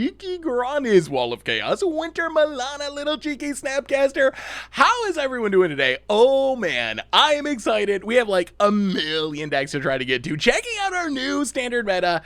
Cheeky Granis, Wall of Chaos, Winter Milana, Little Cheeky Snapcaster. How is everyone doing today? Oh man, I am excited. We have like a million decks to try to get to. Checking out our new standard meta.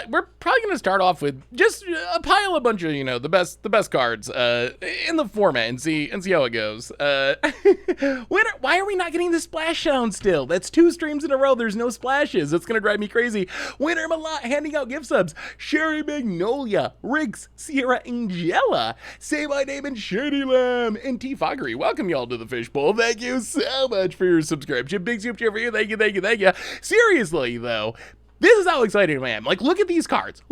We're probably going to start off with just a bunch of, the best cards in the format and see how it goes. Why are we not getting the splash sound still? That's 2 streams in a row. There's no splashes. It's going to drive me crazy. Winter Milana handing out gift subs. Sherry Magnolia, Riggs, Sierra Angela, Say My Name and Shady Lamb, and T Foggery. Welcome y'all to the Fishbowl. Thank you so much for your subscription. Big super cheer for you. Thank you. Seriously though, this is how excited I am. Like, look at these cards.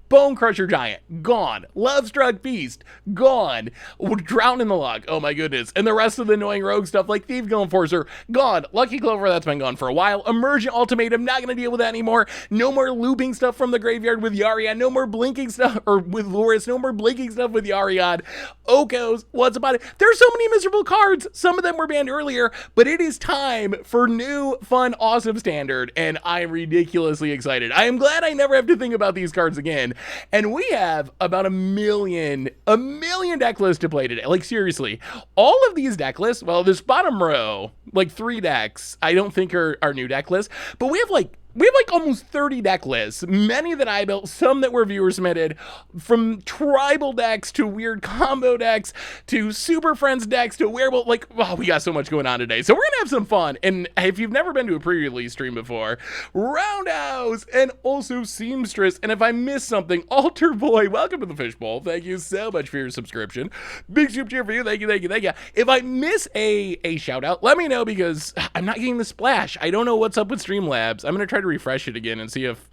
Bone Crusher Giant, gone. Lovestruck Beast, gone. Drown in the Log, oh my goodness. And the rest of the annoying rogue stuff like Thief Gill Enforcer, gone. Lucky Clover, that's been gone for a while. Emergent Ultimatum, not gonna deal with that anymore. No more looping stuff from the graveyard with Yarion. No more blinking stuff, or with Loris. No more blinking stuff with Yarion. Okos, what's about it? There's so many miserable cards. Some of them were banned earlier, but it is time for new, fun, awesome standard, and I am ridiculously excited. I am glad I never have to think about these cards again. And we have about a million deck lists to play today. Like, seriously, all of these deck lists, well, this bottom row, like 3 decks, I don't think are new deck lists, but we have like almost 30 deck lists, many that I built, some that were viewer submitted, from tribal decks to weird combo decks to Super Friends decks to werewolf. Like, wow, we got so much going on today. So we're gonna have some fun. And if you've never been to a pre-release stream before, Roundhouse and also Seamstress. And if I missed something, Alter Boy, welcome to the Fishbowl. Thank you so much for your subscription. Big super cheer for you. Thank you. If I miss a shout out, let me know because I'm not getting the splash. I don't know what's up with Streamlabs. I'm gonna try to refresh it again and see if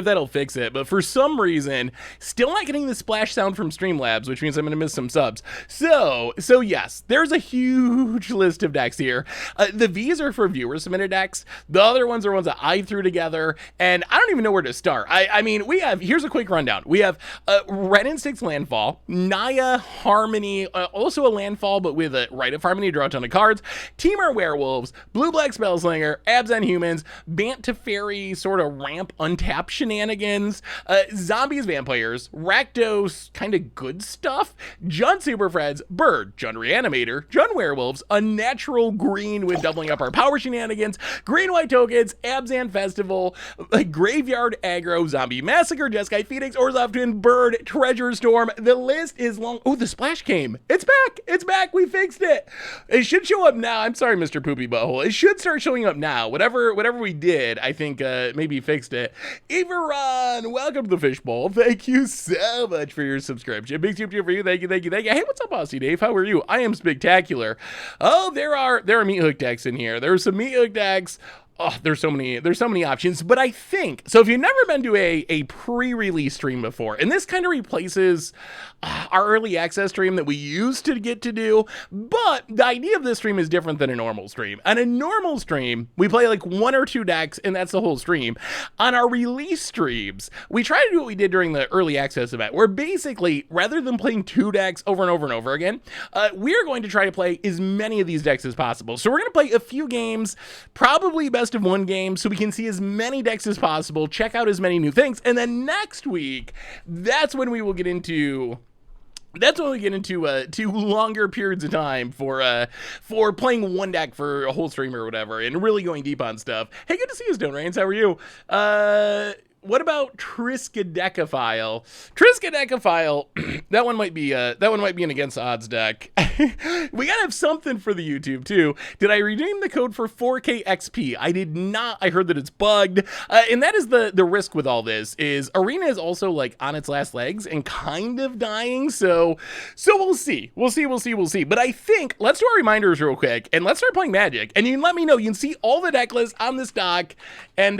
that'll fix it, but for some reason still not getting the splash sound from Streamlabs, which means I'm gonna miss some subs. So yes, there's a huge list of decks here. The V's are for viewer submitted decks. The other ones are ones that I threw together, and I don't even know where to start. I mean, here's a quick rundown. We have Red and 6 Landfall, Naya Harmony, also a Landfall but with a Rite of Harmony, draw a ton of cards, Temur Werewolves, Blue-Black Spellslinger, Absent Humans, Bant to Fairy, sort of ramp untap shenanigans, Zombies Vampires, Rakdos, kind of good stuff, Jund Super Friends, Bird, Jund Reanimator, Jund Werewolves, Unnatural Green with doubling up our power shenanigans, Green White Tokens, Abzan Festival, Graveyard Aggro, Zombie Massacre, Jeskai Phoenix, Orzhov Twin, Bird, Treasure Storm. The list is long. Oh, the splash came. It's back. We fixed it. It should show up now. I'm sorry, Mr. Poopy Butthole. It should start showing up now. Whatever we did, I think maybe fixed it. Everon, welcome to the Fishbowl. Thank you so much for your subscription. Big super cheer for you. Thank you. Hey, what's up, Aussie Dave? How are you? I am spectacular. Oh, there are meat hook decks in here. There are some meat hook decks. Oh, there's so many options, but I think, so if you've never been to a pre-release stream before, and this kind of replaces our early access stream that we used to get to do, but the idea of this stream is different than a normal stream. On a normal stream, we play like 1 or 2 decks, and that's the whole stream. On our release streams, we try to do what we did during the early access event, where basically, rather than playing 2 decks over and over and over again, we're going to try to play as many of these decks as possible. So we're going to play a few games, probably best of 1 game, so we can see as many decks as possible, check out as many new things, and then next week, that's when we will get into 2 longer periods of time for playing 1 deck for a whole stream or whatever, and really going deep on stuff. Hey, good to see you, Stone Reigns. How are you? What about Triskaidekaphile? That one might be an against odds deck. We gotta have something for the YouTube too. Did I redeem the code for 4K XP? I did not. I heard that it's bugged, and that is the risk with all this. Is Arena is also like on its last legs and kind of dying. So we'll see. But I think let's do our reminders real quick and let's start playing Magic. And you can let me know. You can see all the deck lists on this doc, and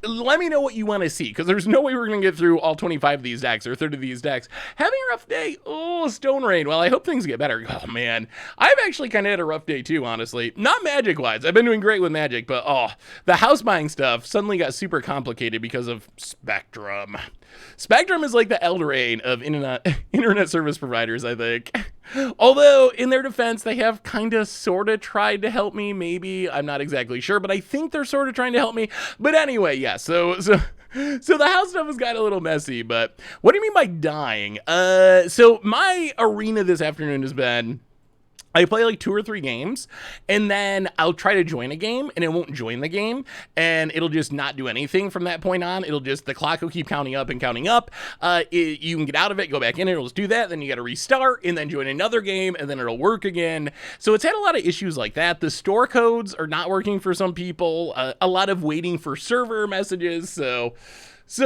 let me know what you want to see, because there's no way we're going to get through all 25 of these decks or 30 of these decks. Having a rough day? Oh, Stone Rain. Well, I hope things get better. Oh, man. I've actually kind of had a rough day, too, honestly. Not Magic-wise. I've been doing great with Magic, but, the house buying stuff suddenly got super complicated because of Spectrum. Spectrum is like the Eldraine of internet service providers, I think. Although, in their defense, they have kind of sort of tried to help me, maybe. I'm not exactly sure, but I think they're sort of trying to help me. But anyway, yeah, so So the house stuff has got a little messy, but what do you mean by dying? So my arena this afternoon has been, I play like 2 or 3 games, and then I'll try to join a game, and it won't join the game, and it'll just not do anything from that point on. It'll just, the clock will keep counting up and counting up. You can get out of it, go back in, it'll just do that, then you got to restart, and then join another game, and then it'll work again. So it's had a lot of issues like that. The store codes are not working for some people, a lot of waiting for server messages, so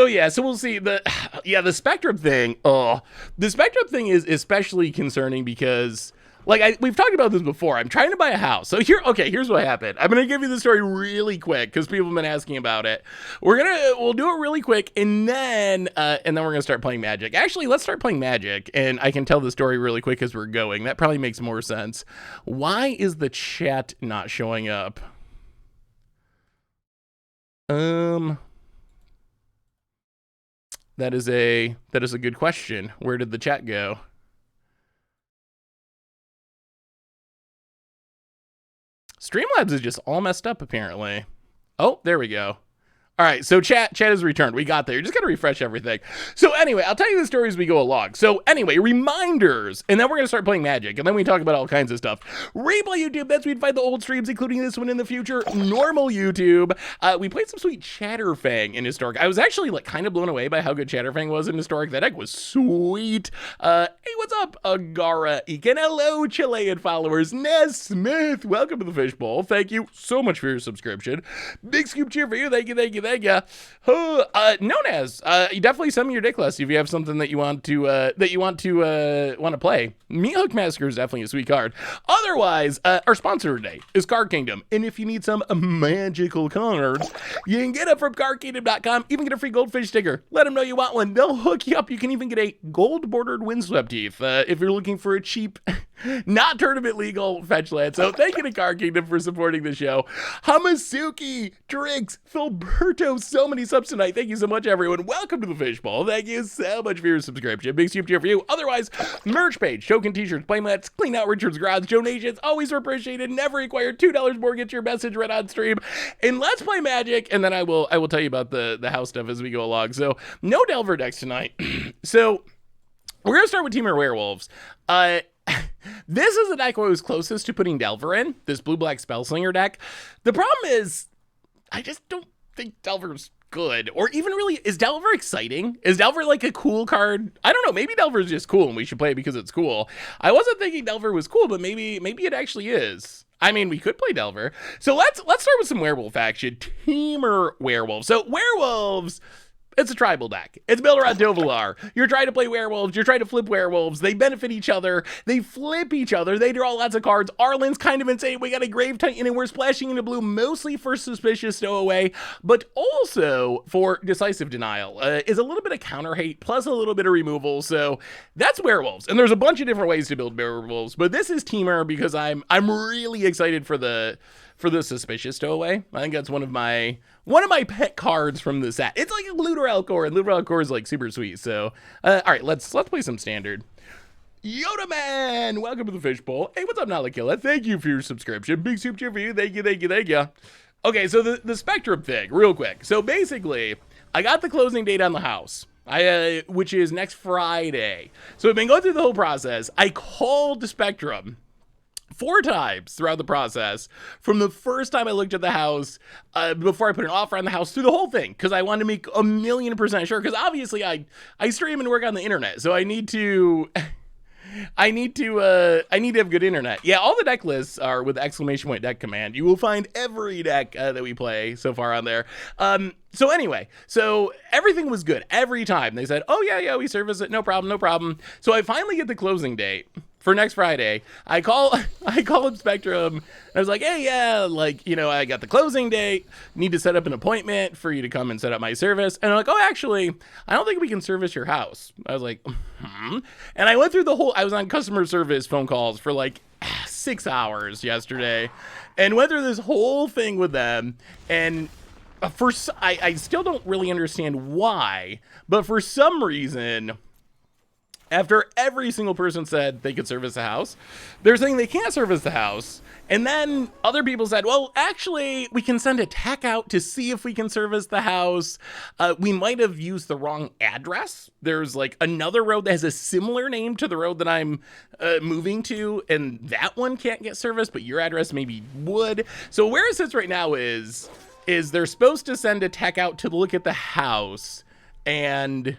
yeah, so we'll see. The Spectrum thing, the Spectrum thing is especially concerning because, like, we've talked about this before. I'm trying to buy a house. So here's what happened. I'm going to give you the story really quick because people have been asking about it. We'll do it really quick, and then we're going to start playing Magic. Actually, let's start playing Magic, and I can tell the story really quick as we're going. That probably makes more sense. Why is the chat not showing up? That is a good question. Where did the chat go? Streamlabs is just all messed up, apparently. Oh, there we go. All right, so chat has returned. We got there. You just got to refresh everything. So anyway, I'll tell you the story as we go along. So anyway, reminders, and then we're going to start playing Magic, and then we talk about all kinds of stuff. Replay YouTube, that's where you'd find the old streams, including this one in the future. Normal YouTube. We played some sweet Chatterfang in Historic. I was actually like kind of blown away by how good Chatterfang was in Historic. That deck was sweet. Hey, what's up, Agara Ekin? Hello, Chilean followers. Ness Smith, welcome to the Fishbowl. Thank you so much for your subscription. Big scoop cheer for you. Thank you. Known as, you definitely send me your deck list if you have something that you want to play. Meat Hook Massacre is definitely a sweet card. Otherwise, our sponsor today is Card Kingdom, and if you need some magical cards, you can get it from cardkingdom.com. Even get a free goldfish sticker. Let them know you want one. They'll hook you up. You can even get a gold bordered windswept teeth if you're looking for a cheap, not tournament legal fetch land. So thank you to Card Kingdom for supporting the show. Hamasuki, Drix, Filberto, so many subs tonight. Thank you so much, everyone. Welcome to the Fishbowl. Thank you so much for your subscription. Big soup tier for you. Otherwise, merch page, token t-shirts, playmats, clean out Richard's garage, donations, always appreciated, never required. $2 more, get your message read on stream. And let's play Magic, and then I will tell you about the house stuff as we go along. So no Delver decks tonight. So we're gonna start with Temur Werewolves. This is the deck where I was closest to putting Delver in, this blue-black Spellslinger deck. The problem is, I just don't think Delver's good, or even really, is Delver exciting? Is Delver like a cool card? I don't know, maybe Delver's just cool and we should play it because it's cool. I wasn't thinking Delver was cool, but maybe it actually is. I mean, we could play Delver. So let's start with some werewolf action. Temur Werewolves. So werewolves, it's a tribal deck. It's built around Dovalar. You're trying to play werewolves. You're trying to flip werewolves. They benefit each other. They flip each other. They draw lots of cards. Arlen's kind of insane. We got a Grave Titan and we're splashing into blue mostly for Suspicious Stowaway, but also for Decisive Denial. Is a little bit of counter hate plus a little bit of removal. So that's werewolves. And there's a bunch of different ways to build werewolves, but this is Temur because I'm really excited for the Suspicious Stowaway. I think that's one of my pet cards from the set. It's like a Looter Alcor, and Looter Alcor is like super sweet. So, all right, let's play some standard. Yoda Man, welcome to the Fishbowl. Hey, what's up, Nalakilla? Thank you for your subscription. Big soup cheer for you. Thank you. Okay, so the Spectrum thing, real quick. So basically, I got the closing date on the house. Which is next Friday. So I've been going through the whole process. I called Spectrum 4 times throughout the process, from the first time I looked at the house, before I put an offer on the house, through the whole thing, because I wanted to make 1,000,000% sure, because obviously I stream and work on the internet, so I need to have good internet. Yeah, all the deck lists are with ! deck command. You will find every deck that we play so far on there. So anyway, so everything was good every time. They said, oh yeah, we service it, no problem. So I finally get the closing date for next Friday. I call up Spectrum, and I was like, hey, yeah, like, you know, I got the closing date, need to set up an appointment for you to come and set up my service. And they're like, oh, actually, I don't think we can service your house. I was like, And I went through I was on customer service phone calls for like 6 hours yesterday, and went through this whole thing with them, and I still don't really understand why, but for some reason, After every single person said they could service the house, they're saying they can't service the house. And then other people said, well, actually, we can send a tech out to see if we can service the house. We might have used the wrong address. There's like another road that has a similar name to the road that I'm moving to, and that one can't get serviced, but your address maybe would. So where it sits right now is they're supposed to send a tech out to look at the house and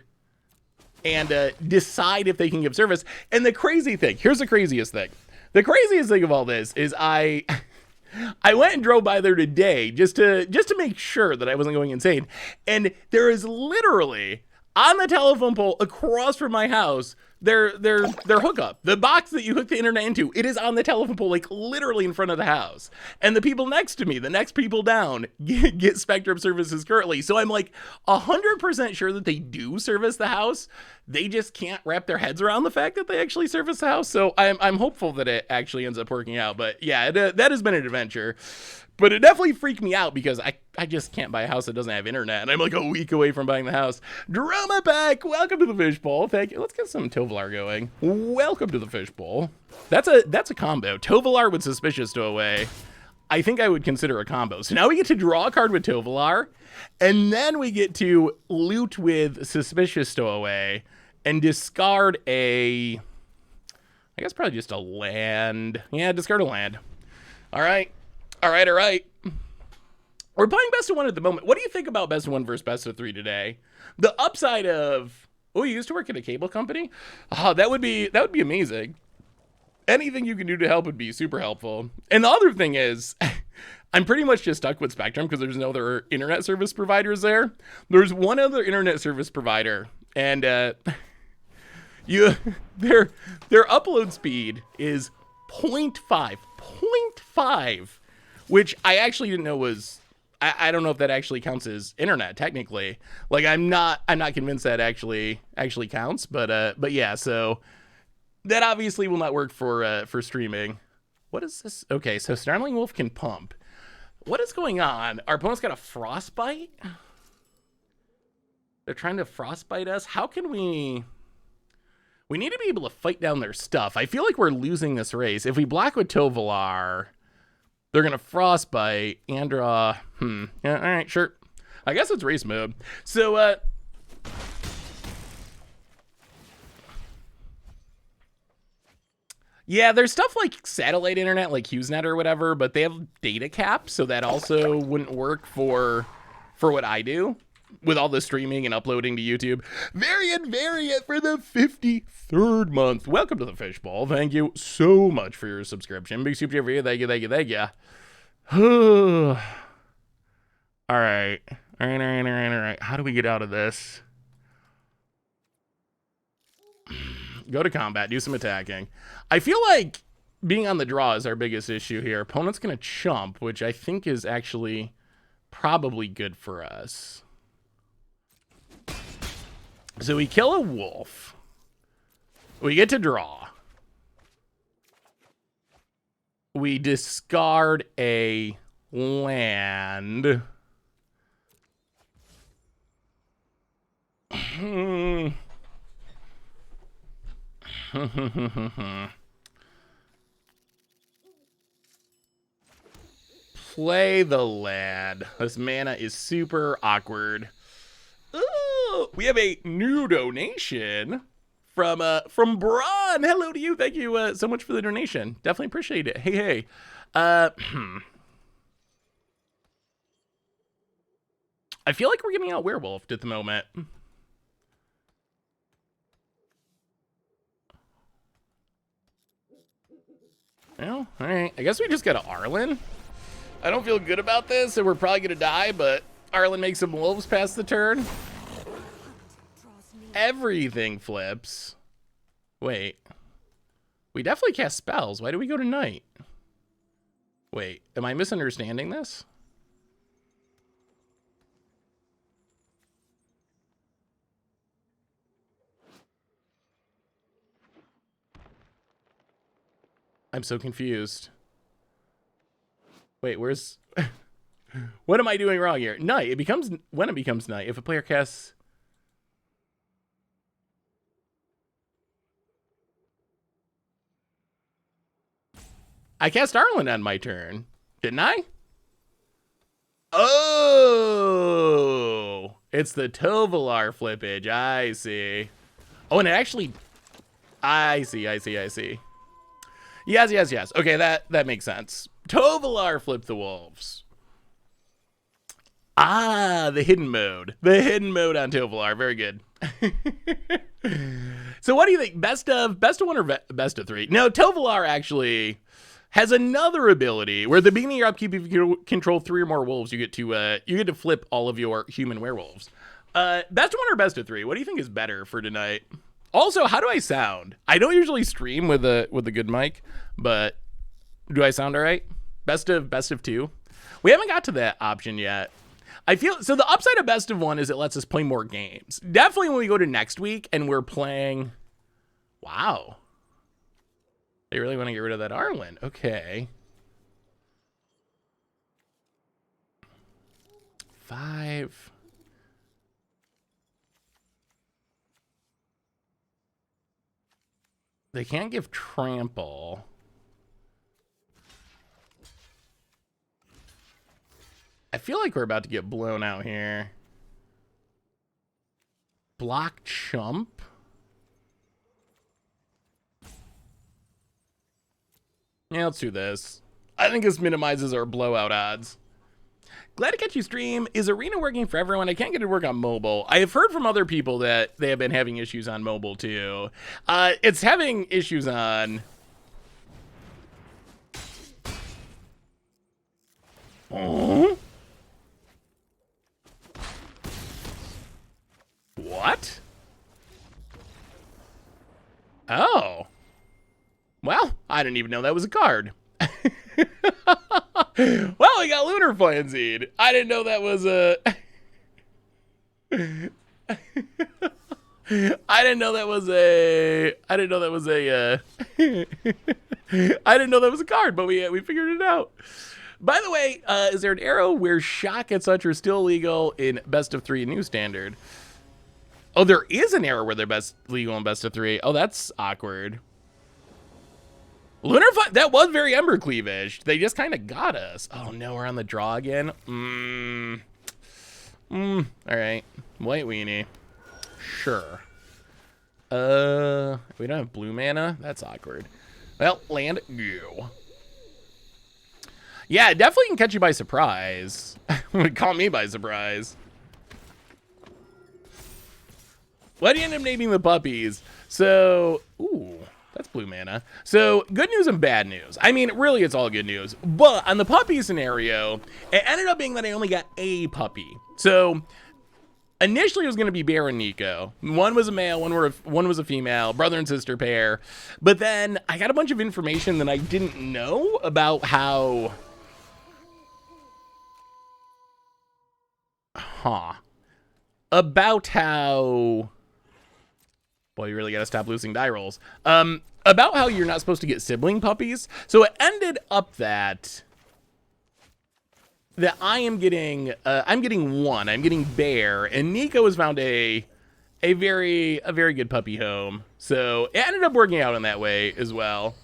decide if they can give service. And the crazy thing, here's the craziest thing. The craziest thing of all this is I went and drove by there today just to make sure that I wasn't going insane. And there is literally on the telephone pole across from my house, their hookup, the box that you hook the internet into, it is on the telephone pole, like literally in front of the house. And the people next to me, the next people down, get Spectrum services currently. So I'm like 100% sure that they do service the house. They just can't wrap their heads around the fact that they actually service the house. So I'm hopeful that it actually ends up working out. But yeah, that has been an adventure. But it definitely freaked me out because I just can't buy a house that doesn't have internet. And I'm like a week away from buying the house. Drama Pack, welcome to the Fishbowl. Thank you. Let's get some Tovolar going. Welcome to the Fishbowl. That's a combo. Tovolar with Suspicious Stowaway. I think I would consider a combo. So now we get to draw a card with Tovolar. And then we get to loot with Suspicious Stowaway. And discard I guess probably just a land. Yeah, discard a land. All right. All right. We're playing best of one at the moment. What do you think about best of one versus best of three today? The upside of, you used to work at a cable company? Oh, that would be amazing. Anything you can do to help would be super helpful. And the other thing is, I'm pretty much just stuck with Spectrum because there's no other internet service providers there. There's one other internet service provider, and their upload speed is 0.5, which I actually didn't know was, I don't know if that actually counts as internet technically. Like I'm not convinced that actually counts, but yeah, so that obviously will not work for streaming. What is this? Okay, so Snarling Wolf can pump. What is going on? Our opponent's got a frostbite? They're trying to frostbite us? How can we need to be able to fight down their stuff. I feel like we're losing this race. If we block with Tovolar, they're going to frostbite and draw. Yeah, all right, sure. I guess it's race mode. So, yeah, there's stuff like satellite internet, like HughesNet or whatever, but they have data caps, so that also wouldn't work for what I do with all the streaming and uploading to YouTube. Variant for the 53rd month. Welcome to the Fishbowl. Thank you so much for your subscription. Big super for you. Thank you. All right. How do we get out of this? Go to combat. Do some attacking. I feel like being on the draw is our biggest issue here. Opponent's going to chump, which I think is actually probably good for us. So we kill a wolf. We get to draw. We discard a land. Play the lad. This mana is super awkward. Ooh, we have a new donation from Braun. Hello to you. Thank you so much for the donation. Definitely appreciate it. Hey. I feel like we're getting out werewolfed at the moment. Well, all right. I guess we just got a Arlen. I don't feel good about this, and we're probably gonna die, but Arlen makes some wolves past the turn. Everything flips. Wait. We definitely cast spells. Why do we go to night? Wait, am I misunderstanding this? I'm so confused. Wait, where's... What am I doing wrong here? Night. It becomes... When it becomes night. If a player casts... I cast Arlen on my turn, didn't I? Oh, it's the Tovolar flippage. I see. Oh, and it actually, I see. Yes. Okay, that makes sense. Tovolar flipped the wolves. Ah, the hidden mode. The hidden mode on Tovolar. Very good. So what do you think? Best of one or best of three? No, Tovolar actually has another ability where at the beginning of your upkeep, if you control 3 or more wolves, you get to flip all of your human werewolves. Best of one or best of three? What do you think is better for tonight? Also, how do I sound? I don't usually stream with a good mic, but do I sound all right? Best of two? We haven't got to that option yet. I feel so the upside of best of one is it lets us play more games. Definitely when we go to next week and we're playing. Wow. They really want to get rid of that Arlen. Okay. 5. They can't give trample. I feel like we're about to get blown out here. Block chump. Yeah, let's do this. I think this minimizes our blowout odds. Glad to catch you stream. Is Arena working for everyone? I can't get it to work on mobile. I have heard from other people that they have been having issues on mobile too. It's having issues on... Oh? What? Oh. Well, I didn't even know that was a card. Well, we got Lunar Frenzied. I didn't know that was a... I didn't know that was a... I didn't know that was a... I didn't know that was a card, but we figured it out. By the way, is there an arrow where shock and such are still legal in best of 3 new standard? Oh, there is an arrow where they're legal in best of 3. Oh, that's awkward. Lunar Fight, that was very Ember Cleavage. They just kind of got us. Oh no, we're on the draw again. All right, White Weenie. Sure. We don't have blue mana. That's awkward. Well, land go. Yeah, it definitely can catch you by surprise. Would call me by surprise. What do you end up naming the puppies? So, ooh. That's blue mana. So, good news and bad news. I mean, really, it's all good news. But on the puppy scenario, it ended up being that I only got a puppy. So, initially, it was going to be Bear and Nico. One was a male, one was a female, brother and sister pair. But then I got a bunch of information that I didn't know about how... About how... Boy, you really got to stop losing die rolls. About how you're not supposed to get sibling puppies. So it ended up that I am getting, I'm getting one. I'm getting Bear, and Nico has found a very good puppy home. So it ended up working out in that way as well.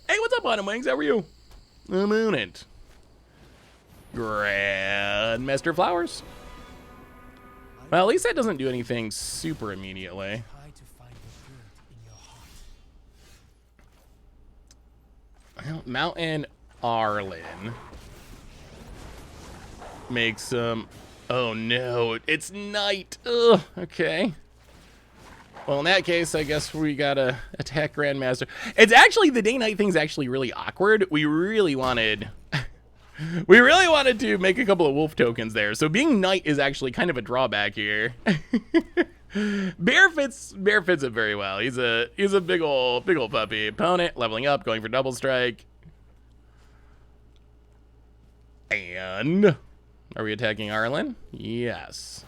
Hey, what's up, Autumn Wings? How are you? I'm on it. Grandmaster Flowers. Well, at least that doesn't do anything super immediately. Well, Mountain Arlen makes some... Oh no, it's night. Ugh, okay. Well, in that case, I guess we gotta attack Grandmaster. It's actually, the day-night thing's actually really awkward. We really wanted to make a couple of wolf tokens there. So being night is actually kind of a drawback here. Bear fits it very well. He's a big ol' puppy. Opponent leveling up, going for double strike. And are we attacking Arlen? Yes.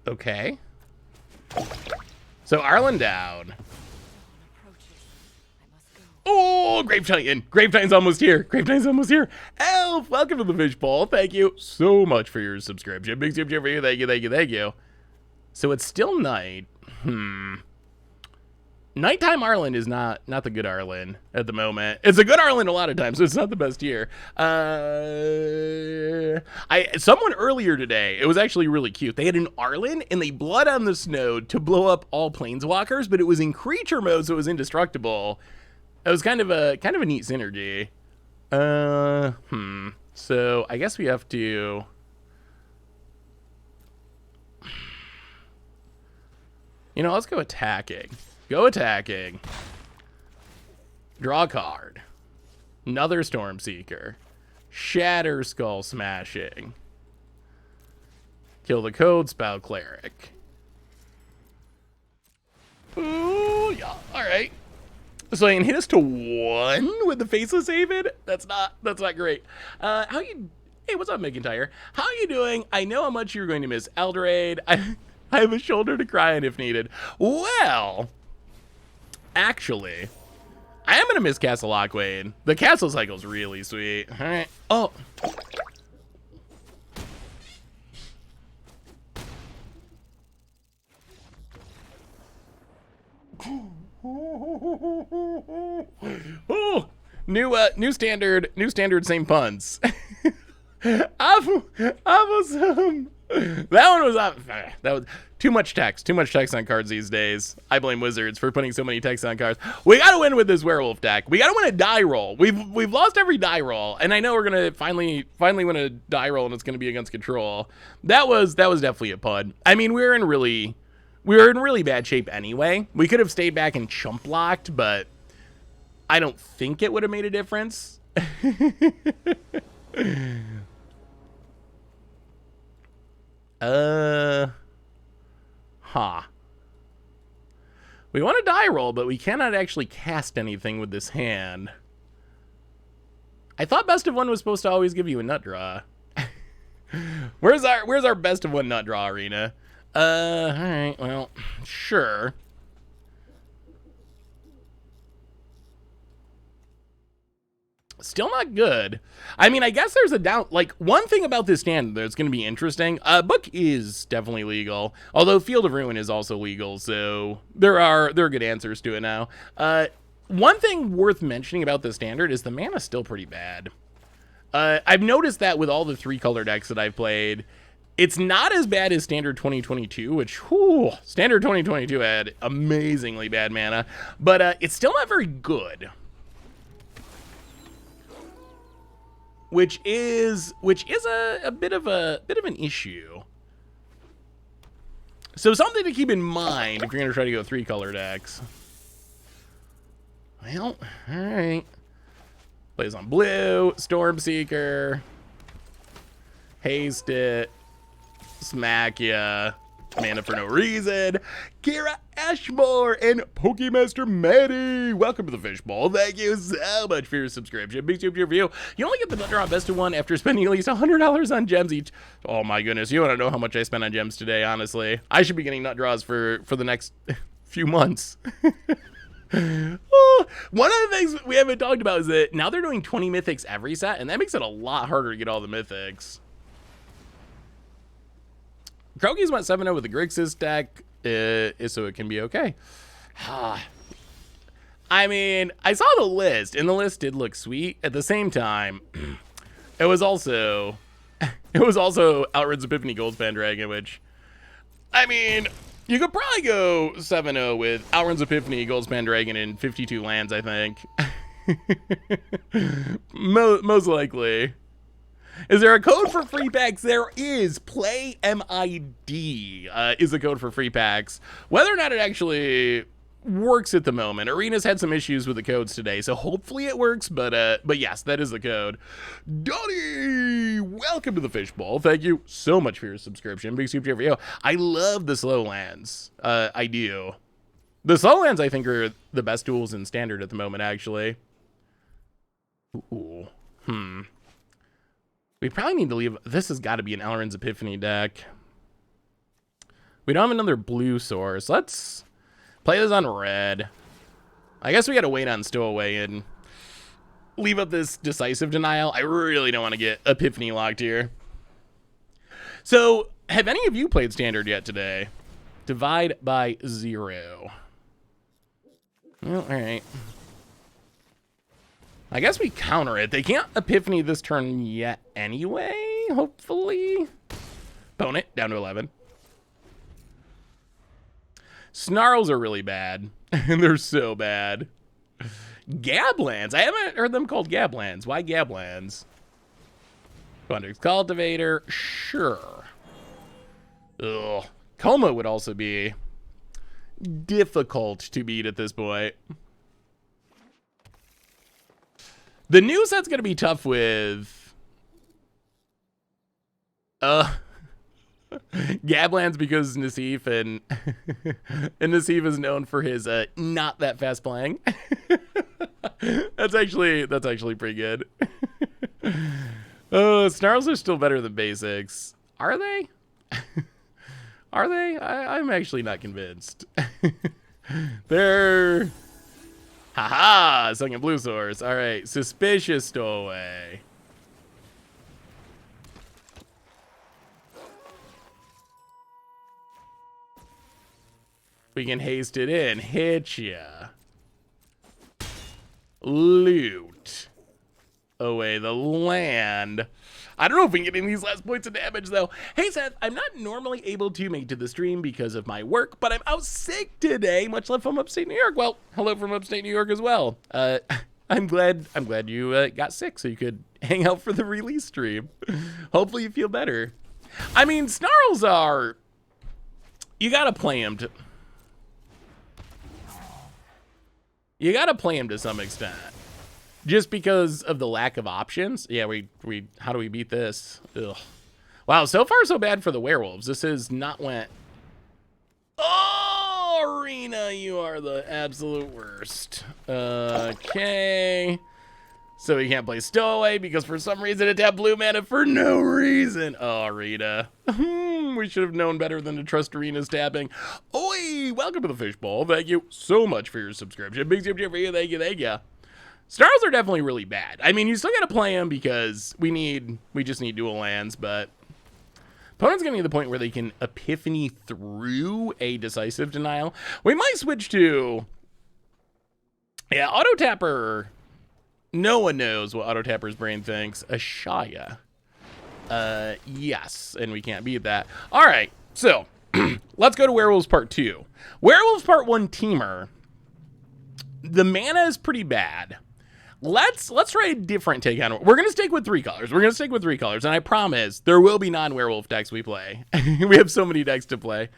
Okay. So Arlen down. Oh, Oh, Grave Titan. Grave Titan's almost here. Grave Titan's almost here. Elf, welcome to the fishbowl. Thank you so much for your subscription. Big super for you. Thank you, thank you, thank you. So it's still night. Nighttime Arlen is not the good Arlen at the moment. It's a good Arlen a lot of times, so it's not the best here. Someone earlier today, it was actually really cute. They had an Arlen and they blood on the snow to blow up all Planeswalkers, but it was in creature mode, so it was indestructible. It was kind of a neat synergy. So I guess we have to. You know, let's go attacking. Go attacking. Draw a card. Another Stormseeker. Shatter Skull Smashing. Kill the Code Spell Cleric. Ooh, yeah. Alright. So I can hit us to 1 with the Faceless Haven? That's not great. How you... Hey, what's up, McIntyre? How you doing? I know how much you're going to miss Eldrade. I have a shoulder to cry on if needed. Well... Actually, I am going to miss Castle Lockwain. The castle cycle's really sweet. All right. Oh. Oh. New standard, same puns. Awesome. That one was up. That was too much text on cards these days. I blame Wizards for putting so many text on cards. We gotta win with this werewolf deck. We gotta win a die roll. We've lost every die roll, and I know we're gonna finally win a die roll, and it's gonna be against control. That was definitely a pud. I mean, we were in really bad shape anyway. We could have stayed back and chump blocked, but I don't think it would have made a difference. We want a die roll, but we cannot actually cast anything with this hand. I thought best of one was supposed to always give you a nut draw. Where's our best of one nut draw arena? Alright, well, sure. Still not good. I mean, I guess there's a doubt. Like, one thing about this stand that's going to be interesting, Book is definitely legal, although Field of Ruin is also legal, so there are good answers to it now. One thing worth mentioning about this standard is the mana's still pretty bad. I've noticed that with all the 3-color decks that I've played. It's not as bad as Standard 2022, which, whew, Standard 2022 had amazingly bad mana, but it's still not very good. Which is a bit of an issue. So something to keep in mind if you're gonna try to go 3-color decks. Well, all right. Plays on blue, Stormseeker, haste it, smack ya, mana for no reason. Kira Ashmore and Pokemaster Maddie, welcome to the fishbowl. Thank you so much for your subscription. Big super review. You only get the nut draw best of one after spending at least $100 on gems each. Oh my goodness, you want to know how much I spent on gems today? Honestly, I should be getting nut draws for the next few months. Oh, one of the things we haven't talked about is that now they're doing 20 mythics every set, and that makes it a lot harder to get all the mythics. Krogi's went 7-0 with the Grixis deck, so it can be okay. I mean, I saw the list, and the list did look sweet. At the same time, it was also Outruns Epiphany Goldspan Dragon, which, I mean, you could probably go 7-0 with Outruns Epiphany Goldspan Dragon in 52 lands, I think. Most likely. Is there a code for free packs? There is. Play MID is a code for free packs. Whether or not it actually works at the moment. Arena's had some issues with the codes today, so hopefully it works, but yes, that is the code. Donnie, welcome to the fishbowl. Thank you so much for your subscription. Big super for you. I love the slow lands. I do. The slow lands, I think, are the best tools in Standard at the moment, actually. Ooh. We probably need to leave. This has got to be an Alrund's Epiphany deck. We don't have another blue source. Let's play this on red. I guess we got to wait on Stowaway and leave up this decisive denial. I really don't want to get Epiphany locked here. So, have any of you played Standard yet today? Divide by 0. Well, all right. I guess we counter it. They can't Epiphany this turn yet anyway, hopefully. Opponent, down to 11. Snarls are really bad. They're so bad. Gablands. I haven't heard them called Gablands. Why Gablands? Quandrix Cultivator. Sure. Ugh. Coma would also be difficult to beat at this point. The new set's going to be tough with... Gablands, because Nassif and Nassif is known for his not that fast playing. That's actually pretty good. Snarls are still better than basics. Are they? Are they? I'm actually not convinced. They're... Haha! Second blue source. Alright, suspicious stowaway. We can haste it in. Hit ya. Loot. Away the land. I don't know if we can get any of these last points of damage, though. Hey, Seth, I'm not normally able to make it to the stream because of my work, but I'm out sick today, much love from upstate New York. Well, hello from upstate New York as well. I'm glad you got sick so you could hang out for the release stream. Hopefully you feel better. I mean, Snarls are... You gotta play them to... You gotta play them to some extent. Just because of the lack of options. Yeah, how do we beat this? Ugh. Wow, so far so bad for the werewolves. This has not went... Oh, Arena, you are the absolute worst. Okay. So we can't play Stowaway because for some reason it tapped blue mana for no reason. Oh, Arena. We should have known better than to trust Arena's tapping. Oi, welcome to the Fishbowl. Thank you so much for your subscription. Big tip for you. Thank you. Snarls are definitely really bad. I mean, you still got to play them because we just need dual lands, but opponent's getting to the point where they can Epiphany through a decisive denial. We might switch to, yeah, Auto Tapper. No one knows what Auto Tapper's brain thinks. Ashaya. Yes, and we can't beat that. All right, so let's go to Werewolves Part 2. Werewolves Part 1 Teamer. The mana is pretty bad. Let's try a different take on it. We're gonna stick with 3 colors. And I promise there will be non-werewolf decks we play. We have so many decks to play.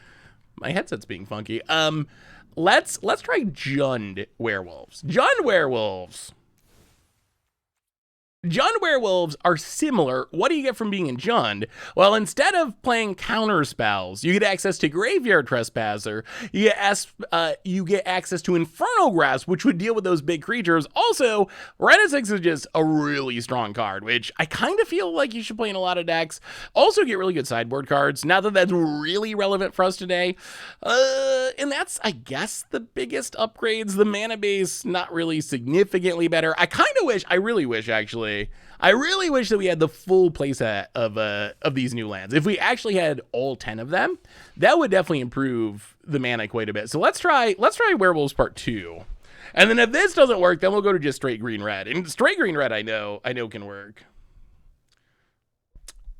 My headset's being funky. Let's try Jund werewolves. Jund werewolves are similar. What do you get from being in Jund? Well, instead of playing counter spells, you get access to Graveyard Trespasser. You get access to Infernal Grasp, which would deal with those big creatures. Also, Red 6 is just a really strong card, which I kind of feel like you should play in a lot of decks. Also get really good sideboard cards. Not that that's really relevant for us today. And that's, I guess, the biggest upgrades. The mana base, not really significantly better. I really wish that we had the full playset of these new lands. If we actually had all 10 of them, that would definitely improve the mana quite a bit. So let's try Werewolves Part 2. And then if this doesn't work, then we'll go to just straight green red. And straight green red I know can work.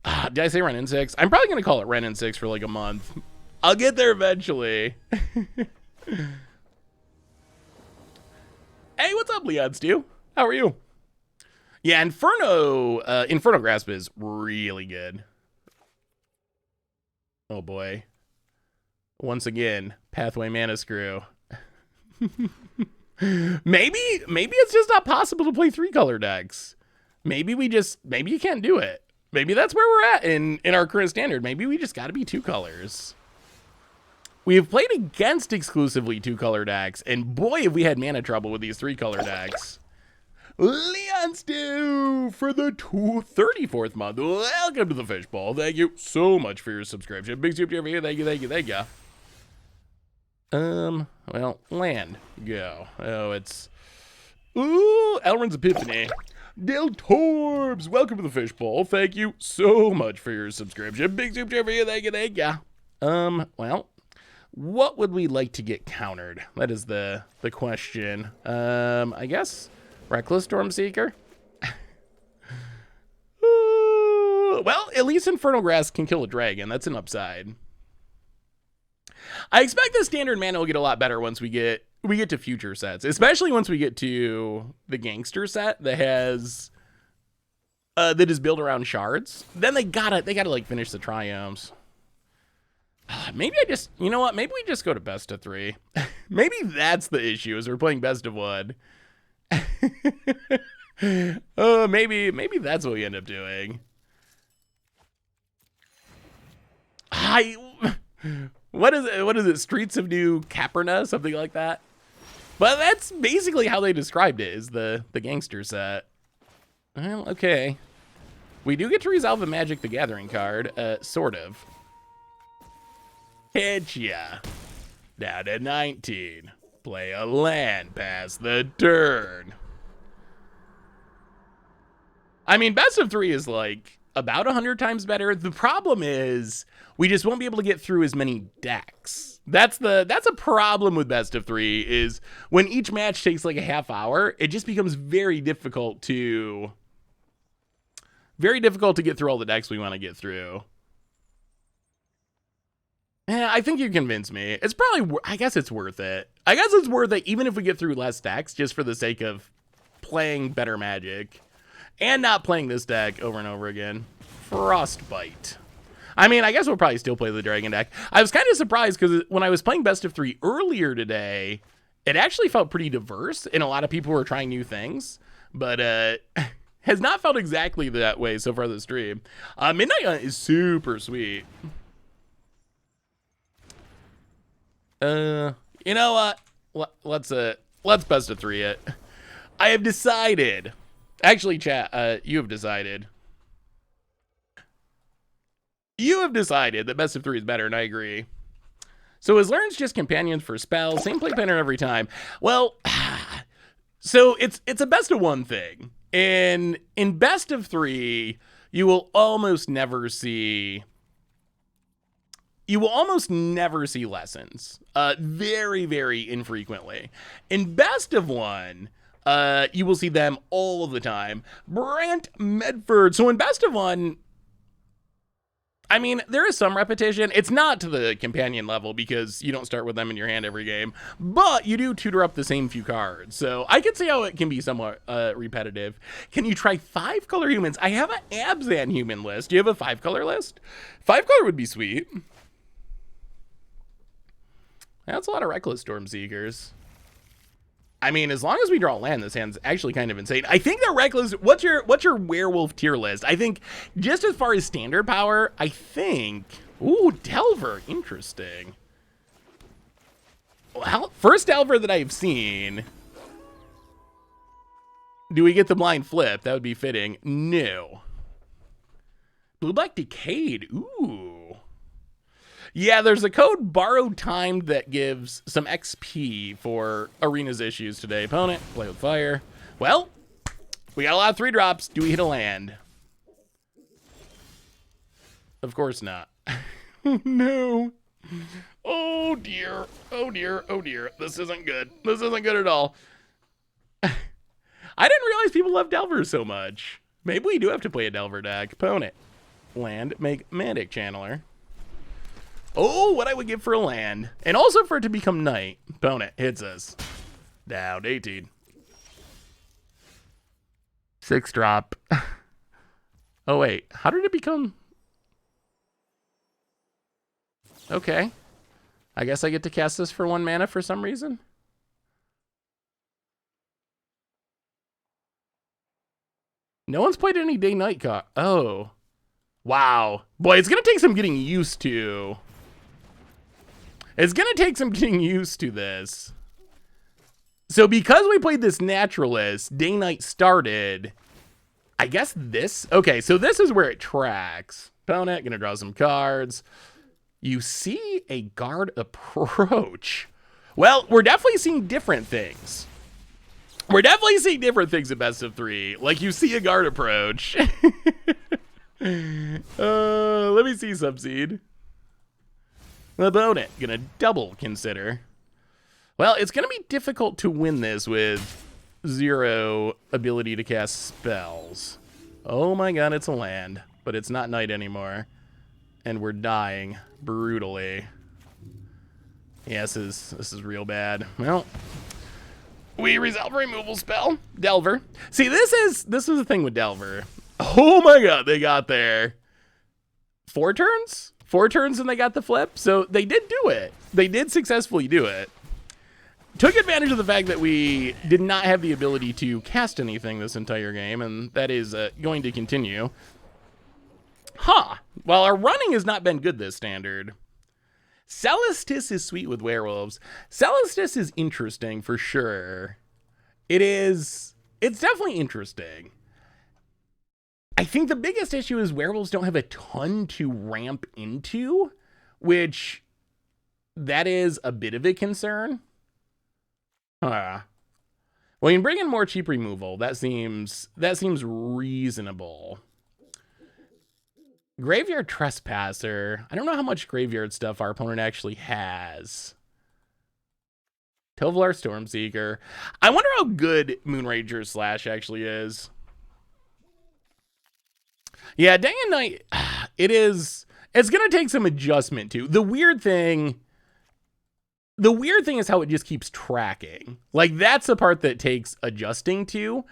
Did I say Ren N6? I'm probably gonna call it Ren N6 for like a month. I'll get there eventually. Hey, what's up, Leon Stu? How are you? Yeah, Inferno Grasp is really good. Oh boy. Once again, Pathway Mana Screw. Maybe it's just not possible to play 3-color decks. Maybe you can't do it. Maybe that's where we're at in our current standard. Maybe we just gotta be 2 colors. We have played against exclusively 2-color decks, and boy, have we had mana trouble with these 3-color decks. Leon Stew for the 34th month. Welcome to the Fishbowl. Thank you so much for your subscription. Big super for you. Thank you. Well, land. Go. Oh, it's... Ooh, Elrond's Epiphany. Del Torbs, welcome to the Fishbowl. Thank you so much for your subscription. Big super chat for you. Thank you. Well, what would we like to get countered? That is the question. I guess Reckless Stormseeker. Well, at least Infernal Grasp can kill a dragon. That's an upside. I expect the standard mana will get a lot better once we get to future sets, especially once we get to the gangster set that has that is built around shards. Then they gotta like finish the triumphs. Maybe you know what? Maybe we just go to best of 3. Maybe that's the issue, is we're playing best of 1. Maybe that's what we end up doing. What is it? Streets of New Caperna, something like that. But that's basically how they described it, is the gangster set. Well, okay. We do get to resolve a Magic the Gathering card, sort of. Hit ya. Down to 19. Play a land, pass the turn. I mean, best of 3 is like about 100 times better. The problem is we just won't be able to get through as many decks. That's a problem with best of 3, is when each match takes like a half hour, it just becomes very difficult to get through all the decks we want to get through. Yeah, I think you convinced me. It's probably, I guess it's worth it. I guess it's worth it even if we get through less decks, just for the sake of playing better Magic and not playing this deck over and over again. Frostbite. I mean, I guess we'll probably still play the Dragon deck. I was kind of surprised because when I was playing Best of 3 earlier today, it actually felt pretty diverse and a lot of people were trying new things, but has not felt exactly that way so far this stream. Midnight Hunt is super sweet. You know what? Let's best of 3 it. I have decided. Actually, chat, you have decided. You have decided that best of 3 is better, and I agree. So is Learn's just companions for spells? Same play pattern every time. Well, so it's a best of 1 thing. In best of 3, you will almost never see lessons. Very, very infrequently. In best of 1, you will see them all of the time. Brant Medford. So in best of 1, I mean, there is some repetition. It's not to the companion level because you don't start with them in your hand every game, but you do tutor up the same few cards. So I can see how it can be somewhat repetitive. Can you try 5-color humans? I have an Abzan human list. Do you have a 5-color list? 5-color would be sweet. That's a lot of Reckless Stormseekers. I mean, as long as we draw land, this hand's actually kind of insane. I think that Reckless, what's your werewolf tier list? I think just as far as standard power, I think, ooh, Delver, interesting. Well, first Delver that I've seen. Do we get the blind flip? That would be fitting. No. Blue-black Decayed, ooh. Yeah, there's a code Borrowed Time that gives some XP for Arena's issues today. Opponent, play with fire. Well, we got a lot of 3-drops. Do we hit a land? Of course not. No. Oh dear. Oh dear. Oh dear. This isn't good. This isn't good at all. I didn't realize people love Delver so much. Maybe we do have to play a Delver deck. Opponent, land, make Manic Channeler. Oh, what I would give for a land. And also for it to become night. Opponent hits us. Down 18. 6-drop. Oh, wait. How did it become? Okay. I guess I get to cast this for 1 mana for some reason. No one's played any day-night card. Oh. Wow. Boy, it's going to take some getting used to. It's going to take some getting used to this. So because we played this Naturalist, Day-Night started, I guess this, okay, so this is where it tracks. Opponent, going to draw some cards. You see a guard approach. Well, we're definitely seeing different things. We're definitely seeing different things in best of 3. Like, you see a guard approach. Let me see Subseed. Opponent gonna double consider. Well, it's gonna be difficult to win this with 0 ability to cast spells. Oh my god, it's a land, but it's not night anymore. And we're dying brutally. Yes, this is real bad. Well, we resolve removal spell. Delver. See, this is the thing with Delver. Oh my god, they got there. 4 turns? 4 turns and they got the flip. So they did do it. They did successfully do it. Took advantage of the fact that we did not have the ability to cast anything this entire game, and that is going to continue. Huh. Well, our running has not been good this standard. Celestis is sweet with werewolves. Celestis is interesting for sure. It's definitely interesting. I think the biggest issue is werewolves don't have a ton to ramp into, which that is a bit of a concern. Well, you can bring in more cheap removal. That seems reasonable. Graveyard Trespasser. I don't know how much graveyard stuff our opponent actually has. Tovolar Stormseeker. I wonder how good Moonrager Slash actually is. Yeah, Day and Night, it's going to take some adjustment too. The weird thing is how it just keeps tracking. Like, that's the part that takes adjusting to.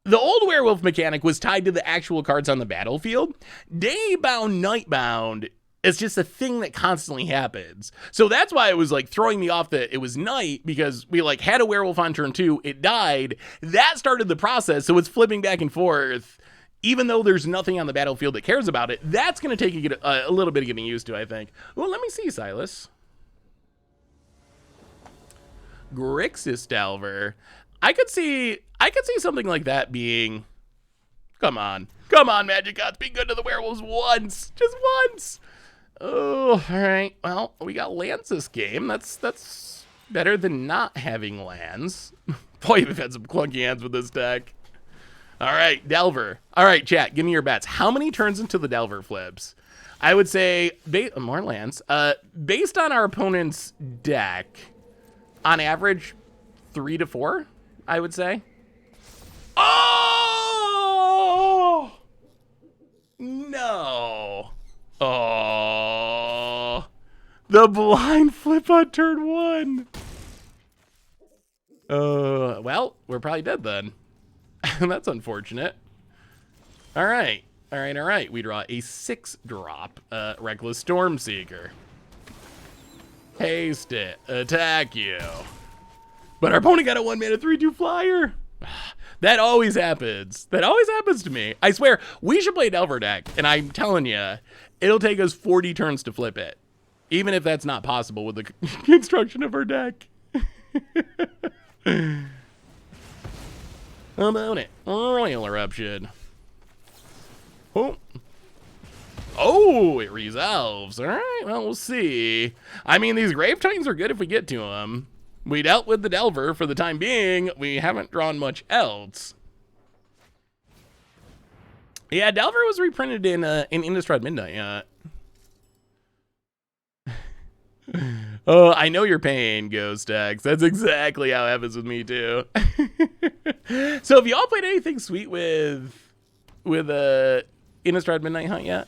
The old werewolf mechanic was tied to the actual cards on the battlefield. Daybound, Nightbound is just a thing that constantly happens. So that's why it was like throwing me off that it was night, because we like had a werewolf on turn 2, it died. That started the process, so it's flipping back and forth. Even though there's nothing on the battlefield that cares about it, that's going to take a little bit of getting used to, I think. Well, let me see, Silas. Grixis Delver. I could see something like that being... Come on, Magic Gods, be good to the werewolves once. Just once. Oh, all right. Well, we got lands this game. That's better than not having lands. Boy, we've had some clunky hands with this deck. All right, Delver. All right, chat, give me your bets. How many turns into the Delver flips? I would say, more lands. Based on our opponent's deck, on average, 3 to 4, I would say. Oh! No. Oh. The blind flip on turn 1. Well, we're probably dead then. That's unfortunate. All right. We draw a 6-drop Reckless Stormseeker. Haste it. Attack you. But our opponent got a 1-mana 3/2 flyer. That always happens. That always happens to me. I swear, we should play a Delver deck, and I'm telling you, it'll take us 40 turns to flip it. Even if that's not possible with the construction of our deck. How about it? Royal Eruption. Oh, it resolves. All right, well, we'll see. I mean, these Grave Titans are good if we get to them. We dealt with the Delver for the time being. We haven't drawn much else. Yeah, Delver was reprinted in Innistrad Midnight. Oh, I know your pain, Ghost X. That's exactly how it happens with me too. So have y'all played anything sweet with Innistrad Midnight Hunt yet?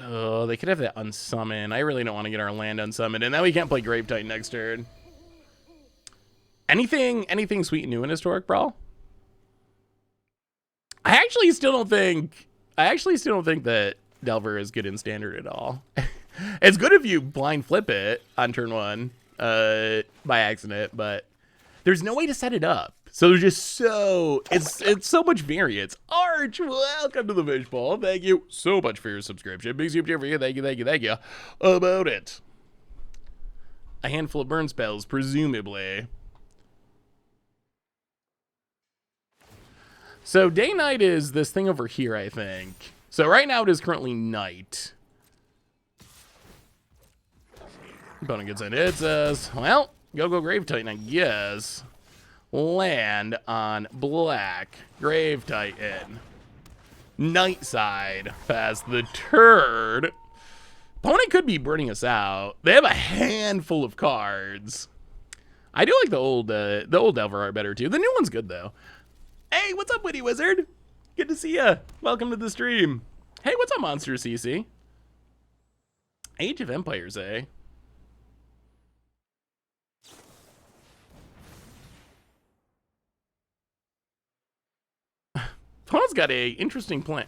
Oh, they could have that unsummon. I really don't want to get our land unsummoned, and then we can't play Grave Titan next turn. Anything sweet and new in Historic Brawl? I actually still don't think that Delver is good in Standard at all. It's good if you blind flip it on turn 1 by accident, but there's no way to set it up. So there's just it's so much variance. Arch, welcome to the Fishbowl. Thank you so much for your subscription. Big super for you. Thank you. About it. A handful of burn spells, presumably. So day night is this thing over here, I think. So right now it is currently night. Opponent gets in. It says, well, go Grave Titan, I guess. Land on black. Grave Titan. Night side. Pass the turn. Opponent could be burning us out. They have a handful of cards. I do like the old Delver art better too. The new one's good though. Hey, what's up, Witty Wizard? Good to see ya. Welcome to the stream. Hey, what's up, Monster CC? Age of Empires, eh? Paul's got a interesting plan.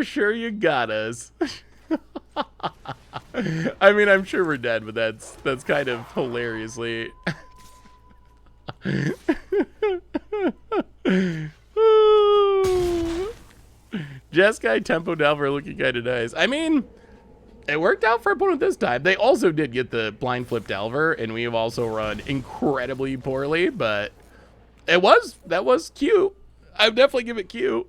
Sure, you got us. I mean, I'm sure we're dead, but that's kind of hilariously. Jeskai Tempo Delver looking kind of nice. I mean, it worked out for opponent this time. They also did get the blind flip Delver, and we have also run incredibly poorly, but that was cute. I would definitely give it cute.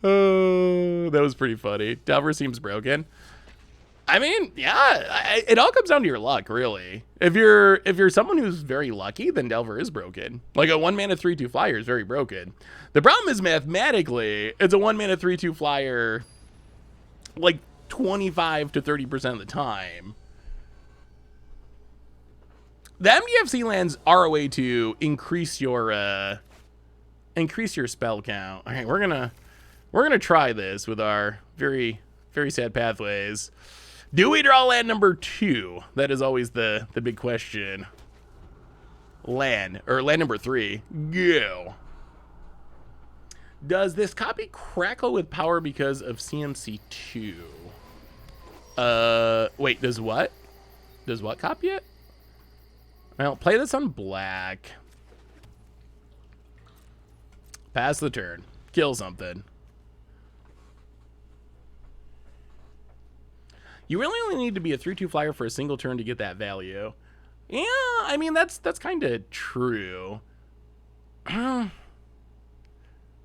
Oh, that was pretty funny. Delver seems broken. I mean, yeah, it all comes down to your luck, really. If you're someone who's very lucky, then Delver is broken. Like a 1-mana 3/2 flyer is very broken. The problem is mathematically, it's a 1-mana 3/2 flyer like 25 to 30% of the time. The MDFC lands are a way to increase your spell count. All right, we're gonna try this with our very sad pathways. Do we draw land number 2? That is always the big question. Land number 3. Go. Does this copy crackle with power because of CMC2? Wait, does what? Does what copy it? Well, play this on black. Pass the turn. Kill something. You really only need to be a 3/2 flyer for a single turn to get that value. Yeah, I mean, that's kind of true.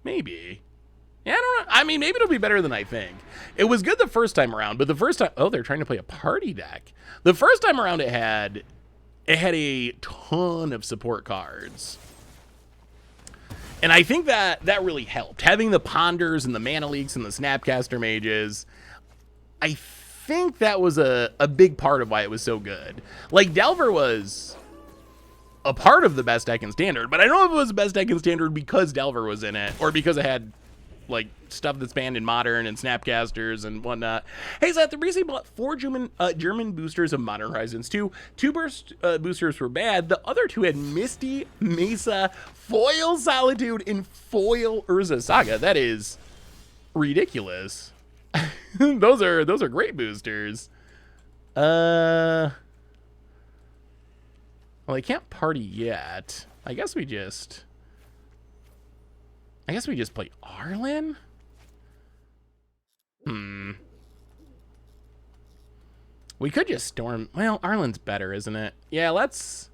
Maybe. Yeah, I don't know. I mean, maybe it'll be better than I think. It was good the first time around, but the first time... Oh, they're trying to play a party deck. The first time around it had a ton of support cards. And I think that really helped. Having the Ponders and the Mana Leaks and the Snapcaster Mages, I think that was a big part of why it was so good. Like, Delver was a part of the best deck in Standard, but I don't know if it was the best deck in Standard because Delver was in it, or because it had, like, stuff that's banned in Modern and Snapcasters and whatnot. Hey, Zach, the reason bought 4 German boosters of Modern Horizons 2. 2 boosters were bad. The other 2 had Misty, Mesa, Foil Solitude, and Foil Urza Saga. That is ridiculous. those are great boosters. Well, they can't party yet. I guess we just play Arlen? We could just storm. Well, Arlen's better, isn't it? Yeah, let's...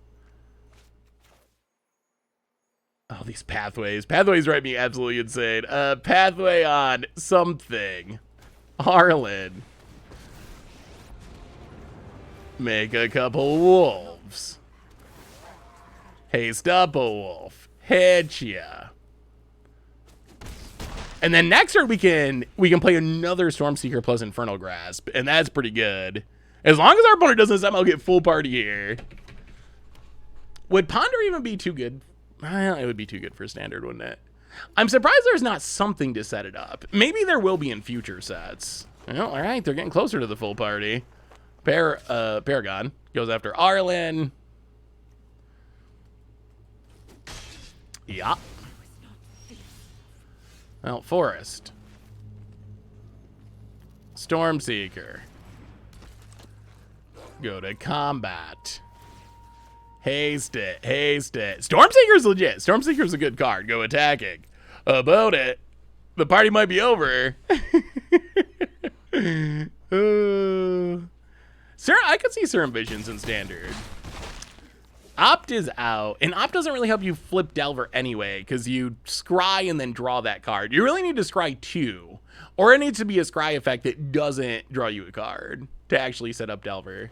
Oh, these pathways. Pathways drive me absolutely insane. Pathway on something. Arlen. Make a couple wolves. Haste up a wolf. Hit ya. And then next turn we can play another Stormseeker plus Infernal Grasp, and that's pretty good. As long as our opponent doesn't somehow get full party here. Would Ponder even be too good? Well, it would be too good for Standard, wouldn't it? I'm surprised there's not something to set it up. Maybe there will be in future sets. Well, all right, they're getting closer to the full party. Paragon goes after Arlen. Yeah. Well, Forest. Stormseeker. Go to combat. Haste it. Haste it. Stormseeker's legit. Stormseeker's a good card. Go attacking. About it. The party might be over. Sir, I could see Serum Visions in Standard. Opt is out, and Opt doesn't really help you flip Delver anyway, because you scry and then draw that card. You really need to scry 2, or it needs to be a scry effect that doesn't draw you a card to actually set up Delver.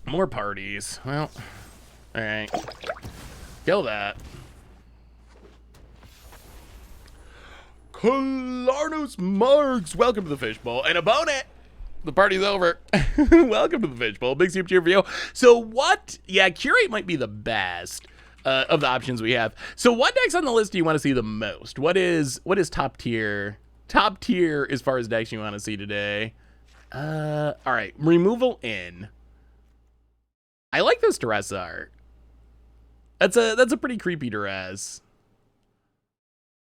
More parties. Well, all right. Kill that. Kalarnos Marks, welcome to the Fishbowl. And opponent, the party's over. Welcome to the Fishbowl. Big super cheer for you. So what, yeah, Curate might be the best of the options we have. So what decks on the list do you want to see the most? What is top tier? Top tier as far as decks you want to see today. All right, removal in. I like this Duress art. That's a pretty creepy Duress.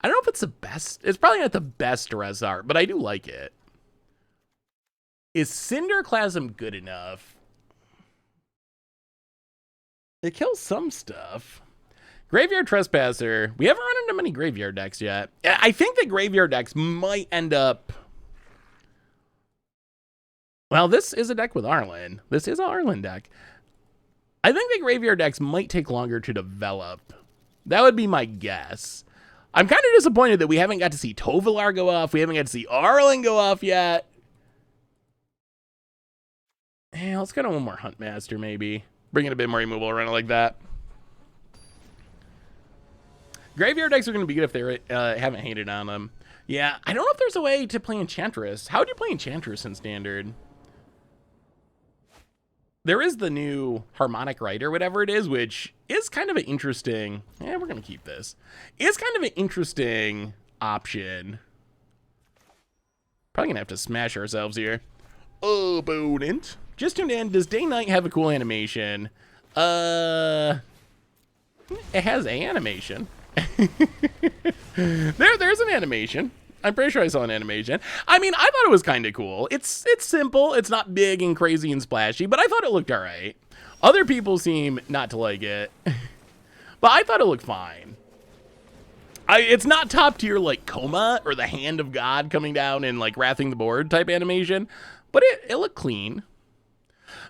I don't know if it's the best. It's probably not the best Duress art, but I do like it. Is Cinderclasm good enough? It kills some stuff. Graveyard Trespasser. We haven't run into many graveyard decks yet. I think that graveyard decks might end up... Well, this is a deck with Arlen. This is an Arlen deck. I think the graveyard decks might take longer to develop. That would be my guess. I'm kind of disappointed that we haven't got to see Tovolar go off. We haven't got to see Arlen go off yet. Yeah, let's get on one more Huntmaster, maybe. Bring in a bit more removal around it like that. Graveyard decks are going to be good if they haven't hated on them. Yeah, I don't know if there's a way to play Enchantress. How would you play Enchantress in Standard? There is the new Harmonic Rider, whatever it is, which is kind of an interesting... Yeah, we're going to keep this. It's kind of an interesting option. Probably going to have to smash ourselves here. Opponent. Just tuned in. Does Day Night have a cool animation? It has a animation. There's an animation. I'm pretty sure I saw an animation. I mean, I thought it was kind of cool. It's simple. It's not big and crazy and splashy, but I thought it looked all right. Other people seem not to like it, but I thought it looked fine. It's not top tier like Coma or the Hand of God coming down and like wrathing the board type animation, but it looked clean.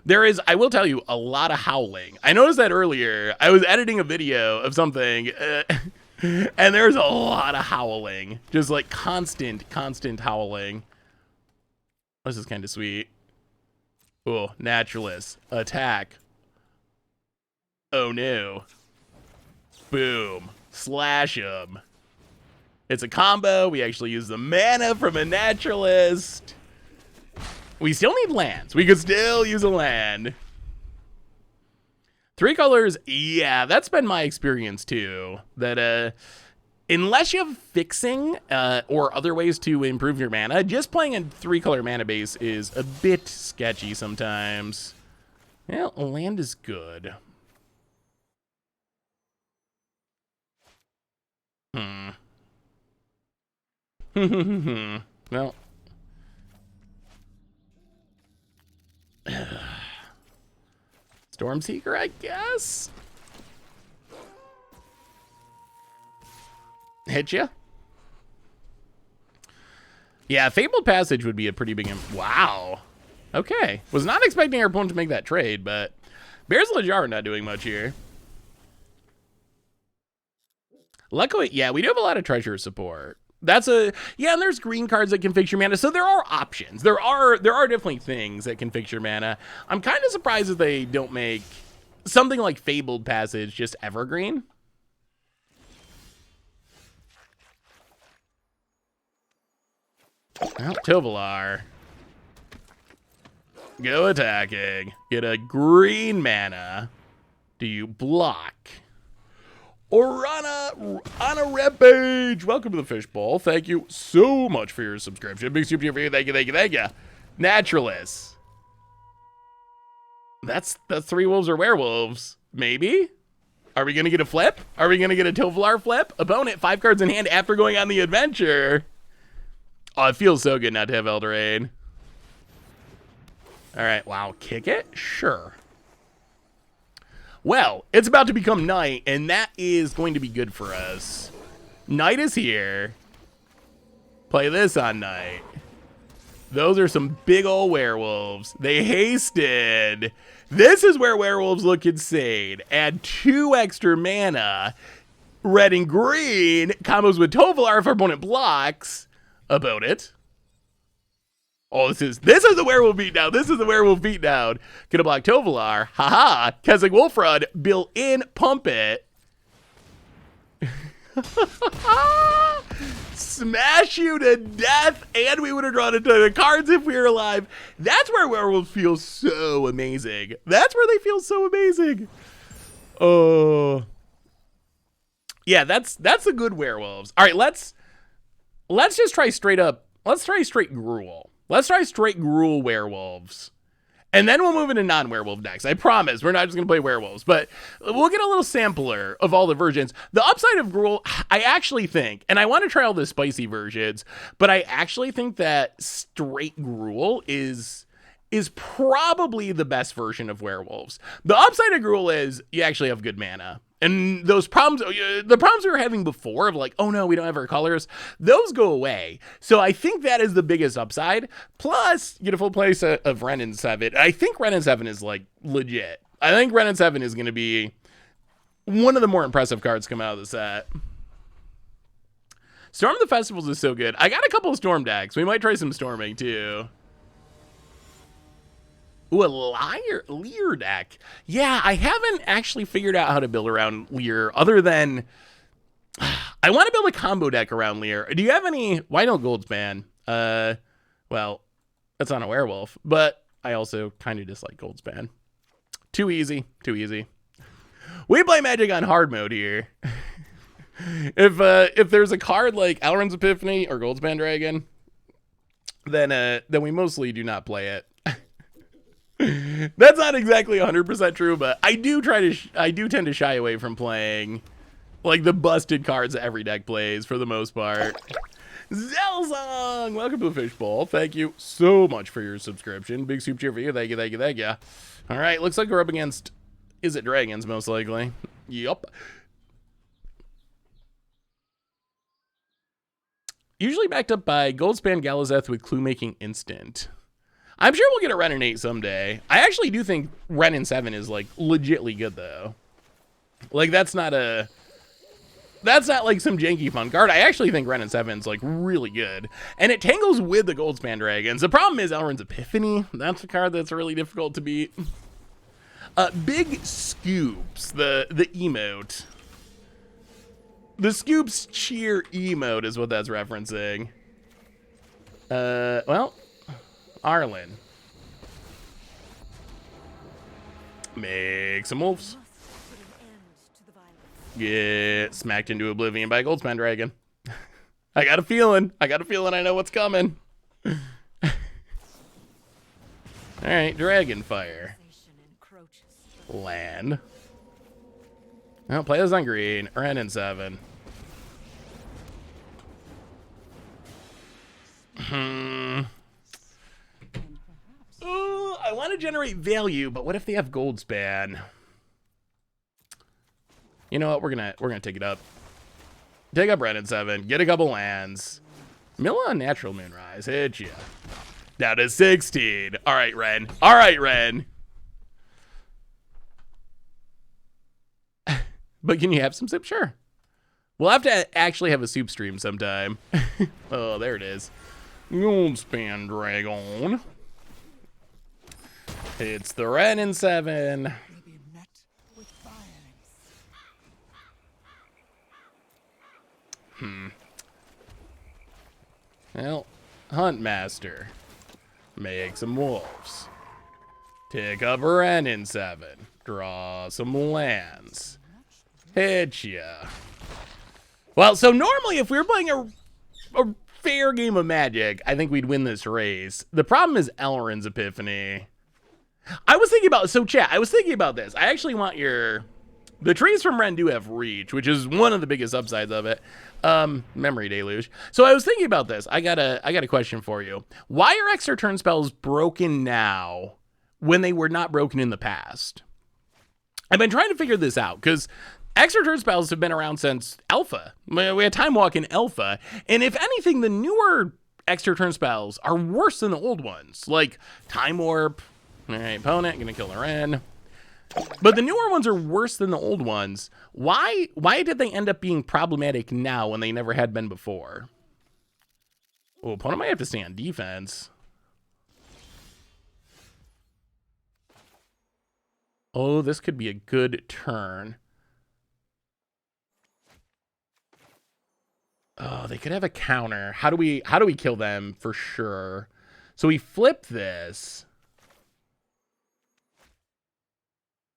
There is, I will tell you, a lot of howling. I noticed that earlier. I was editing a video of something, and there's a lot of howling. Just like constant howling. This is kind of sweet. Oh, Naturalist. Attack. Oh no. Boom. Slash him. It's a combo. We actually use the mana from a Naturalist. We still need lands. We could still use a land. 3 colors, yeah, that's been my experience too. That unless you have fixing or other ways to improve your mana, just playing a 3-color mana base is a bit sketchy sometimes. Well, a land is good. Well. Stormseeker, I guess. Hit ya? Yeah, Fabled Passage would be a pretty big... Wow. Okay. Was not expecting our opponent to make that trade, but Bears Lajar not doing much here. Luckily, yeah, we do have a lot of treasure support. That's a... Yeah, and there's green cards that can fix your mana, so there are options. There are definitely things that can fix your mana. I'm kind of surprised that they don't make something like Fabled Passage just evergreen. Well, Tovolar. Go attacking. Get a green mana. Do you block? Or on a rampage. Welcome to the Fishbowl. Thank you so much for your subscription. Big super for you. Thank you. Naturalist. That's 3 wolves or werewolves. Maybe? Are we going to get a flip? Are we going to get a Tovolar flip? Opponent, 5 cards in hand after going on the adventure. Oh, it feels so good not to have Eldraine. All right, wow, kick it? Sure. Well, it's about to become night, and that is going to be good for us. Night is here. Play this on night. Those are some big old werewolves. They hasted. This is where werewolves look insane. Add 2 extra mana. Red and green. Combos with Tovolar if our opponent blocks. About it. Oh, this is the werewolf beatdown. This is the werewolf beatdown. Gonna block Tovolar. Haha. Keswick Wolfrod. Built in. Pump it. Smash you to death, and we would have drawn a ton of cards if we were alive. That's where werewolves feel so amazing. That's where they feel so amazing. Oh, yeah, that's the good werewolves. All right, let's just try straight up. Let's try straight Gruul. Let's try straight Gruul werewolves. And then we'll move into non-werewolf decks. I promise. We're not just going to play werewolves. But we'll get a little sampler of all the versions. The upside of Gruul, I actually think, and I want to try all the spicy versions, but I actually think that straight Gruul is probably the best version of werewolves. The upside of Gruul is you actually have good mana. And those problems, the problems we were having before of like, oh no, we don't have our colors, those go away. So I think that is the biggest upside. Plus, you get a full place of Wrenn and 7. I think Wrenn and 7 is like legit. I think Wrenn and 7 is going to be one of the more impressive cards coming out of the set. Storm of the Festivals is so good. I got a couple of Storm decks. We might try some Storming too. Ooh, a Leer deck. Yeah, I haven't actually figured out how to build around Leer other than I want to build a combo deck around Leer. Do you have any? Why no Goldspan? Well, that's on a werewolf, but I also kind of dislike Goldspan. Too easy. Too easy. We play Magic on hard mode here. If there's a card like Alrund's Epiphany or Goldspan Dragon, then we mostly do not play it. That's not exactly 100% true, but I do tend to shy away from playing like the busted cards that every deck plays for the most part. Zelzong, welcome to the Fishbowl. Thank you so much for your subscription. Big soup cheer for you. Thank you, thank you, thank you. All right, looks like we're up against, is it dragons most likely? Yup. Usually backed up by Goldspan Galazeth with Clue Making Instant. I'm sure we'll get a Wrenn and 8 someday. I actually do think Wrenn and 7 is like legitly good though. Like that's not like some janky fun card. I actually think Wrenn and 7 is like really good. And it tangles with the Goldspan Dragons. The problem is Alrund's Epiphany. That's a card that's really difficult to beat. Big Scoops, the emote. The Scoops cheer emote is what that's referencing. Well, Arlen. Make some wolves. Get smacked into oblivion by Goldspan Dragon. I got a feeling I know what's coming. Alright, Dragonfire. Land. Well, play this on green. Wrenn and 7. I want to generate value, but what if they have Goldspan? You know what? We're gonna take it up. Take up Wrenn and 7. Get a couple lands. Mill on Natural Moonrise. Hit ya. Down to 16. All right, Wrenn. All right, Wrenn. But can you have some soup? Sure. We'll have to actually have a soup stream sometime. Oh, there it is. Goldspan Dragon. It's the Wrenn and 7. Well, Huntmaster. Make some wolves. Pick up Wrenn and 7. Draw some lands. Hit ya. Well, so normally if we were playing a fair game of Magic, I think we'd win this race. The problem is Alrund's Epiphany. I was thinking about, so chat, I was thinking about this. I actually want your The trees from Ren do have reach, which is one of the biggest upsides of it. Memory deluge. So I was thinking about this. I got a question for you. Why are extra turn spells broken now when they were not broken in the past? I've been trying to figure this out because extra turn spells have been around since Alpha. We had Time Walk in Alpha, and if anything, the newer extra turn spells are worse than the old ones, like Time Warp. All right, opponent, gonna kill the Ren. But the newer ones are worse than the old ones. Why did they end up being problematic now when they never had been before? Oh, opponent might have to stay on defense. Oh, this could be a good turn. Oh, they could have a counter. How do we kill them for sure? So we flip this.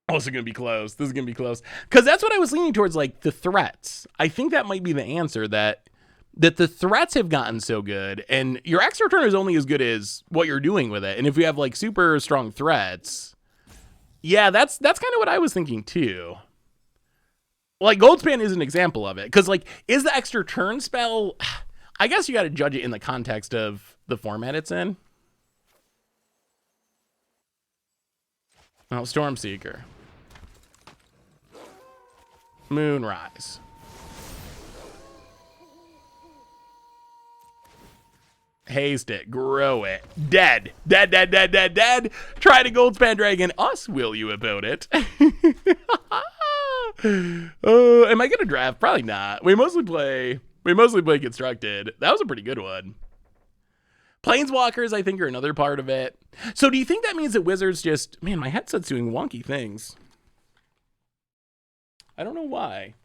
Oh, this is going to be close. This is going to be close. Because that's what I was leaning towards, like, the threats. I think that might be the answer, that the threats have gotten so good, and your extra turn is only as good as what you're doing with it. And if you have, like, super strong threats, yeah, that's kind of what I was thinking, too. Like, Goldspan is an example of it. Because, like, is the extra turn spell... I guess you got to judge it in the context of the format it's in. Oh, Stormseeker. Moonrise. Haste it. Grow it. Dead. Dead, dead, dead, dead, dead. Try to Goldspan Dragon us, will you, about it? Am I going to draft? Probably not. We mostly play Constructed. That was a pretty good one. Planeswalkers, I think, are another part of it. So do you think that means that Wizards just... Man, my headset's doing wonky things. I don't know why.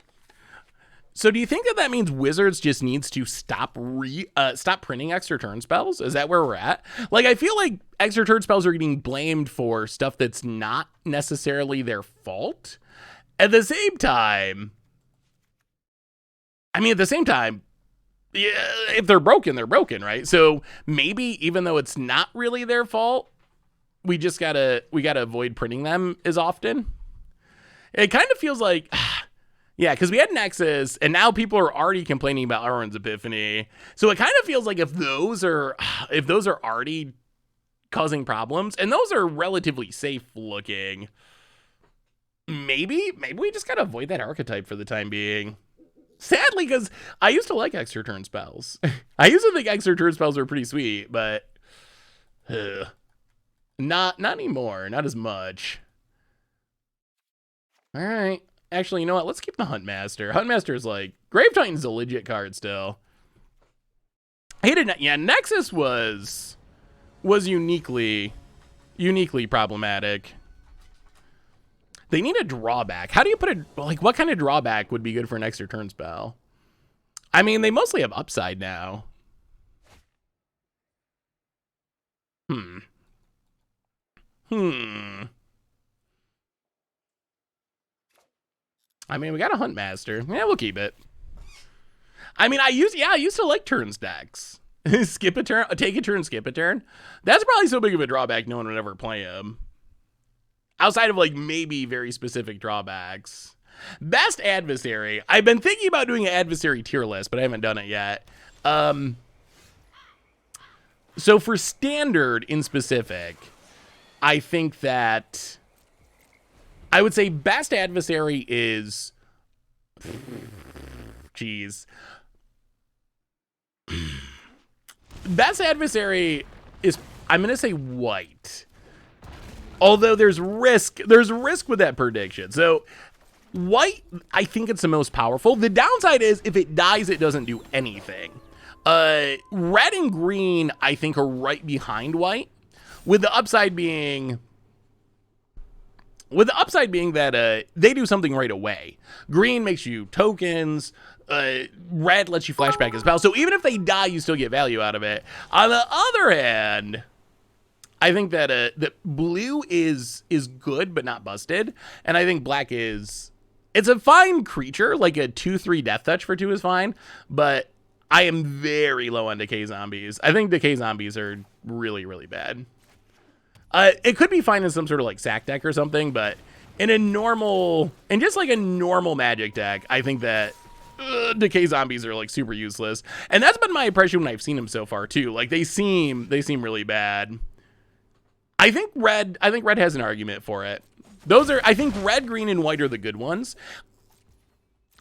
So do you think that means Wizards just needs to stop printing extra turn spells? Is that where we're at? Like, I feel like extra turn spells are getting blamed for stuff that's not necessarily their fault. At the same time... Yeah, if they're broken, right? So maybe even though it's not really their fault, we gotta avoid printing them as often. It kind of feels like, yeah, because we had Nexus, and now people are already complaining about Arwen's Epiphany. So it kind of feels like if those are already causing problems, and those are relatively safe looking, maybe we just gotta avoid that archetype for the time being. Sadly, because I used to like extra turn spells. I used to think extra turn spells were pretty sweet, but not anymore. Not as much. All right. Actually, you know what? Let's keep the Huntmaster. Huntmaster's like... Grave Titan's a legit card still. Yeah, Nexus was uniquely problematic. They need a drawback. How do you put it? Like, what kind of drawback would be good for an extra turn spell? I mean, they mostly have upside now. I mean, we got a Huntmaster. Yeah, we'll keep it. I mean, I used to like turns decks. Skip a turn, take a turn, skip a turn. That's probably so big of a drawback no one would ever play him. Outside of, like, maybe very specific drawbacks. Best Adversary. I've been thinking about doing an Adversary tier list, but I haven't done it yet. So for Standard in specific, I think that I would say Best Adversary is... Jeez. Best Adversary is... I'm going to say white. Although there's risk with that prediction. So white, I think it's the most powerful. The downside is if it dies, it doesn't do anything. Red and green, I think, are right behind white, with the upside being that they do something right away. Green makes you tokens. Red lets you flashback as well. So even if they die, you still get value out of it. On the other hand, I think that that blue is good but not busted, and I think black it's a fine creature. Like a 2/3 death touch for 2 is fine, but I am very low on Decay Zombies. I think Decay Zombies are really, really bad. It could be fine in some sort of like sack deck or something, but in a normal, and just like a normal Magic deck, I think that Decay zombies are like super useless, and that's been my impression when I've seen them so far too. Like they seem really bad. I think red has an argument for it. I think red, green, and white are the good ones.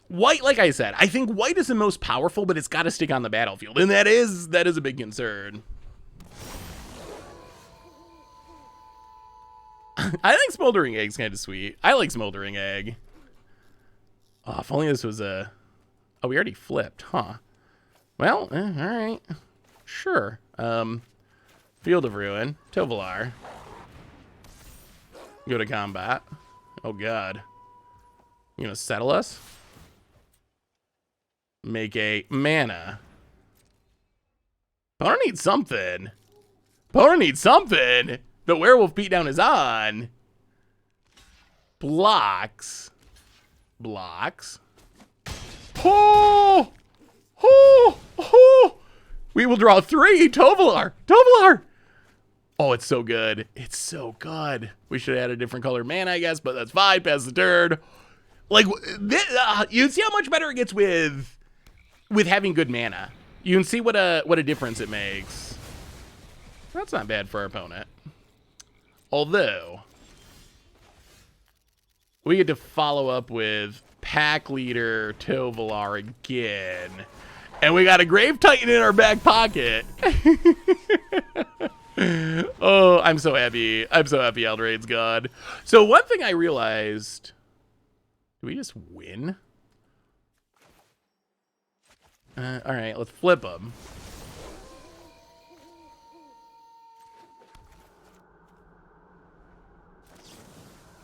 White, like I said, I think white is the most powerful, but it's got to stick on the battlefield, and that is a big concern. I think Smoldering Egg's kind of sweet. I like Smoldering Egg. Oh, if only this was a... Oh, we already flipped, huh? Well, all right. Sure. Field of Ruin. Tovolar. Go to combat. Oh, God. You gonna settle us? Make a mana. Opponent needs something. Opponent needs something. The werewolf beatdown is on. Blocks. Blocks. Oh! Oh! Oh! We will draw 3. Tovolar. Tovolar. Oh, it's so good. It's so good. We should add a different color mana, I guess, but that's fine. Pass the turn. Like, you see how much better it gets with having good mana. You can see what a difference it makes. That's not bad for our opponent. Although, we get to follow up with Pack Leader Tovolar again. And we got a Grave Titan in our back pocket. Oh, I'm so happy. I'm so happy Eldraine's gone. So one thing I realized... Do we just win? All right, let's flip them.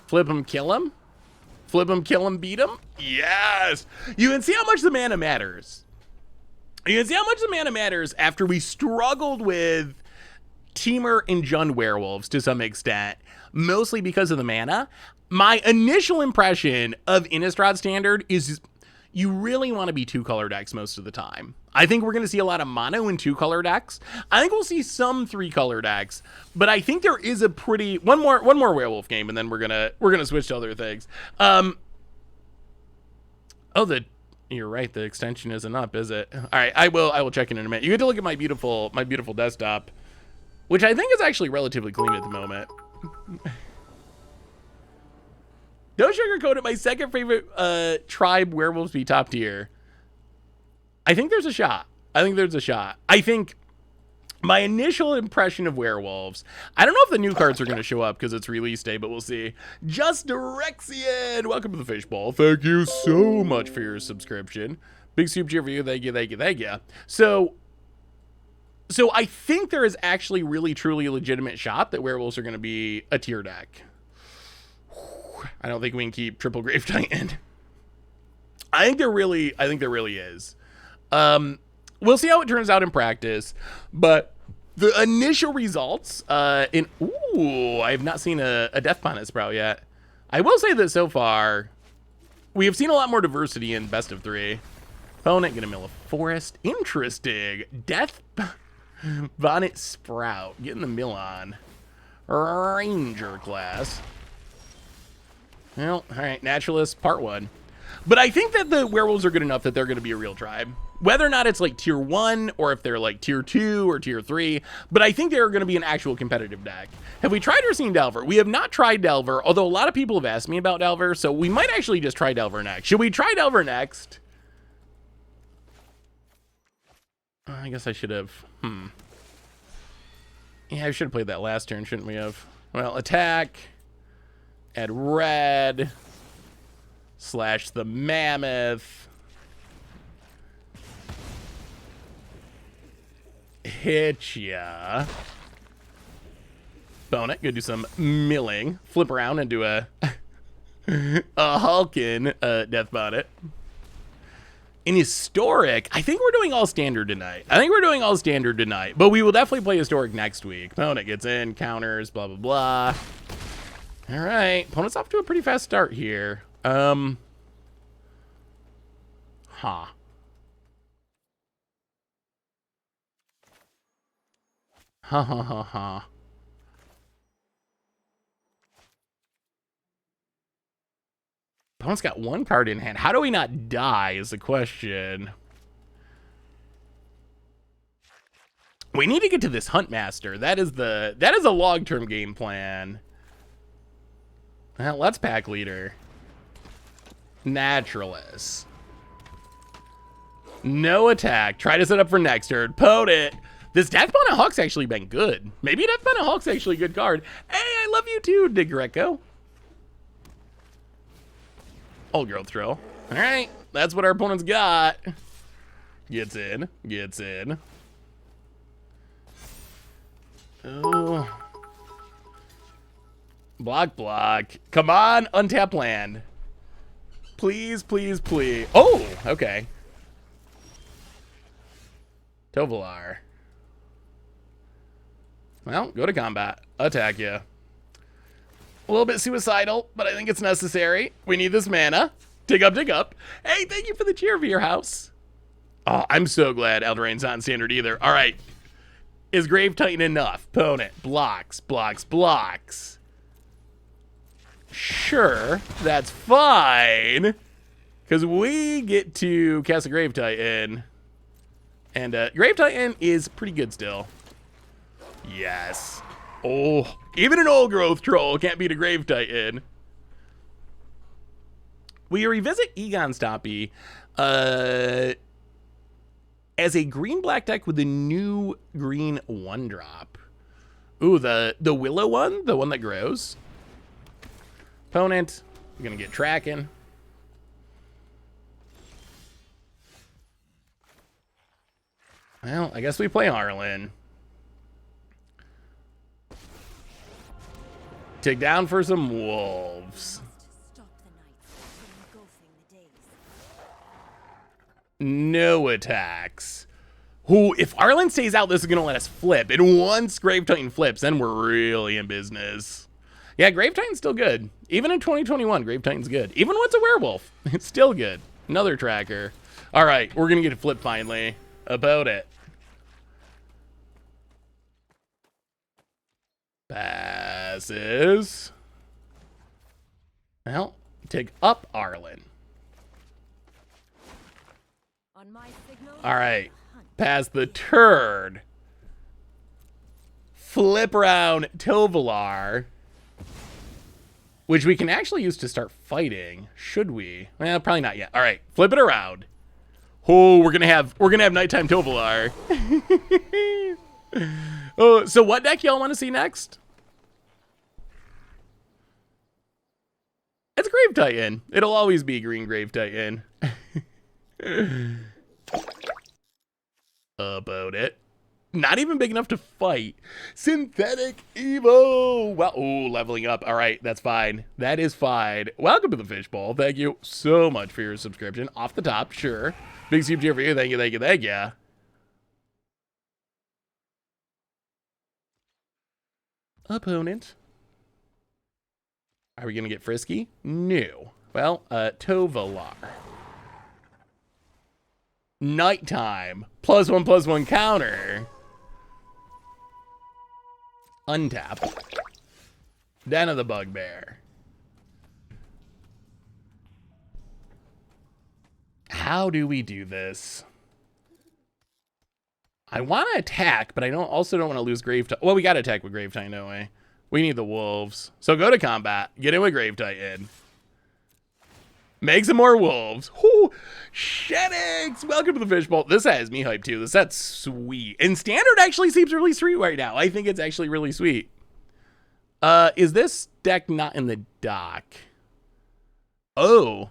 Flip him, kill him? Flip him, kill him, beat him? Yes! You can see how much the mana matters. You can see how much the mana matters after we struggled with Temur and Jund werewolves to some extent, mostly because of the mana. My initial impression of Innistrad Standard is you really want to be 2-color decks most of the time. I think we're going to see a lot of mono and 2-color decks. I think we'll see some 3-color decks, but I think there is a pretty one more werewolf game, and then we're gonna switch to other things. You're right. The extension isn't up, is it? All right, I will check in a minute. You get to look at my beautiful desktop, which I think is actually relatively clean at the moment. Don't sugarcoat it. My second favorite tribe werewolves be top tier. I think there's a shot. I think my initial impression of werewolves, I don't know if the new cards are going to show up because it's release day, but we'll see. Just Direxian, welcome to the Fishbowl. Thank you so much for your subscription. Big super cheer for you. Thank you. So I think there is actually really truly a legitimate shot that werewolves are going to be a tier deck. I don't think we can keep triple Grave Titan. I think there really is. We'll see how it turns out in practice, but the initial results I have not seen a Death Bonnet Sprout yet. I will say that so far, we have seen a lot more diversity in best of 3. Opponent gonna mill a forest. Interesting. Death Bonnet Sprout. Getting the mill on. Ranger class. Well, all right, Naturalist, part 1. But I think that the werewolves are good enough that they're going to be a real tribe. Whether or not it's like tier 1 or if they're like tier 2 or tier 3, but I think they're going to be an actual competitive deck. Have we tried or seen Delver? We have not tried Delver, although a lot of people have asked me about Delver, so we might actually just try Delver next. Should we try Delver next? I guess I should have. Yeah, I should have played that last turn, shouldn't we have? Well, attack. Add red. Slash the mammoth. Hit ya. Bone it. Go do some milling. Flip around and do a Hulkin Death Bonnet. In Historic, I think we're doing all standard tonight. But we will definitely play Historic next week. Opponent gets in, counters, blah, blah, blah. All right. Opponent's off to a pretty fast start here. Ha ha ha ha. Opponent's got one card in hand. How do we not die is the question. We need to get to this Huntmaster. That is a long-term game plan. Well, let's pack leader. Naturalist. No attack. Try to set up for next turn. Opponent. This Deathbone Hawk's actually been good. Maybe Deathbone Hawk's actually a good card. Hey, I love you too, DeGreco. Old growth throw. All right, that's what our opponent's got. Gets in. Gets in. Oh. Block, block. Come on, untap land. Please, please, please. Oh, okay. Tovolar. Well, go to combat. Attack you. A little bit suicidal, but I think it's necessary. We need this mana. Dig up, dig up. Hey, thank you for the cheer for your house. Oh, I'm so glad Eldraine's not in standard either. All right. Is Grave Titan enough? Opponent. Blocks, blocks, blocks. Sure, that's fine. Because we get to cast a Grave Titan. And Grave Titan is pretty good still. Yes. Oh, even an old growth troll can't beat a Grave Titan. We revisit Egon Stompy as a green-black deck with a new green 1-drop. Ooh, the Willow one? The one that grows? Opponent, we're going to get tracking. Well, I guess we play Arlen. Take down for some wolves. No attacks. Ooh, if Arlen stays out, this is going to let us flip. And once Grave Titan flips, then we're really in business. Yeah, Grave Titan's still good. Even in 2021, Grave Titan's good. Even when it's a werewolf, it's still good. Another tracker. All right, we're going to get a flip finally. About it. Passes. Well, take up Arlen. All right, pass the turn. Flip around Tovolar, which we can actually use to start fighting. Should we? Well, probably not yet. All right, flip it around. Oh, we're gonna have nighttime Tovolar. Oh, so what deck y'all want to see next? It's Grave Titan. It'll always be green Grave Titan. About it. Not even big enough to fight. Synthetic Evo. Well, oh, leveling up. All right, that's fine. That is fine. Welcome to the Fishbowl. Thank you so much for your subscription. Off the top, sure. Big super cheer for you. Thank you, thank you, thank you. Opponent. Are we going to get frisky? No. Well, Tovolar. Nighttime. +1/+1 counter. Untap. Den of the Bugbear. How do we do this? I want to attack, but I also don't want to lose Grave Titan. Well, we got to attack with Grave Titan, don't we? We need the wolves. So go to combat. Get in with Grave Titan. Make some more wolves. Whoo! Sheddix! Welcome to the Fishbowl. This has me hyped too. This set's sweet. And standard actually seems really sweet right now. I think it's actually really sweet. Is this deck not in the dock? Oh.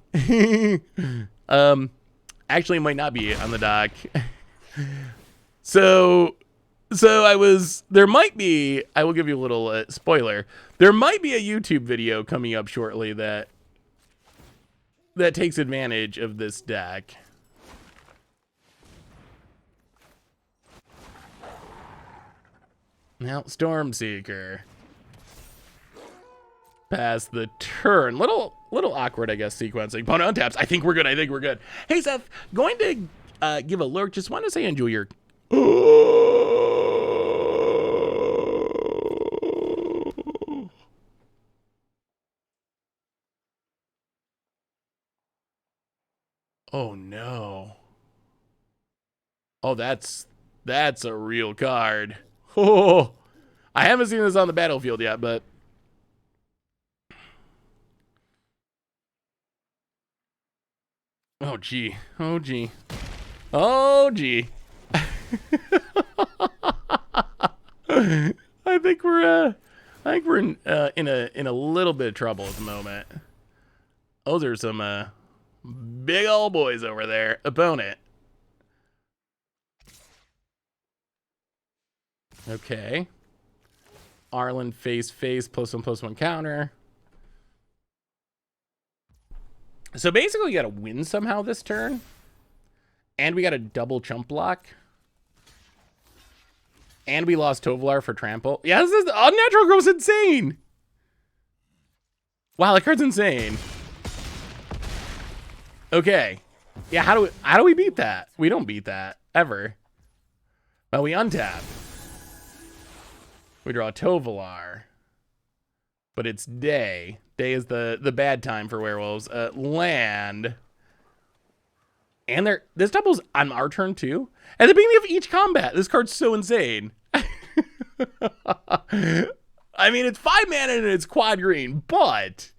Actually it might not be on the dock. So there might be, I will give you a little spoiler. There might be a YouTube video coming up shortly that takes advantage of this deck. Now, Stormseeker. Pass the turn. Little awkward, I guess, sequencing. Opponent untaps. I think we're good. I think we're good. Hey, Seth, going to give a lurk. Just want to say enjoy your... Oh no. Oh, that's a real card. Oh, I haven't seen this on the battlefield yet, but oh gee, oh gee, oh gee. I think we're in a little bit of trouble at the moment. Those are some big old boys over there. Opponent. Okay. Arlen face +1/+1 counter. So basically we gotta win somehow this turn. And we got a double chump block. And we lost Tovolar for trample. Yeah, this is unnatural growth's insane. Wow, that card's insane. Okay. Yeah, how do we beat that? We don't beat that ever. Well, we untap. We draw Tovolar. But it's day. Day is the bad time for werewolves. Land. And this doubles on our turn too. At the beginning of each combat. This card's so insane. I mean, it's 5 mana and it's quad green, but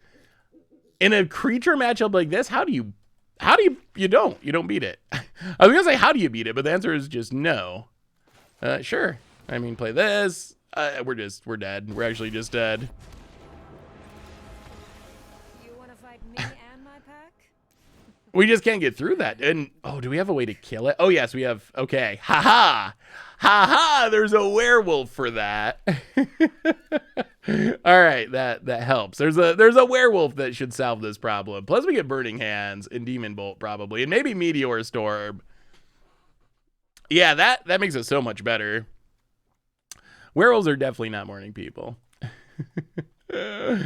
in a creature matchup like this, you don't beat it. I was gonna say how do you beat it, but the answer is just no. Sure. I mean, play this. We're dead. We're actually just dead. You want to fight me and my pack? We just can't get through that. And oh, do we have a way to kill it? Oh yes, we have. Okay. Haha. Haha, there's a werewolf for that. All right, that helps. There's a werewolf that should solve this problem. Plus we get Burning Hands and Demon Bolt probably, and maybe Meteor Storm. Yeah, that makes it so much better. Werewolves are definitely not morning people. All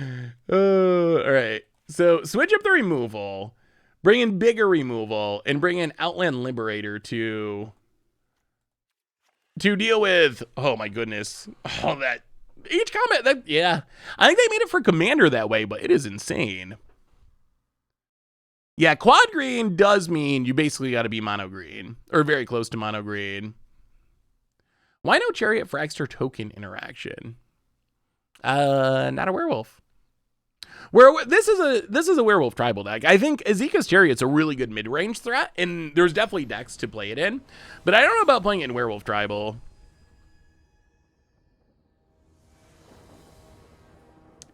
right. So switch up the removal, bring in bigger removal, and bring in Outland Liberator to deal with, oh my goodness, oh that each combat, yeah, I think they made it for Commander that way, but it is insane. Yeah, quad green does mean you basically got to be mono green or very close to mono green. Why no Chariot Fragster token interaction? Not a werewolf. This is a werewolf tribal deck. I think Azeka's Chariot's a really good mid-range threat, and there's definitely decks to play it in. But I don't know about playing it in werewolf tribal.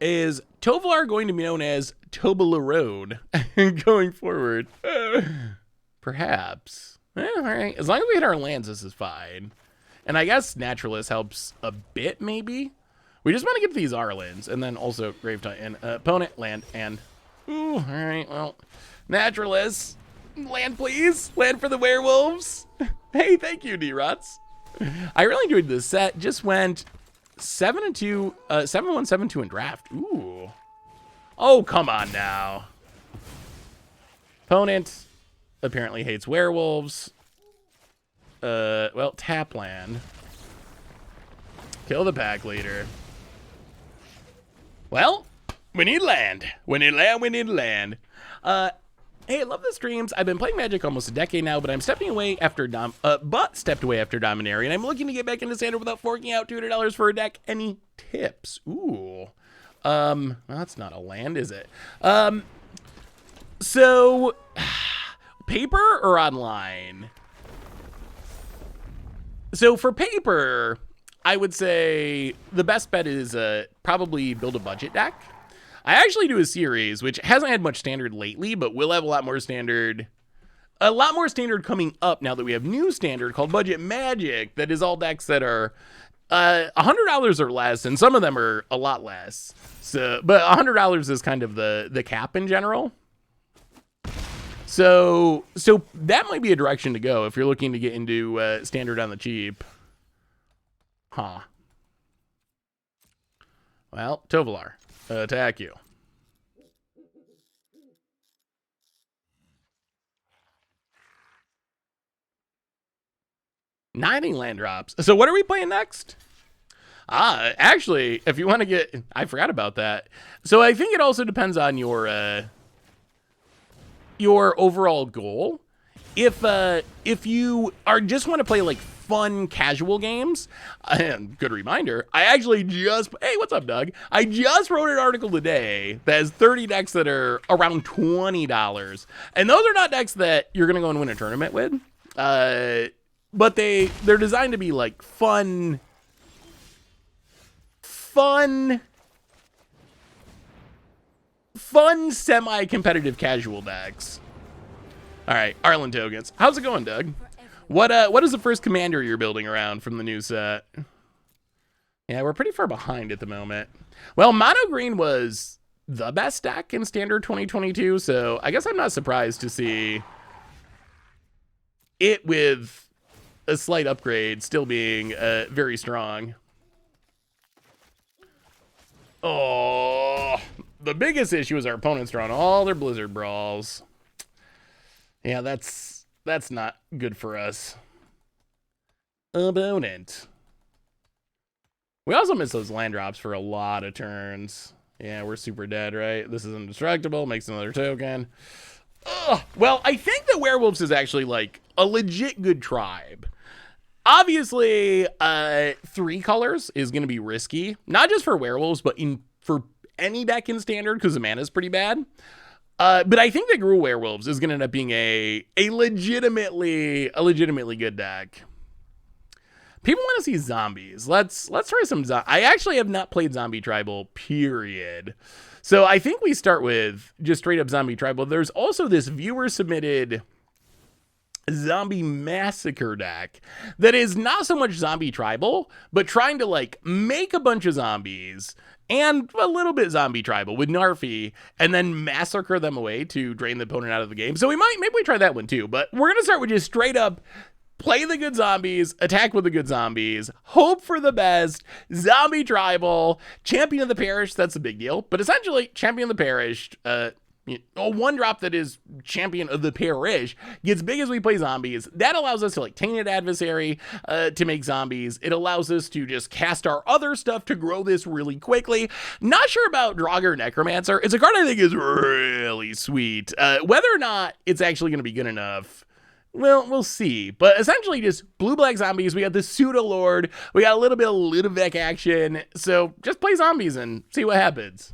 Is Tovolar going to be known as Toblerone going forward? Perhaps. All right. As long as we hit our lands, this is fine. And I guess Naturalist helps a bit, maybe. We just want to get these Arlens, and then also Grave Titan. Opponent, land, and... Ooh, all right, well... Naturalist, land please! Land for the werewolves! Hey, thank you, D-Rots. I really enjoyed this set. Just went 7-2, 7-1, 7-2 in draft. Ooh. Oh, come on now. Opponent apparently hates werewolves. Well, tap land. Kill the pack leader. Well, we need land. We need land, we need land. Hey, I love the streams. I've been playing Magic almost a decade now, but I'm stepped away after Dominaria, and I'm looking to get back into Standard without forking out $200 for a deck. Any tips? Ooh. Well, that's not a land, is it? So, paper or online? So for paper, I would say the best bet is probably build a budget deck. I actually do a series, which hasn't had much standard lately, but we'll have a lot more standard coming up now that we have new standard called Budget Magic that is all decks that are $100 or less, and some of them are a lot less. So, but $100 is kind of the cap in general. So that might be a direction to go if you're looking to get into standard on the cheap. Huh. Well, Tovolar, attack you. Nine land drops. So what are we playing next? Actually, if you want to get... I forgot about that. So I think it also depends on your your overall goal. If you are just want to play like fun casual games, and good reminder, I actually just, hey, what's up, Doug? I just wrote an article today that has 30 decks that are around $20, and those are not decks that you're gonna go and win a tournament with, but they're designed to be like fun semi-competitive casual decks. All right, Arlen tokens. How's it going, Doug? What is the first commander you're building around from the new set? Yeah, we're pretty far behind at the moment. Well, Mono Green was the best deck in Standard 2022, so I guess I'm not surprised to see it with a slight upgrade still being very strong. Oh, the biggest issue is our opponents drawing all their Blizzard Brawls. Yeah, that's not good for us. Opponent. We also miss those land drops for a lot of turns. Yeah, we're super dead, right? This is indestructible, makes another token. Ugh. Well, I think the Werewolves is actually like a legit good tribe. Obviously, 3 colors is going to be risky, not just for Werewolves, but for any deck in Standard because the mana is pretty bad. But I think the Gruul Werewolves is going to end up being a legitimately good deck. People want to see zombies. Let's try some I actually have not played Zombie Tribal, period. So I think we start with just straight up Zombie Tribal. There's also this viewer submitted Zombie Massacre deck that is not so much Zombie Tribal, but trying to like make a bunch of zombies and a little bit Zombie Tribal with Narfi, and then massacre them away to drain the opponent out of the game. So maybe we try that one too, but we're going to start with just straight up play the good zombies, attack with the good zombies, hope for the best, Zombie Tribal, Champion of the Parish, that's a big deal, but essentially Champion of the Parish, a 1-drop that is Champion of the Parish gets big as we play zombies. That allows us to like Tainted Adversary to make zombies. It allows us to just cast our other stuff to grow this really quickly. Not sure about Draugr Necromancer. It's a card I think is really sweet. Whether or not it's actually going to be good enough, well, we'll see. But essentially just blue-black zombies. We got the Pseudo-Lord. We got a little bit of Ludovic action. So just play zombies and see what happens.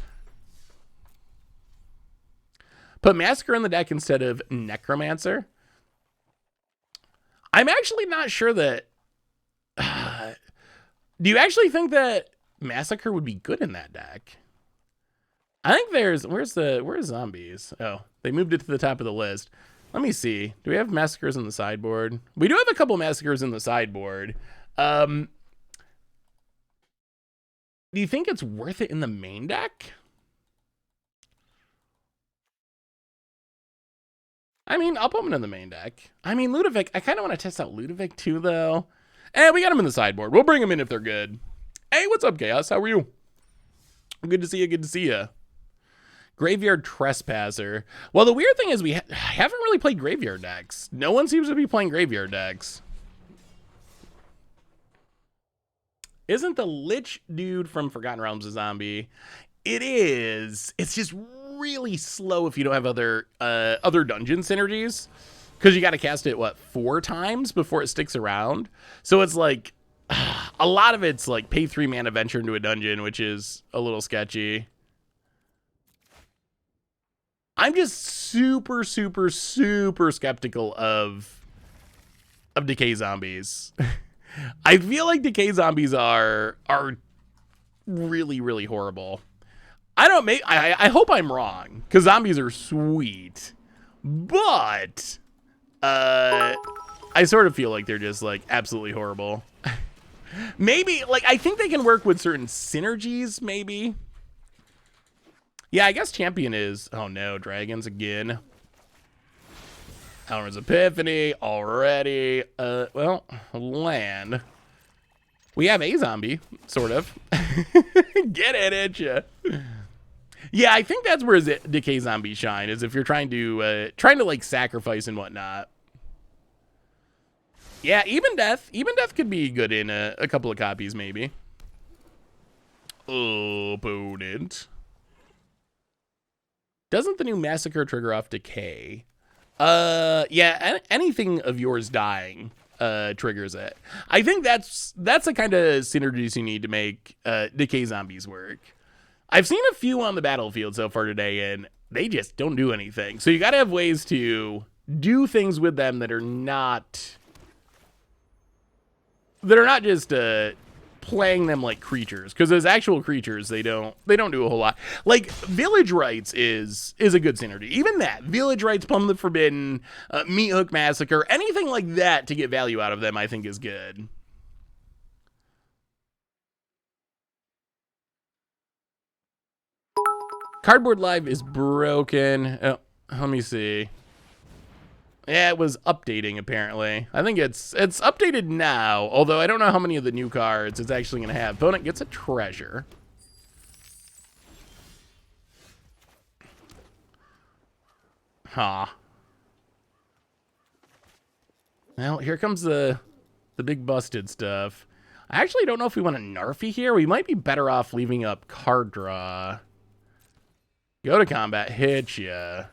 Put Massacre in the deck instead of Necromancer. I'm actually not sure that... do you actually think that Massacre would be good in that deck? I think there's... Where's zombies? Oh, they moved it to the top of the list. Let me see. Do we have Massacres in the sideboard? We do have a couple Massacres in the sideboard. Do you think it's worth it in the main deck? I mean, I'll put him in the main deck. I mean, Ludovic, I kind of want to test out Ludovic too, though. And we got him in the sideboard. We'll bring him in if they're good. Hey, what's up, Chaos? How are you? Good to see you. Good to see you. Graveyard Trespasser. Well, the weird thing is we haven't really played graveyard decks. No one seems to be playing graveyard decks. Isn't the Lich dude from Forgotten Realms a zombie? It is. It's just really slow if you don't have other dungeon synergies, because you got to cast it, what, 4 times before it sticks around. So it's like a lot of it's like pay 3 mana, venture into a dungeon, which is a little sketchy. I'm just super skeptical of Decay zombies. I feel like Decay zombies are really horrible. I hope I'm wrong, because zombies are sweet, but I sort of feel like they're just like absolutely horrible. Maybe like I think they can work with certain synergies, maybe. Yeah, I guess Champion is... Oh no, dragons again. Elren's Epiphany already. Well, land. We have a zombie, sort of. Get it, ain't ya? Yeah, I think that's where Decay zombies shine, is if you're trying to like sacrifice and whatnot. Yeah, Even Death could be good in a couple of copies, maybe. Opponent. Doesn't the new Massacre trigger off Decay? Yeah, anything of yours dying triggers it. I think that's the kind of synergies you need to make Decay zombies work. I've seen a few on the battlefield so far today, and they just don't do anything. So you got to have ways to do things with them that are not just playing them like creatures, because as actual creatures they don't do a whole lot. Like Village Rites is a good synergy. Even that Village Rites, Plum the Forbidden, Meat Hook Massacre, anything like that to get value out of them, I think is good. Cardboard Live is broken. Oh, let me see. Yeah, it was updating, apparently. I think it's updated now, although I don't know how many of the new cards it's actually going to have. Opponent gets a treasure. Huh. Well, here comes the big busted stuff. I actually don't know if we want a Narfy here. We might be better off leaving up card draw. Go to combat, hit ya.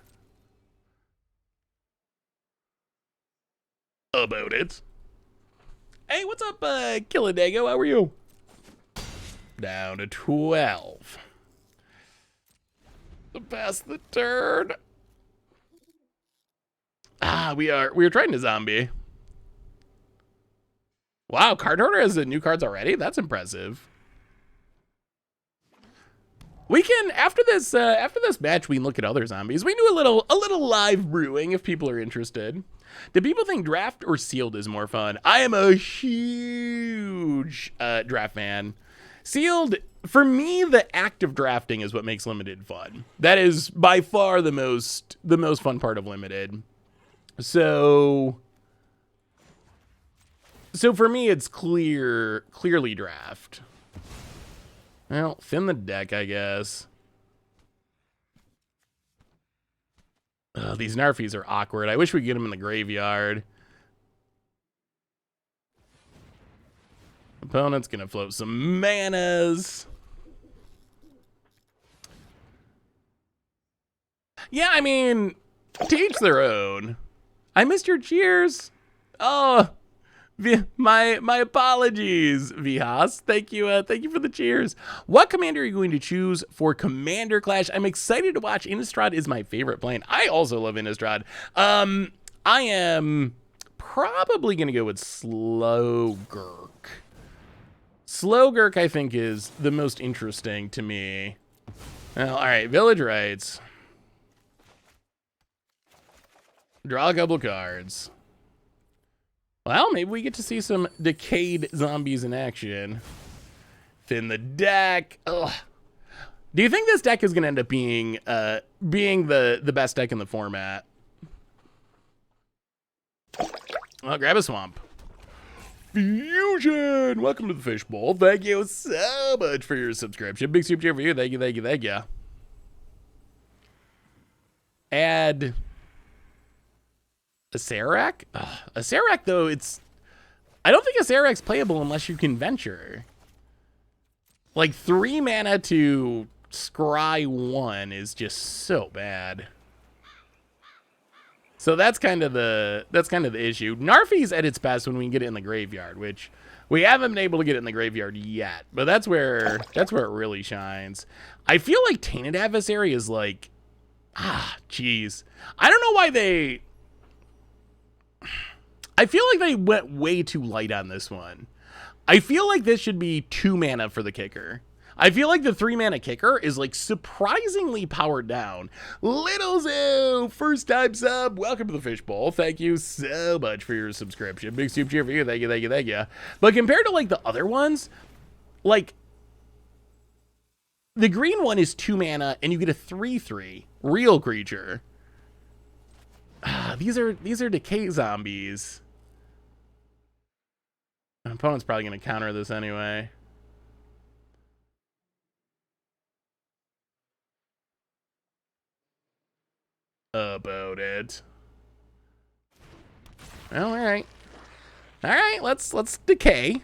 About it. Hey, what's up, Killadago? How are you? Down to 12. Pass the turn. Ah, we are trying to zombie. Wow, card order has the new cards already? That's impressive. We can after this match we can look at other zombies. We can do a little live brewing if people are interested. Do people think draft or sealed is more fun? I am a huge draft fan. Sealed, for me, the act of drafting is what makes limited fun. That is by far the most fun part of limited. So for me, it's clearly draft. Well, thin the deck, I guess. These Narfies are awkward. I wish we could get them in the graveyard. Opponent's gonna float some manas. Yeah, I mean, to each their own. I missed your cheers. Oh, my apologies, Vihas. Thank you for the cheers. What commander are you going to choose for Commander Clash? I'm excited to watch. Innistrad is my favorite plane. I also love Innistrad. I am probably gonna go with Slogurk. Slogurk, I think, is the most interesting to me. Well, all right, Village Rites. Draw a couple cards. Well, maybe we get to see some decayed zombies in action. Thin the deck. Ugh. Do you think this deck is going to end up being the best deck in the format? Well, grab a swamp. Fusion! Welcome to the Fishbowl. Thank you so much for your subscription. Big super cheer for you. Thank you. Add a Serac? A Serac, though, I don't think a Serac's playable unless you can venture. Like 3 mana to scry 1 is just so bad. So that's kind of the issue. Narfi's at its best when we can get it in the graveyard, which we haven't been able to get it in the graveyard yet. But that's where it really shines. I feel like Tainted Adversary is like, jeez. I don't know why I feel like they went way too light on this one. I feel like this should be 2 mana for the kicker. I feel like the 3 mana kicker is like surprisingly powered down. Little Zoo, first time sub. Welcome to the Fishbowl. Thank you so much for your subscription. Big super cheer for you. Thank you. But compared to like the other ones, like the green one is 2 mana and you get a 3/3 real creature. These are decay zombies. My opponent's probably going to counter this anyway. About it. Well, all right, let's decay.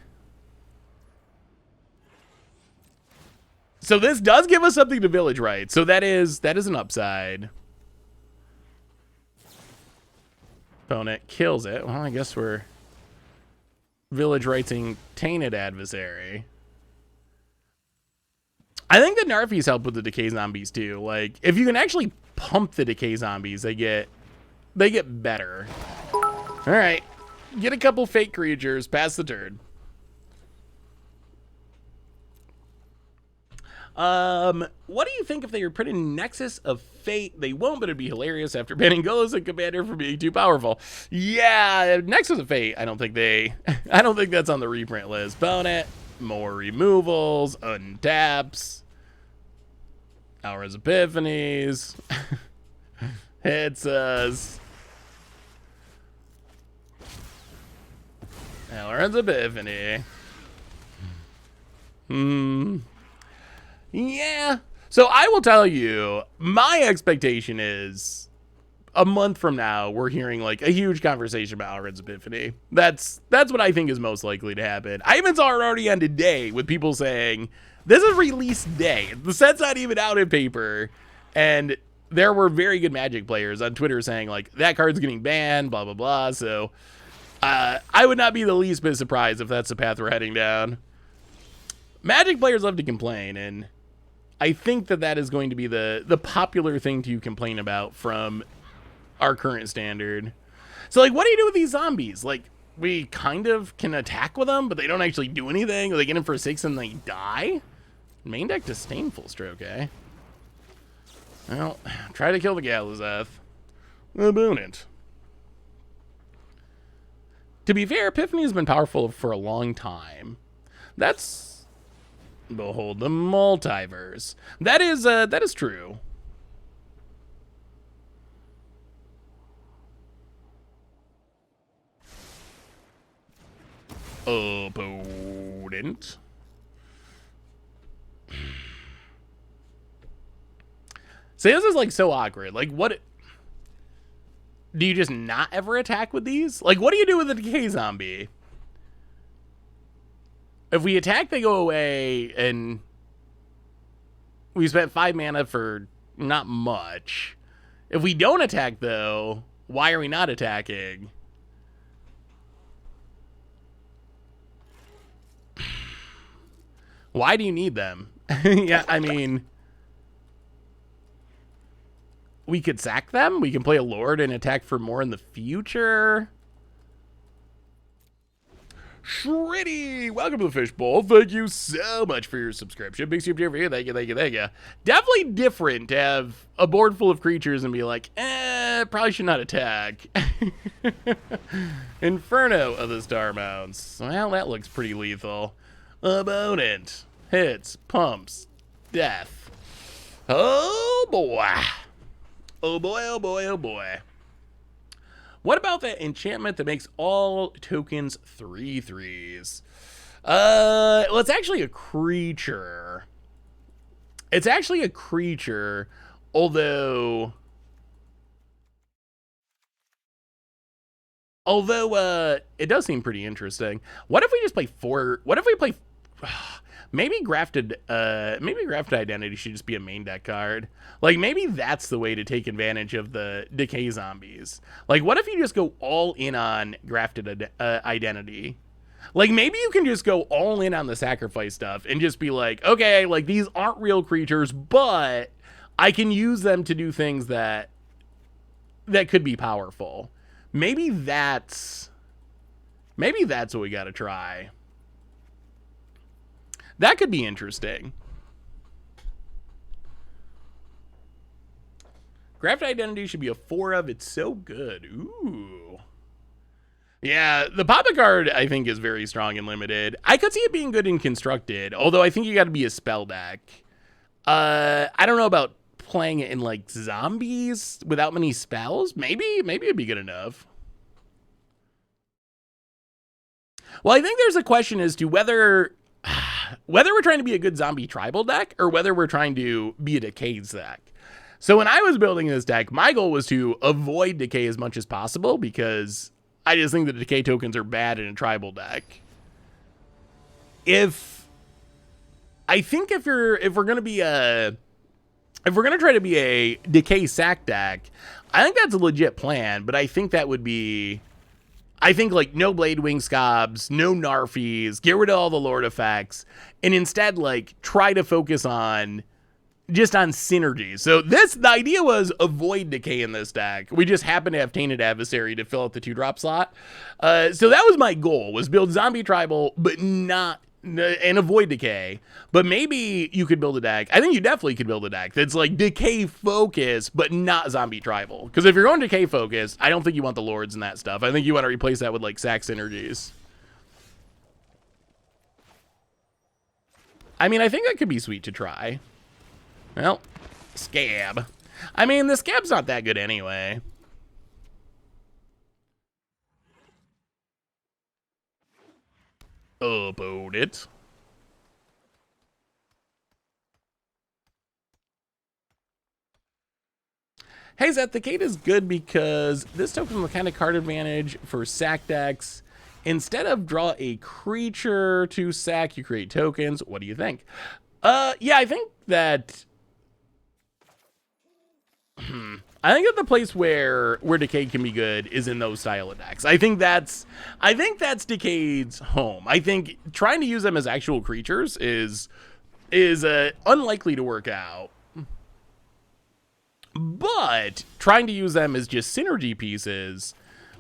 So this does give us something to Village Right. So that is an upside. Opponent kills it. Well, I guess we're village righting Tainted Adversary. I think the Narfies help with the Decay zombies too. Like, if you can actually pump the Decay zombies, they get better. All right, get a couple fake creatures, pass the turn. What do you think if they were put in Nexus of Fate? They won't, but it'd be hilarious after banning Golos and Commander for being too powerful. Yeah, Nexus of Fate, I don't think that's on the reprint list. Bonnet, more removals, untaps, Aura's Epiphanies, hits us. Aura's Epiphany. Yeah. So I will tell you, my expectation is a month from now, we're hearing like a huge conversation about Aura's Epiphany. That's what I think is most likely to happen. I even saw it already on today with people saying, this is release day. The set's not even out in paper. And there were very good Magic players on Twitter saying like, that card's getting banned, blah, blah, blah. So I would not be the least bit surprised if that's the path we're heading down. Magic players love to complain, and I think that is going to be the popular thing to complain about from our current standard. So, like, what do you do with these zombies? Like, we kind of can attack with them, but they don't actually do anything. Or they get in for 6 and they die? Main deck Disdainful Stroke, eh? Well, try to kill the Galazeth. Opponent. To be fair, Epiphany has been powerful for a long time. That's... Behold the multiverse. That is true. Opponent. See, this is like so awkward. Like, what do you just not ever attack with these? Like, what do you do with a Decay zombie? If we attack, they go away, and we spent 5 mana for not much. If we don't attack, though, why are we not attacking? Why do you need them? Yeah, I mean, we could sack them. We can play a Lord and attack for more in the future. Shreddy, welcome to the Fishbowl. Thank you so much for your subscription. Big super for you. Thank you, thank you, thank you. Definitely different to have a board full of creatures and be like, probably should not attack. Inferno of the Star Mounts. Well, that looks pretty lethal. Opponent. Hits, pumps, death. Oh boy. Oh boy, oh boy, oh boy. What about that enchantment that makes all tokens 3/3s? Well, it's actually a creature. It's actually a creature, although it does seem pretty interesting. What if we just play 4? What if we play maybe grafted identity should just be a main deck card. Like, maybe that's the way to take advantage of the Decay zombies. Like, what if you just go all in on grafted identity? Like, maybe you can just go all in on the sacrifice stuff and just be like, okay, like, these aren't real creatures, but I can use them to do things that could be powerful. Maybe that's what we got to try. That could be interesting. Grafted Identity should be a 4 of. It's so good. Ooh. Yeah, the Papa card, I think, is very strong and limited. I could see it being good in Constructed, although I think you got to be a spell deck. I don't know about playing it in, like, zombies without many spells. Maybe it'd be good enough. Well, I think there's a question as to whether we're trying to be a good zombie tribal deck or whether we're trying to be a Decay deck. So when I was building this deck, my goal was to avoid Decay as much as possible because I just think that Decay tokens are bad in a tribal deck. If we're going to be a if we're going to try to be a Decay sack deck, I think that's a legit plan, but I think that would be... I think, like, no Blade Wing Scobs, no Narfies, get rid of all the Lord effects, and instead, like, try to focus on... just on synergies. So the idea was avoid Decay in this deck. We just happen to have Tainted Adversary to fill out the 2-drop slot. So that was my goal, was build Zombie Tribal, but not... and avoid Decay. But maybe you could build a deck. I think you definitely could build a deck that's like Decay focus, but not Zombie Tribal. Because if you're going Decay focus, I don't think you want the Lords and that stuff. I think you want to replace that with like sack synergies. I mean, I think that could be sweet to try. Well, Scab. I mean, the Scab's not that good anyway. Upload it. Hey, Zeth, the Kate is good because this token is the kind of card advantage for sack decks. Instead of draw a creature to sack, you create tokens. What do you think? Yeah, I think that... I think that the place where Decay can be good is in those style of decks. I think that's Decay's home. I think trying to use them as actual creatures is unlikely to work out. But trying to use them as just synergy pieces,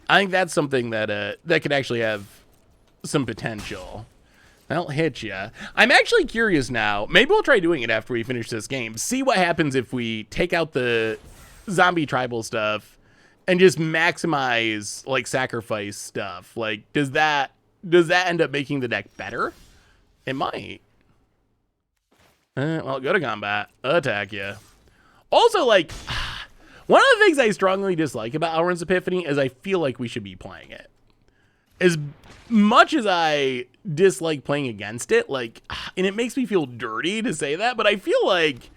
I think that's something that that could actually have some potential. I'll hit ya. I'm actually curious now. Maybe we'll try doing it after we finish this game. See what happens if we take out the zombie tribal stuff and just maximize like sacrifice stuff. Like, does that end up making the deck better? It might. Well, go to combat. Attack ya. Also, like, one of the things I strongly dislike about Alrund's Epiphany is I feel like we should be playing it. As much as I dislike playing against it, like, and it makes me feel dirty to say that, but I feel like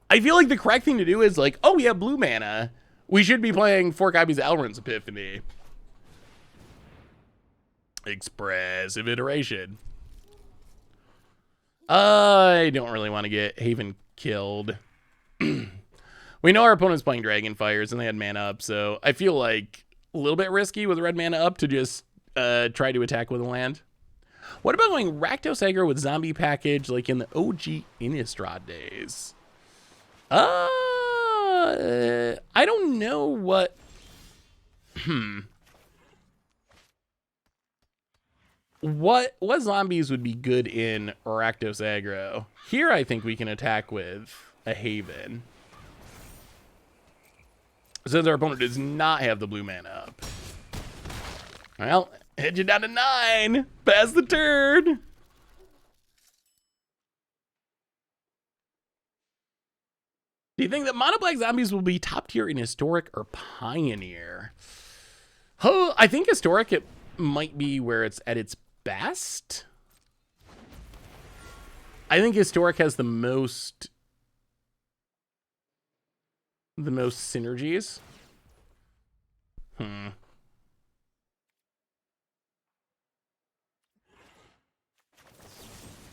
the correct thing to do is like, oh, we have blue mana. We should be playing 4 copies of Alrund's Epiphany. Expressive iteration. I don't really want to get Haven killed. We know our opponent's playing Dragonfires and they had mana up, so I feel like a little bit risky with red mana up to just try to attack with a land. What about going Rakdos aggro with zombie package like in the OG Innistrad days? I don't know what... What zombies would be good in Rakdos aggro? Here I think we can attack with a Haven. Since our opponent does not have the blue mana up. Well, hit you down to 9. Pass the turn. Do you think that mono black zombies will be top tier in Historic or Pioneer? Oh, I think Historic it might be where it's at its best. I think Historic has the most synergies.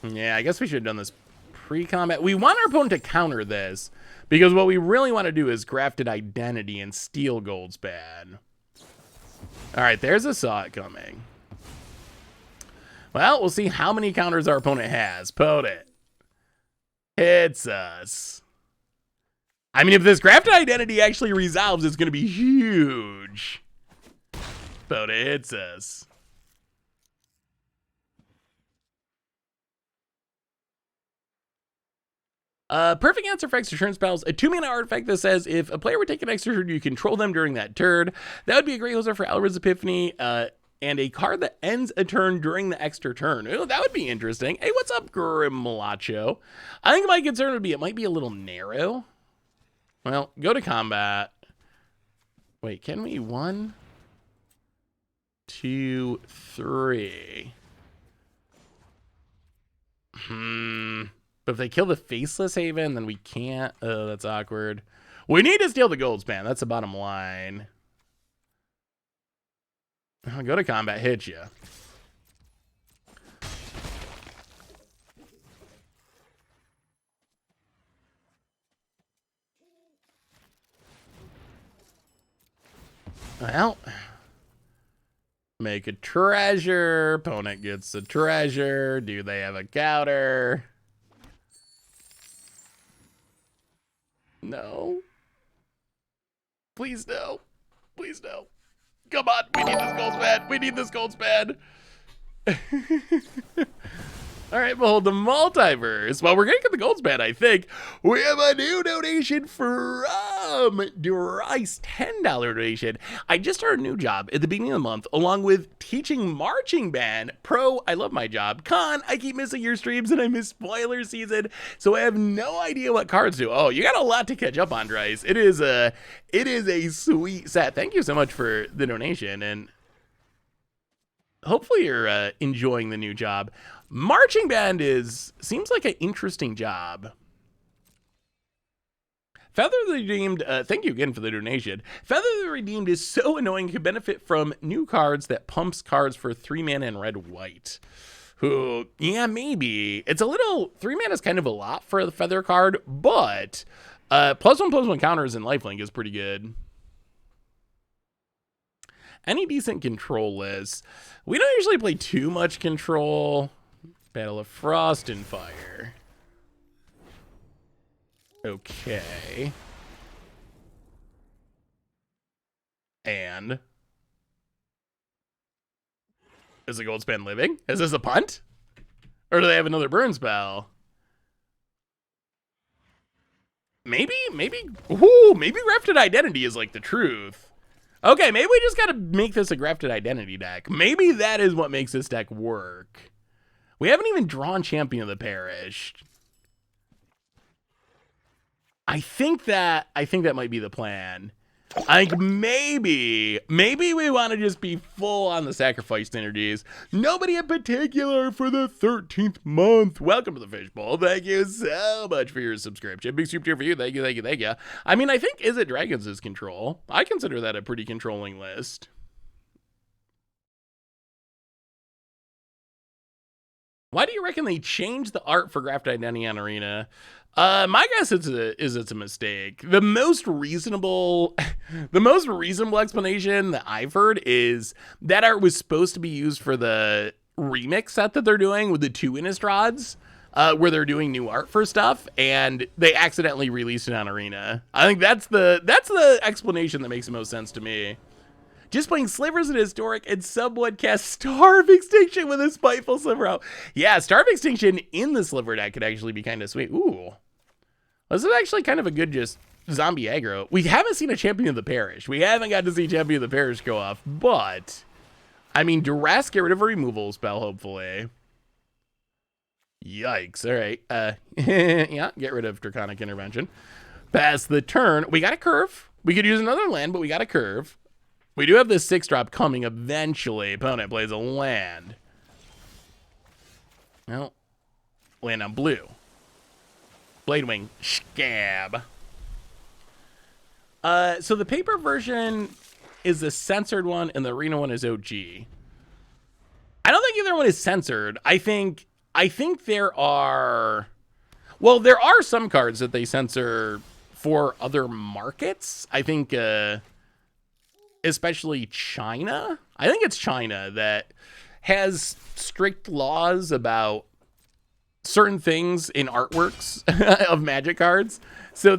Yeah, I guess we should have done this pre-combat. We want our opponent to counter this because what we really want to do is Grafted Identity and steal Goldspan. All right, there's a Saw It coming. Well, we'll see how many counters our opponent has. Put it. Hits us. I mean, if this Grafted Identity actually resolves, it's going to be huge. But it hits us. Perfect answer for extra turn spells. A 2-mana artifact that says if a player would take an extra turn, you control them during that turn. That would be a great hoser for Alrund's Epiphany. And a card that ends a turn during the extra turn. Ooh, that would be interesting. Hey, what's up, Grimalacho? I think my concern would be it might be a little narrow. Well, go to combat. Wait, can we? 1, 2, 3. But if they kill the Faceless Haven, then we can't. Oh, that's awkward. We need to steal the Goldspan. That's the bottom line. I'll go to combat, hit you. Well, make a treasure. Opponent gets a treasure. Do they have a counter? No. Please no. Please no. Come on. We need this gold span. We need this gold span. All right, behold the multiverse. Well, we're going to get the gold span, I think. We have a new donation from Dryce, $10 donation. I just started a new job at the beginning of the month, along with teaching marching band. Pro, I love my job. Con, I keep missing your streams and I miss spoiler season, so I have no idea what cards do. Oh, you got a lot to catch up on, Dryce. It is a sweet set. Thank you so much for the donation, and hopefully you're enjoying the new job. Marching band seems like an interesting job. Feather the Redeemed, thank you again for the donation. Feather the Redeemed is so annoying, could benefit from new cards that pumps cards for 3 mana and red-white. Who, yeah, maybe. It's a little, 3 mana is kind of a lot for the Feather card, but +1/+1 counters in lifelink is pretty good. Any decent control lists? We don't usually play too much control. Battle of Frost and Fire. Okay. And is the gold span living? Is this a punt? Or do they have another burn spell? Maybe, ooh, maybe Grafted Identity is like the truth. Okay, maybe we just gotta make this a Grafted Identity deck. Maybe that is what makes this deck work. We haven't even drawn Champion of the Parish. I think that might be the plan. I think maybe we want to just be full on the sacrifice synergies. Nobody in particular for the 13th month. Welcome to the Fishbowl. Thank you so much for your subscription. Big super tier for you. Thank you. I mean, I think Is It Dragons is control. I consider that a pretty controlling list. Why do you reckon they changed the art for Grafted Identity on Arena? My guess is it's a mistake. The most reasonable explanation that I've heard is that art was supposed to be used for the remix set that they're doing with the 2 Innistrads, where they're doing new art for stuff, and they accidentally released it on Arena. I think that's the explanation that makes the most sense to me. Just playing Slivers and Historic, and someone cast Starve Extinction with a Spiteful Sliver out. Yeah, Starve Extinction in the Sliver deck could actually be kind of sweet. Ooh. This is actually kind of a good just zombie aggro. We haven't seen a Champion of the Parish. We haven't got to see Champion of the Parish go off, but I mean, Duress, get rid of a removal spell, hopefully. Yikes. All right. Yeah, get rid of Draconic Intervention. Pass the turn. We got a curve. We could use another land, but we got a curve. We do have this 6-drop coming eventually. Opponent plays a land. Well, land on blue. Bladewing Scab. So the paper version is the censored one, and the arena one is OG. I don't think either one is censored. I think there are some cards that they censor for other markets. I think especially China. I think it's China that has strict laws about certain things in artworks of Magic cards. So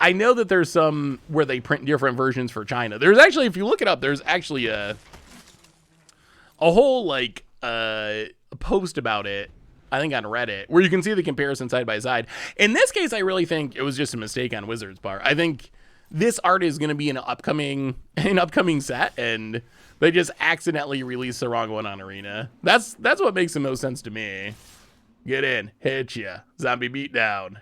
I know that there's some where they print different versions for China. There's actually, if you look it up, there's actually a whole like post about it, I think on Reddit, where you can see the comparison side by side. In this case, I really think it was just a mistake on Wizards' part. I think this art is going to be an upcoming set, and they just accidentally released the wrong one on Arena. That's what makes the most sense to me. Get in, hit ya, zombie beatdown.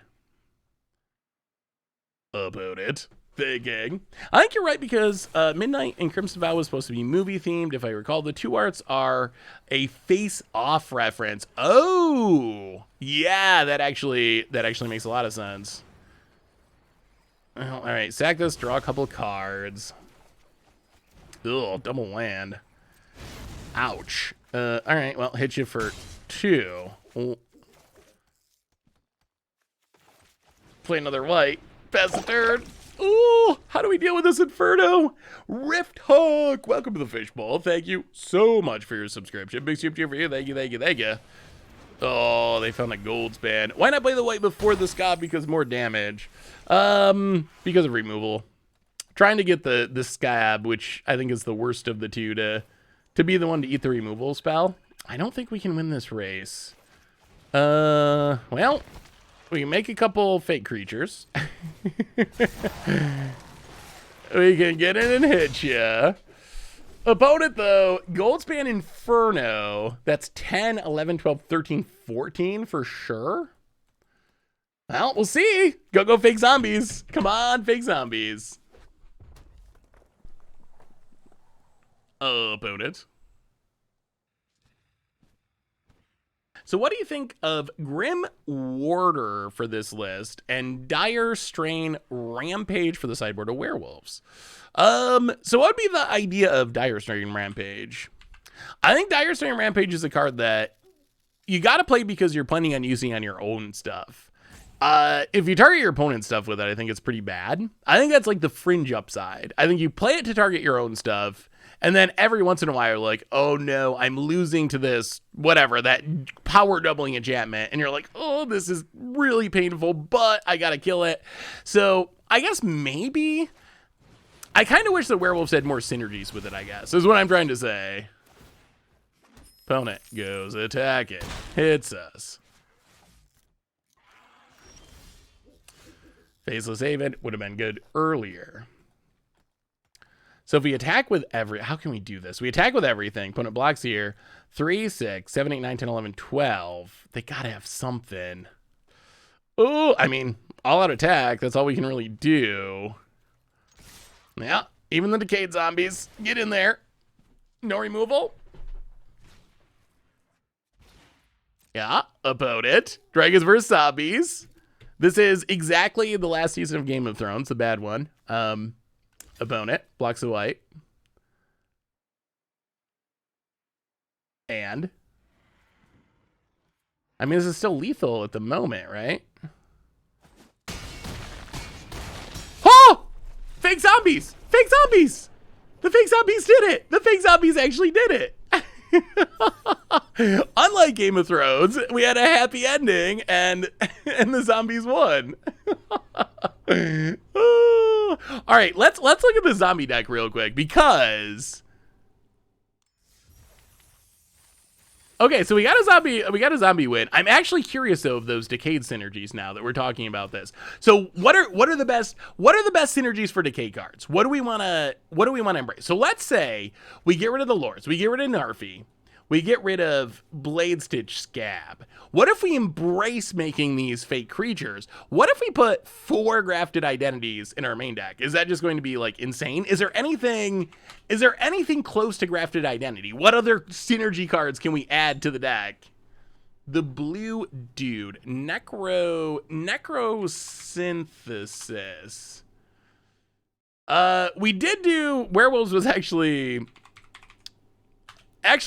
Opponent thinking. I think you're right, because Midnight and Crimson Vow was supposed to be movie themed. If I recall, the 2 arts are a face-off reference. Oh, yeah, that actually makes a lot of sense. Well, all right, sack this, draw a couple of cards. Ugh, double land. Ouch. All right, well, hit you for 2. Play another white. Pass the turn. Ooh, how do we deal with this Inferno? Rift Hook. Welcome to the Fishbowl. Thank you so much for your subscription. Big super for you. Thank you, thank you, thank you. Oh, they found a gold span. Why not play the white before the Scab? Because more damage. Because of removal. Trying to get the Scab, which I think is the worst of the two, to be the one to eat the removal spell. I don't think we can win this race. Well, we can make a couple fake creatures. We can get in and hit ya. Opponent, though, Goldspan Inferno. That's 10, 11, 12, 13, 14 for sure. Well, we'll see. Go fake zombies. Come on, fake zombies. Opponent. So what do you think of Grim Warder for this list and Dire Strain Rampage for the sideboard of werewolves? So what would be the idea of Dire Strain Rampage? I think Dire Strain Rampage is a card that you got to play because you're planning on using on your own stuff. If you target your opponent's stuff with it, I think it's pretty bad. I think that's like the fringe upside. I think you play it to target your own stuff, and then every once in a while you're like, oh no, I'm losing to this, whatever, that power doubling enchantment. And you're like, oh, this is really painful, but I gotta kill it. So I guess maybe, I kind of wish the werewolves had more synergies with it, I guess, is what I'm trying to say. Opponent goes attack it, hits us. Faceless Haven would have been good earlier. So if we attack with how can we do this? We attack with everything. Opponent blocks here. 3, 6, 7, 8, 9, 10, 11, 12. They gotta have something. Oh, I mean, all out attack. That's all we can really do. Yeah, even the decayed zombies. Get in there. No removal. Yeah, opponent. Dragons versus zombies. This is exactly the last season of Game of Thrones, the bad one. Opponent blocks the white. And I mean, this is still lethal at the moment, right? Oh! Fake zombies! Fake zombies! The fake zombies did it! The fake zombies actually did it! Unlike Game of Thrones, we had a happy ending and the zombies won. All right, let's look at the zombie deck real quick because okay, so we got a zombie win. I'm actually curious though of those decayed synergies now that we're talking about this. So what are the best synergies for decay cards? What do we want to embrace? So let's say we get rid of the Lords, we get rid of Narfi, we get rid of Blade Stitch Scab. What if we embrace making these fake creatures? What if we put 4 grafted identities in our main deck? Is that just going to be like insane? Is there anything close to grafted identity? What other synergy cards can we add to the deck? The blue dude, Necrosynthesis. We did do werewolves was actually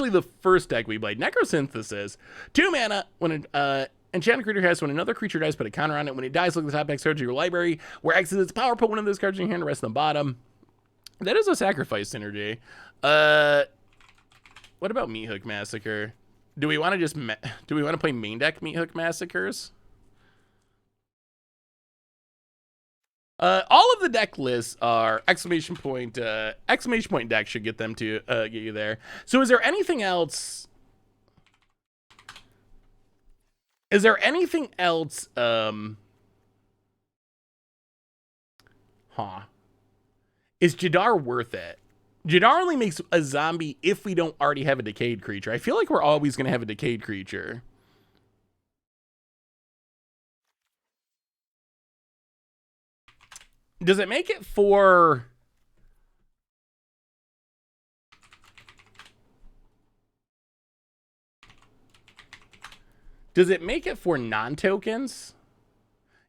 the first deck we played. Necrosynthesis, 2 mana. When an enchanted creature has, when another creature dies, put a counter on it. When it dies, look at the top X card to your library. Where X is its power, put one of those cards in your hand and rest on the bottom. That is a sacrifice synergy. What about Meat Hook Massacre? Do we want to play main deck Meat Hook Massacres? All of the deck lists are exclamation point deck should get them to get you there. So is there anything else? Is Jadar worth it? Jadar only makes a zombie if we don't already have a decayed creature. I feel like we're always going to have a decayed creature. Does it make it for... Does it make it for non-tokens?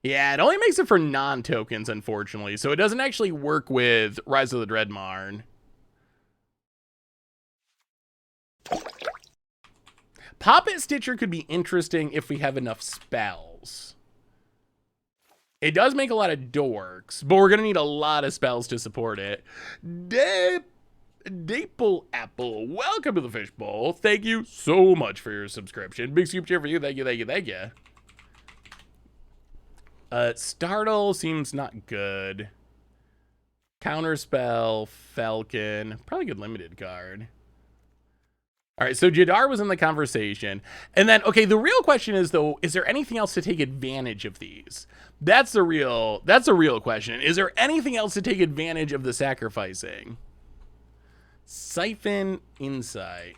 Yeah, it only makes it for non-tokens, unfortunately. So it doesn't actually work with Rise of the Dreadmarn. Poppet Stitcher could be interesting if we have enough spells. It does make a lot of dorks, but we're going to need a lot of spells to support it. Daple Apple, welcome to the Fishbowl. Thank you so much for your subscription. Big super cheer for you. Thank you, thank you, thank you. Startle seems not good. Counterspell, Falcon, probably a good limited card. All right, so Jadar was in the conversation. And then, okay, the real question is, though, is there anything else to take advantage of these? That's the real question. Is there anything else to take advantage of the sacrificing? Siphon Insight.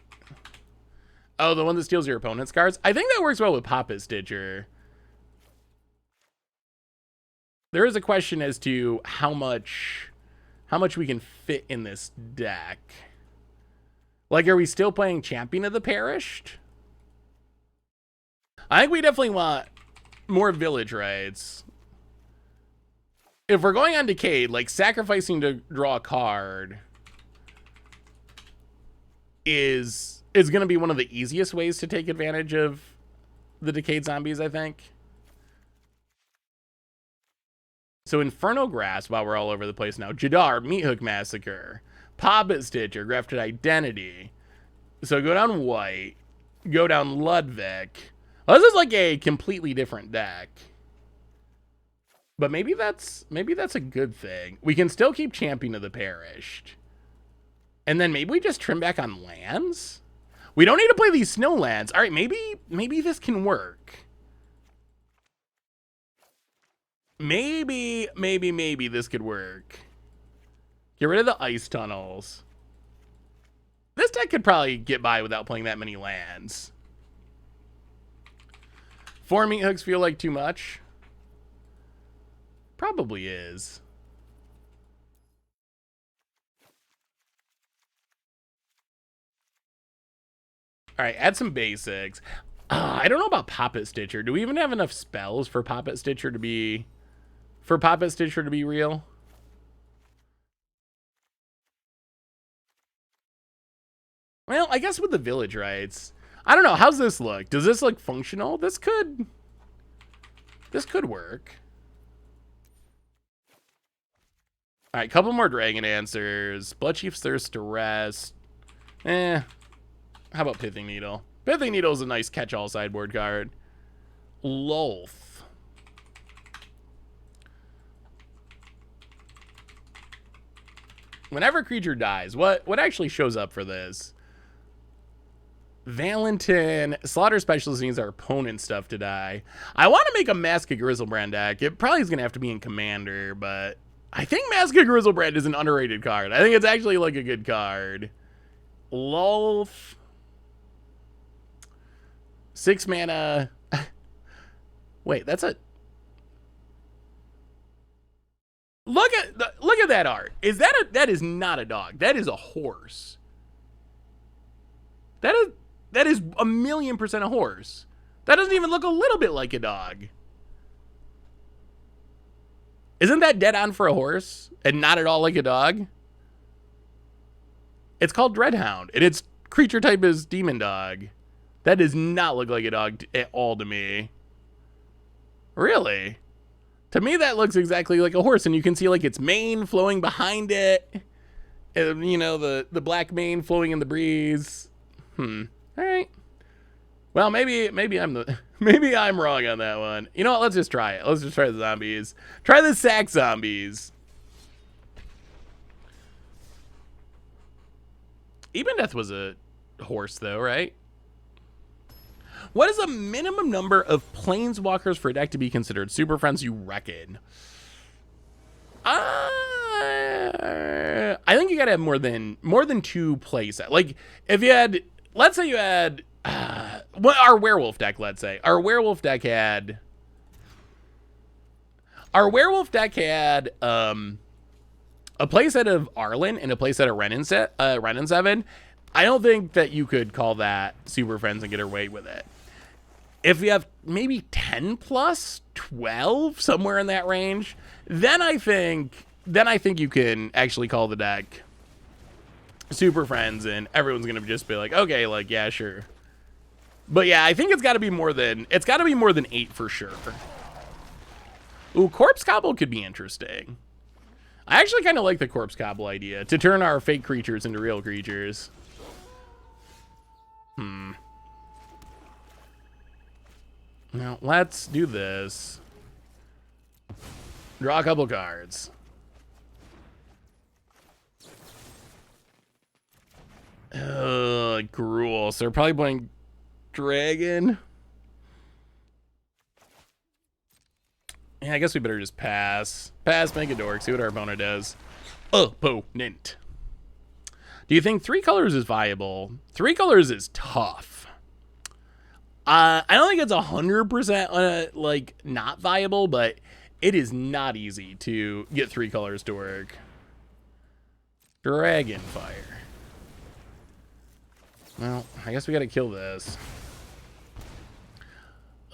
Oh, the one that steals your opponent's cards? I think that works well with Puppet Stitcher. There is a question as to how much we can fit in this deck. Like, are we still playing Champion of the Perished? I think we definitely want more village rights. If we're going on Decay, like, sacrificing to draw a card is going to be one of the easiest ways to take advantage of the Decayed zombies, I think. So Inferno Grasp, while we're all over the place now. Jadar, Meat Hook Massacre. Puppet Stitcher, Grafted Identity. So go down white. Go down Ludwig. Well, this is like a completely different deck. But maybe that's a good thing. We can still keep Champion of the Perished. And then maybe we just trim back on lands? We don't need to play these snow lands. All right, maybe this can work. Maybe this could work. Get rid of the ice tunnels. This deck could probably get by without playing that many lands. 4 meat hooks feel like too much. Probably is. All right, add some basics. I don't know about Puppet Stitcher. Do we even have enough spells for Puppet Stitcher to be real? Well, I guess with the village rights. I don't know. How's this look? Does this look functional? This could work. All right, couple more Dragon Answers. Bloodchief's Thirst to Rest. How about Pithing Needle? Pithing Needle is a nice catch-all sideboard card. Lolth. Whenever a creature dies, what actually shows up for this? Valentin. Slaughter Specialist needs our opponent stuff to die. I want to make a Mask of Grizzlebrand deck. It probably is going to have to be in Commander, but I think Mask of Grizzlebrand is an underrated card. I think it's actually like a good card. Lolth. 6 mana. Wait, that's a... Look at that art. That is not a dog. That is a horse. That is 1,000,000% a horse. That doesn't even look a little bit like a dog. Isn't that dead on for a horse and not at all like a dog? It's called Dreadhound, and its creature type is Demon Dog. That does not look like a dog at all to me. Really? To me, that looks exactly like a horse, and you can see like its mane flowing behind it. And, you know, the black mane flowing in the breeze. All right. Well, maybe I'm wrong on that one. You know what? Let's just try it. Let's just try the zombies. Try the sack zombies. Even Death was a horse, though, right? What is the minimum number of Planeswalkers for a deck to be considered Super Friends, you reckon? I think you gotta have more than 2 playsets. Like, if you had, let's say you had our werewolf deck. Let's say our werewolf deck had a playset of Arlen and a playset of Ren and 7. I don't think that you could call that Super Friends and get away with it. If you have maybe 10 plus 12, somewhere in that range, then I think you can actually call the deck Super Friends, and everyone's gonna just be like, okay, like, yeah, sure. But yeah, I think it's got to be more than 8 for sure. Ooh, Corpse Cobble could be interesting. I actually kind of like the Corpse Cobble idea, to turn our fake creatures into real creatures. Now, let's do this. Draw a couple cards. Gruel. So they're probably playing Dragon. Yeah, I guess we better just pass. Pass, make a dork, see what our opponent does. Opponent. Do you think 3 colors is viable? 3 colors is tough. I don't think it's 100% like not viable, but it is not easy to get 3 colors to work. Dragonfire. Well, I guess we gotta kill this.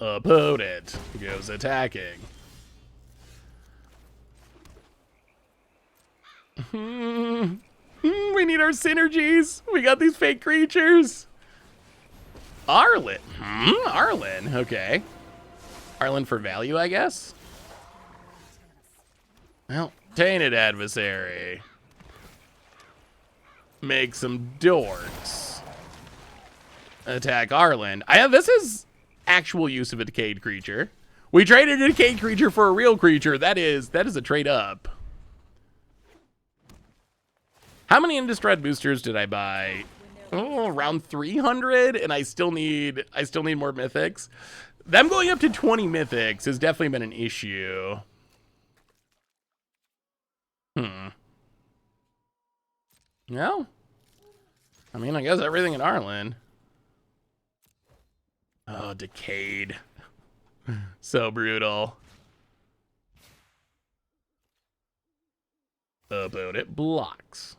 Opponent goes attacking. We need our synergies. We got these fake creatures. Arlen. Arlen. Okay. Arlen for value, I guess. Well, Tainted Adversary. Make some dorks. Attack Arlen. This is actual use of a decayed creature. We traded a decayed creature for a real creature. That is a trade up. How many Innistrad boosters did I buy? Oh, around 300, and I still need more mythics. Them going up to 20 mythics has definitely been an issue. No. I mean, I guess everything in Arlen. Oh, decayed. So brutal. Opponent blocks.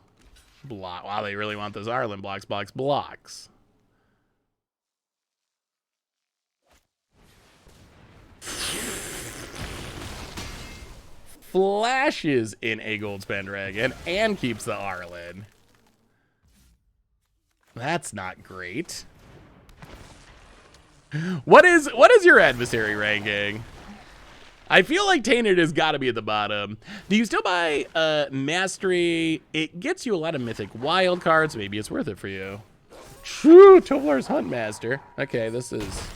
Block. Wow, they really want those Arlen blocks. Blocks. Flashes in a Goldspan Dragon and keeps the Arlen. That's not great. What is your adversary ranking? I feel like Tainted has got to be at the bottom. Do you still buy Mastery? It gets you a lot of mythic wild cards. Maybe it's worth it for you. True, Tovolar's Huntmaster. Okay, this is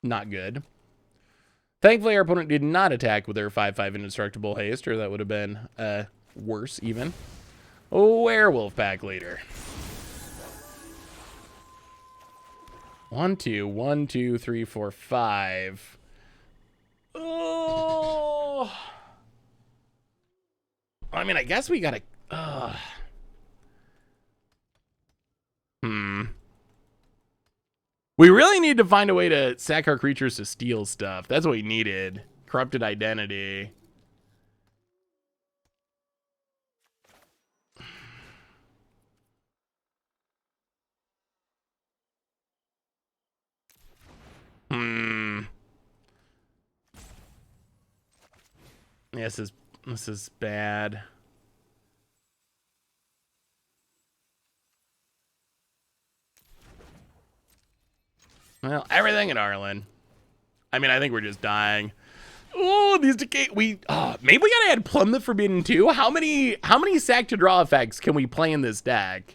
not good. Thankfully, our opponent did not attack with their 5/5 Indestructible Haste, or that would have been worse even. Werewolf Pack Leader. 1, 2, 1, 2, 3, 4, 5. Oh. I mean, I guess we gotta. We really need to find a way to sack our creatures to steal stuff. That's what we needed. Corrupted Identity. This is bad. Well, everything in Arlen. I mean, I think we're just dying. Oh, these decay. Maybe we gotta add Plumb the Forbidden too. How many sack to draw effects can we play in this deck?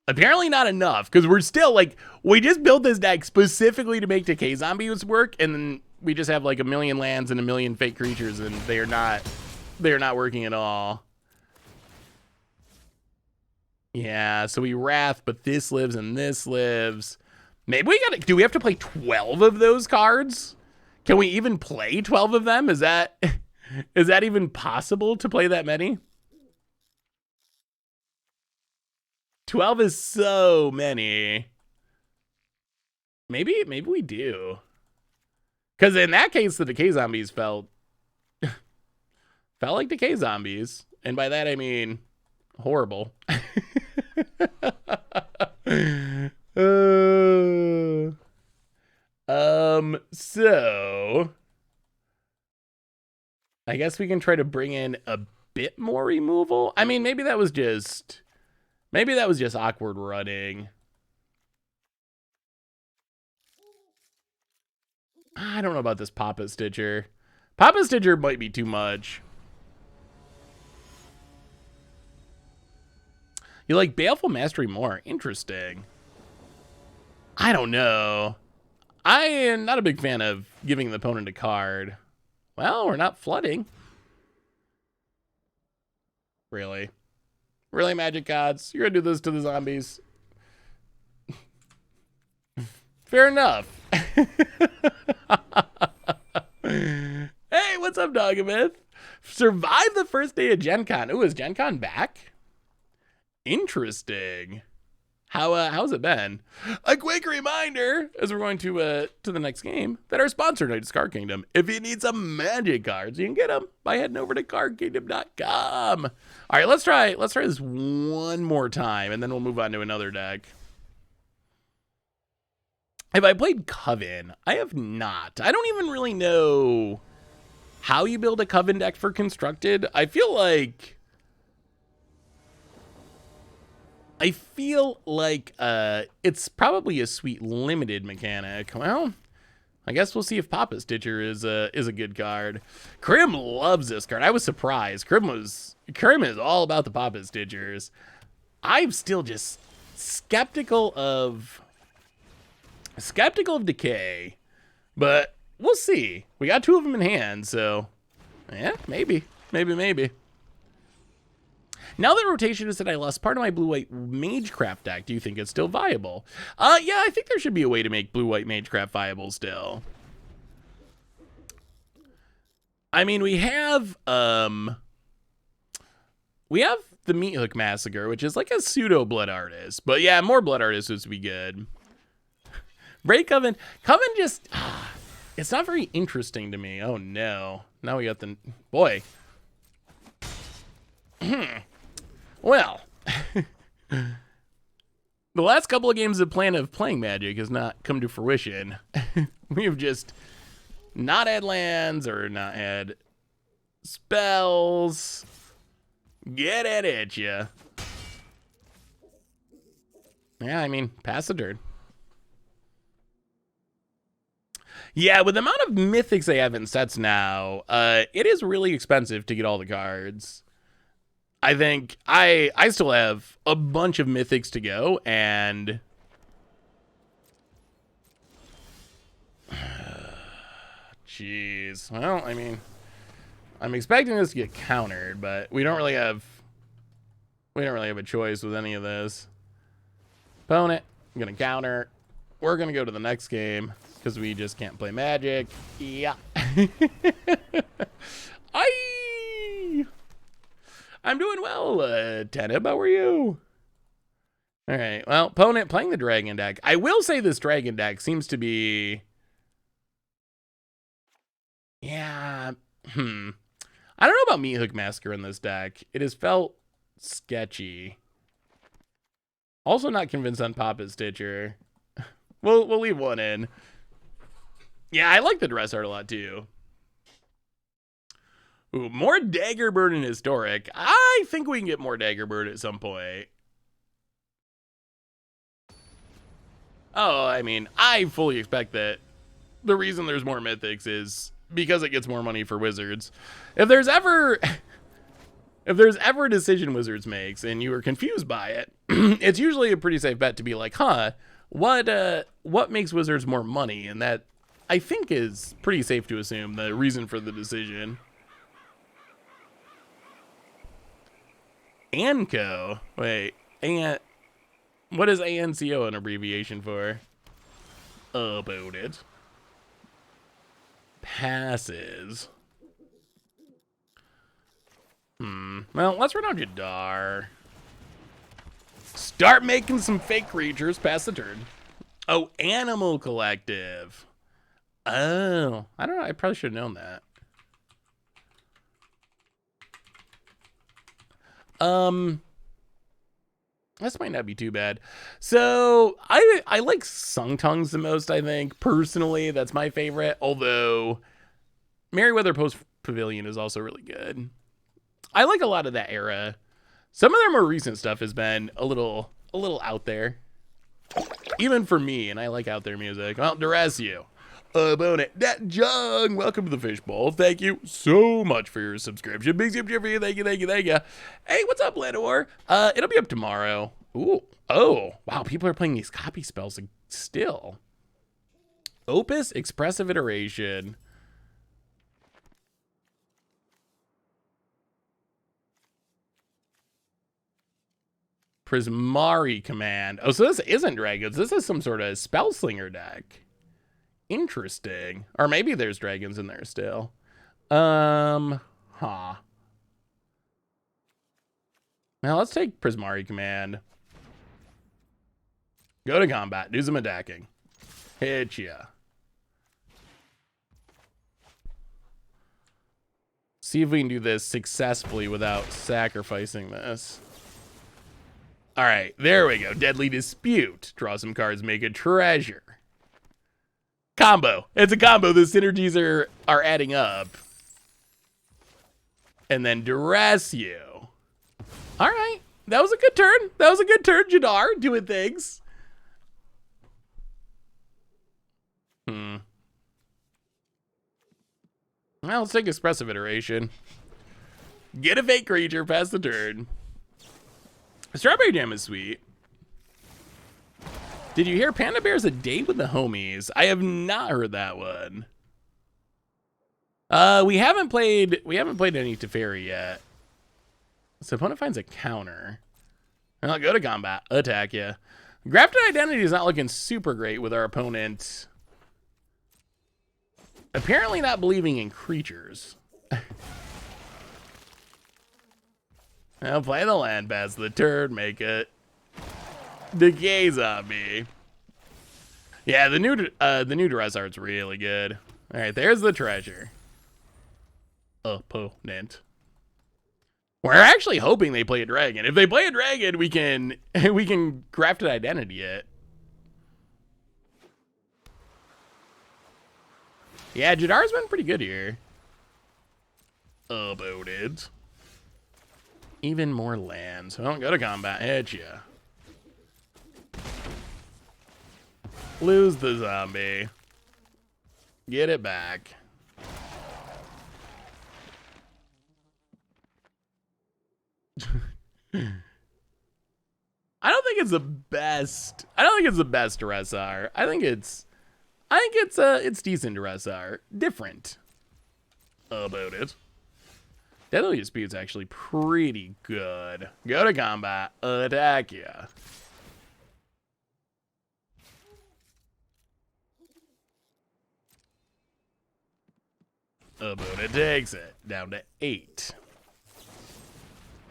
Apparently not enough, because we're still like, we just built this deck specifically to make Decay Zombies work, and then we just have like a million lands and a million fake creatures, and they are not working at all. Yeah, so we Wrath, but this lives and this lives. Maybe do we have to play 12 of those cards? Can we even play 12 of them? Is that even possible to play that many? 12 is so many. Maybe we do. Because in that case, the Decay Zombies felt like Decay Zombies. And by that, I mean horrible. So I guess we can try to bring in a bit more removal. I mean, maybe that was just awkward running. I don't know about this Papa Stitcher. Papa Stitcher might be too much. You like Baleful Mastery more? Interesting. I don't know. I am not a big fan of giving the opponent a card. Well, we're not flooding. Really? Really, Magic Gods? You're gonna do this to the zombies? Fair enough. Hey, what's up, Dogamith? Survive the first day of Gen Con. Ooh, is Gen Con back? Interesting. How's it been? A quick reminder, as we're going to the next game, that our sponsor tonight is Card Kingdom. If you need some Magic cards, you can get them by heading over to cardkingdom.com. All right, let's try this one more time, and then we'll move on to another deck. Have I played Coven? I have not. I don't even really know how you build a Coven deck for Constructed. I feel like it's probably a sweet limited mechanic. Well, I guess we'll see if Papa Stitcher is a good card. Krim loves this card. I was surprised. Krim is all about the Papa Stitchers. I'm still just skeptical of Decay, but we'll see. We got two of them in hand, so yeah, maybe. Now that rotation is that I lost part of my blue-white Magecraft deck, do you think it's still viable? Yeah, I think there should be a way to make blue-white Magecraft viable still. I mean, we have the Meathook Massacre, which is like a pseudo Blood Artist. But yeah, more Blood Artists would be good. Break Coven just, it's not very interesting to me. Oh no. Now we got the, boy. Well, the last couple of games of plan of playing Magic has not come to fruition. We've just not had lands or not had spells. Get it at ya. Yeah, I mean, pass the turn. Yeah, with the amount of mythics they have in sets now, it is really expensive to get all the cards. I think I still have a bunch of mythics to go, and jeez. Well, I mean, I'm expecting this to get countered, but we don't really have a choice with any of this. Opponent, I'm gonna counter. We're gonna go to the next game because we just can't play Magic. Yeah. I'm doing well, Teneb. How are you? All right. Well, opponent playing the Dragon deck. I will say this Dragon deck seems to be, yeah. I don't know about Meathook Massacre in this deck. It has felt sketchy. Also not convinced on Papa Stitcher. We'll leave one in. Yeah, I like the dress art a lot too. Ooh, more Daggerbird in Historic. I think we can get more Daggerbird at some point. Oh, I mean, I fully expect that the reason there's more Mythics is because it gets more money for Wizards. If there's ever a decision Wizards makes and you are confused by it, it's usually a pretty safe bet to be like, what makes Wizards more money? And that, I think, is pretty safe to assume the reason for the decision. ANCO? Wait, what is ANCO an abbreviation for? About it. Passes. Well, let's run out Jadar. Start making some fake creatures. Pass the turn. Oh, Animal Collective. Oh, I don't know. I probably should have known that. This might not be too bad. So I like Sung Tongues the most, I think. Personally, that's my favorite. Although Merryweather Post Pavilion is also really good. I like a lot of that era. Some of their more recent stuff has been a little out there. Even for me, and I like out there music. Well, Duress you. Opponent, that Jung, welcome to the fishbowl. Thank you so much for your subscription. Big super for you. Thank you, thank you, thank you. Hey, what's up, Lenore? It'll be up tomorrow. Ooh, oh, wow, people are playing these copy spells still. Opus, expressive iteration. Prismari command. Oh, so this isn't dragons. This is some sort of spellslinger deck. Interesting. Or maybe there's dragons in there still. Huh. Now let's take Prismari command. Go to combat. Do some attacking. Hit ya. See if we can do this successfully without sacrificing this. All right, there we go. Deadly Dispute. Draw some cards, make a treasure. Combo. It's a combo. The synergies are adding up. And then Duress You. All right. That was a good turn. That was a good turn, Jadar. Doing things. Well, let's take expressive iteration. Get a fake creature, pass the turn. Strawberry Jam is sweet. Did you hear Panda Bear's a date with the homies? I have not heard that one. We haven't played any Teferi yet. So opponent finds a counter. And I'll go to combat, attack you. Grafted Identity is not looking super great with our opponent. Apparently not believing in creatures. I'll play the land, pass the turn, make it Decay Zombie. Yeah, the new dress art's really good. All right, there's the treasure. Opponent. We're actually hoping they play a dragon. If they play a dragon, we can Grafted Identity it. Yeah, Jadar's been pretty good here. Opponent. Even more lands. I don't go to combat. Hit ya. Lose the zombie. Get it back. I don't think it's the best. I don't think it's the best Dressar. I think it's decent Dressar. Different. About it. Deadly Dispute's actually pretty good. Go to combat. Attack ya. Opponent takes it. Down to 8.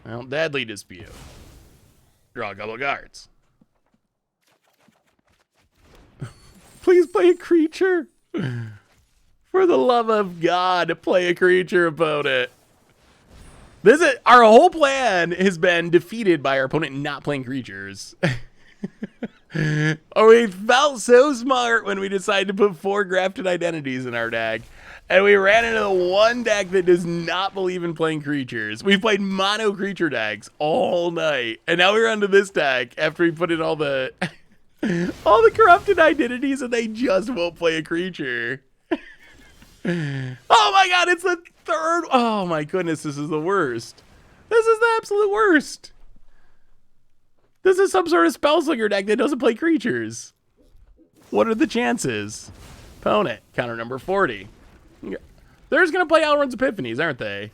Well, Deadly Dispute. Draw a couple of cards. Please play a creature. For the love of God, play a creature, opponent. This is our whole plan has been defeated by our opponent not playing creatures. Oh, we felt so smart when we decided to put 4 Grafted Identities in our deck. And we ran into the one deck that does not believe in playing creatures. We've played mono creature decks all night. And now we're onto this deck after we put in all the all the Corrupted Identities and they just won't play a creature. Oh my god, it's the third. Oh my goodness, this is the worst. This is the absolute worst. This is some sort of Spellslinger deck that doesn't play creatures. What are the chances? Opponent, counter number 40. They're just gonna play Alrund's Epiphanies, aren't they?